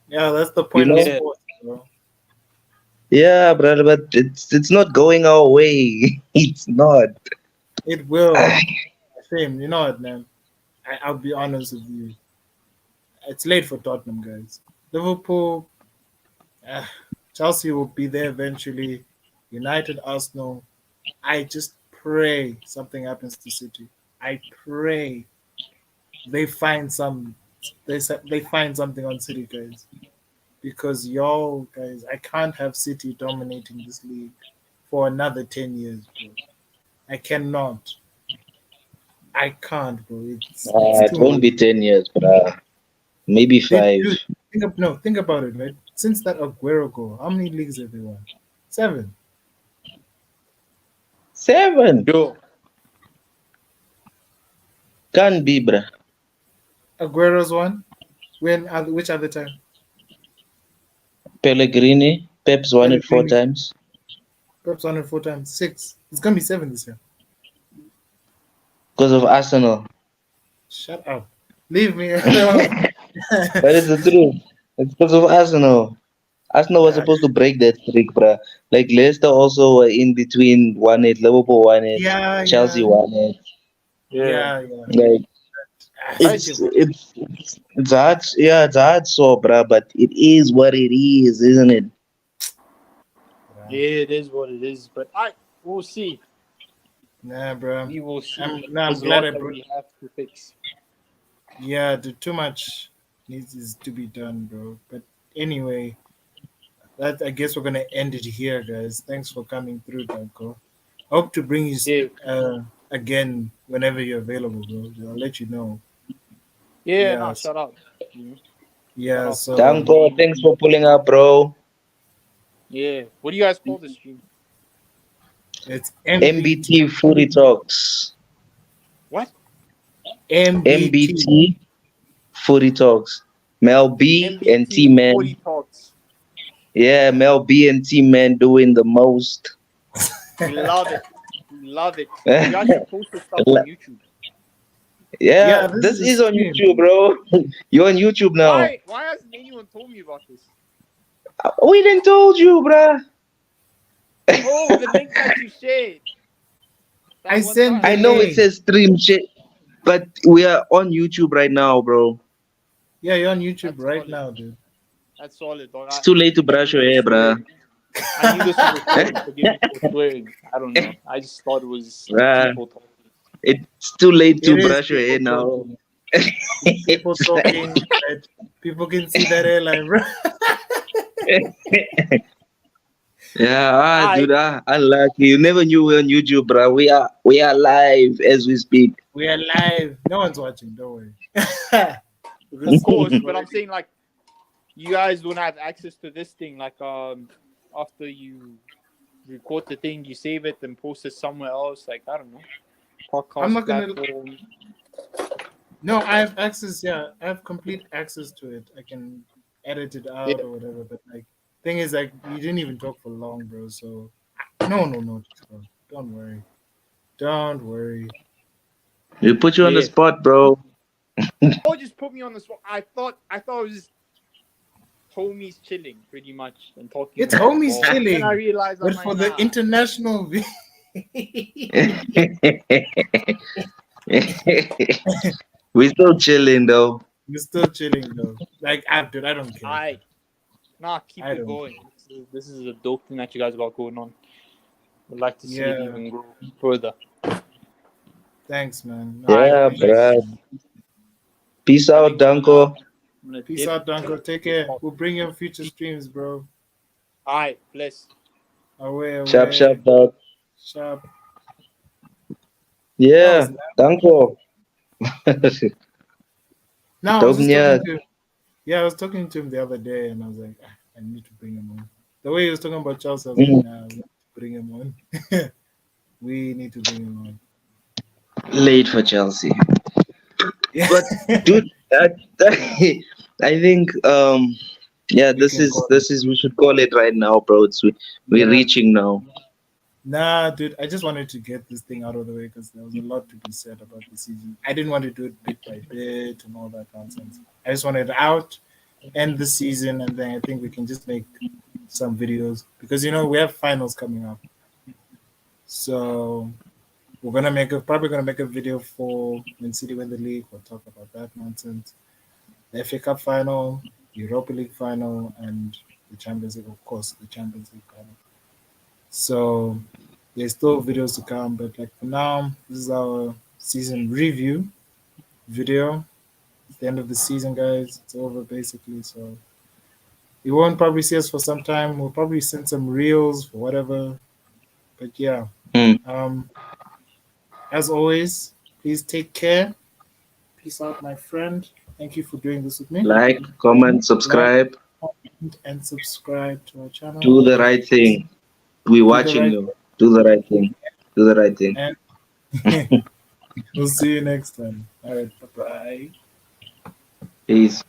Yeah, that's the You point of know? Yeah. sports, bro. Yeah, brother, but it's not going our way. It's not. It will. Shame. You know what, man? I'll be honest with you. It's late for Tottenham, guys. Liverpool, uh, Chelsea will be there eventually. United, Arsenal. I just pray something happens to City. I pray they find some. They find something on City, guys. Because y'all, guys, I can't have City dominating this league for another 10 years, bro. I cannot. I can't, bro. It's It too won't much. be 10 years, bro. Maybe five. Dude, think about it, right? Since that Aguero goal, how many leagues have they won? 7. 7. Yo, Can't be, bruh. Aguero's won. Which other time? Pellegrini. Pep's won it four Pellegrini. times. Perhaps won it 4 times. 6. It's gonna be 7 this year. Because of Arsenal. Shut up. Leave me alone. That is the truth. It's because of Arsenal. Arsenal was yeah, supposed to break that streak, bruh. Like Leicester also were in between, won it. Liverpool won it. yeah, Chelsea yeah, won it. yeah. yeah. Like I City. it's hard. Yeah, it's hard, so, bruh. But it is what it is, isn't it? Yeah. Yeah, it is what it is. But we'll see. Nah, bro. We will see. I'm There's a glad lot I that brought. we have to fix. Yeah, too much needs to be done, bro. But anyway, that I guess we're gonna end it here, guys. Thanks for coming through, Danko. Hope to bring you Yeah. again whenever you're available, bro. I'll let you know. Yeah, Yeah, no, shut up. Mhm. Shut yeah. up. So Danko, thanks for pulling up, bro. Yeah. What do you guys call the stream? it's MBT Footy Talks. What? MBT. MBT Footy Talks. Mel B and T MBT Man. Footy Talks. Yeah, Mel B and T Man doing the most. We love it. We love it. You guys should post the stuff on YouTube. Yeah, Yeah, this this is a is on stream. YouTube, bro. You're on YouTube now. Why hasn't anyone told me about this? We didn't told you, bruh. Oh, the link that you shared. That I one sent time. I the know it link. says stream shit, but we are on YouTube right now, bro. Yeah, you're on YouTube That's right solid. now, dude. That's solid, dog. It's too late to I brush knew your for hair, bruh. swearing. I knew this was recording. Forgive me for swearing. I don't know. I just thought it was Bruh, people talking. it's too late to It is brush your hair people now. talking. It's people talking. Right? People can see that airline, bro. Yeah, I dude, unlucky. You never knew we were on YouTube, bro. We are live as we speak. We are live. No one's watching. Don't worry. of Because course, we've but I'm already. saying like you guys don't have access to this thing. Like after you record the thing, you save it and post it somewhere else. Like I don't know, I'm podcast not gonna. platform. No, I have access. Yeah, I have complete access to it. I can edit it out Yeah. or whatever. But like, thing is, like, you didn't even talk for long, bro. So, no, bro. Don't worry. Don't worry. We put you on the Yeah. spot, bro. Oh, just put me on the spot. I thought it was just homies chilling pretty much and talking It's about homies football. Then I chilling, realized I'm but like, for the nah. international. We still chilling though. We're still chilling though. Like, dude, I don't care. Keep I it don't going. care. This is a dope thing that you guys got going on. Would like to see it Yeah. even grow further. Thanks, man. No, Alright, Yeah, thanks. bless. bruh. Peace I out, think Danko. I'm gonna Peace dip. out, Danko. Take care. We'll bring you on future streams, bro. Alright, bless. Away, Sharp, away. sharp, dog. Sharp. That was Yeah, nice. Danko. No, I was just talking Dobniak. to him. Yeah, I was talking to him the other day, and I was like, I need to bring him on. The way he was talking about Chelsea, I was like, Mm, nah, we need to bring him on. We need to bring him on. late for Chelsea. Yeah, But dude, I, I think yeah, we this can is call him. this is we should call it right now, bro. We're Yeah. reaching now. Nah, dude, I just wanted to get this thing out of the way because there was a lot to be said about the season. I didn't want to do it bit by bit and all that nonsense. I just wanted it out, end the season, and then I think we can just make some videos because we have finals coming up. So we're probably gonna make a video for when City win the league. We'll talk about that nonsense. The FA Cup final, Europa League final, and the Champions League, of course, the Champions League final. So there's still videos to come, but like for now, this is our season review video. It's the end of the season, guys. It's over basically. So you won't probably see us for some time. We'll probably send some reels or whatever. But yeah, Mm. um, as always, please take care. Peace out, my friend. Thank you for doing this with me. Like, comment, Like, subscribe. comment, and subscribe to our channel. Do the right thing. We Do the watching right you. Do the right thing. Do the right thing. and we'll see you next time. All right, bye bye. Peace.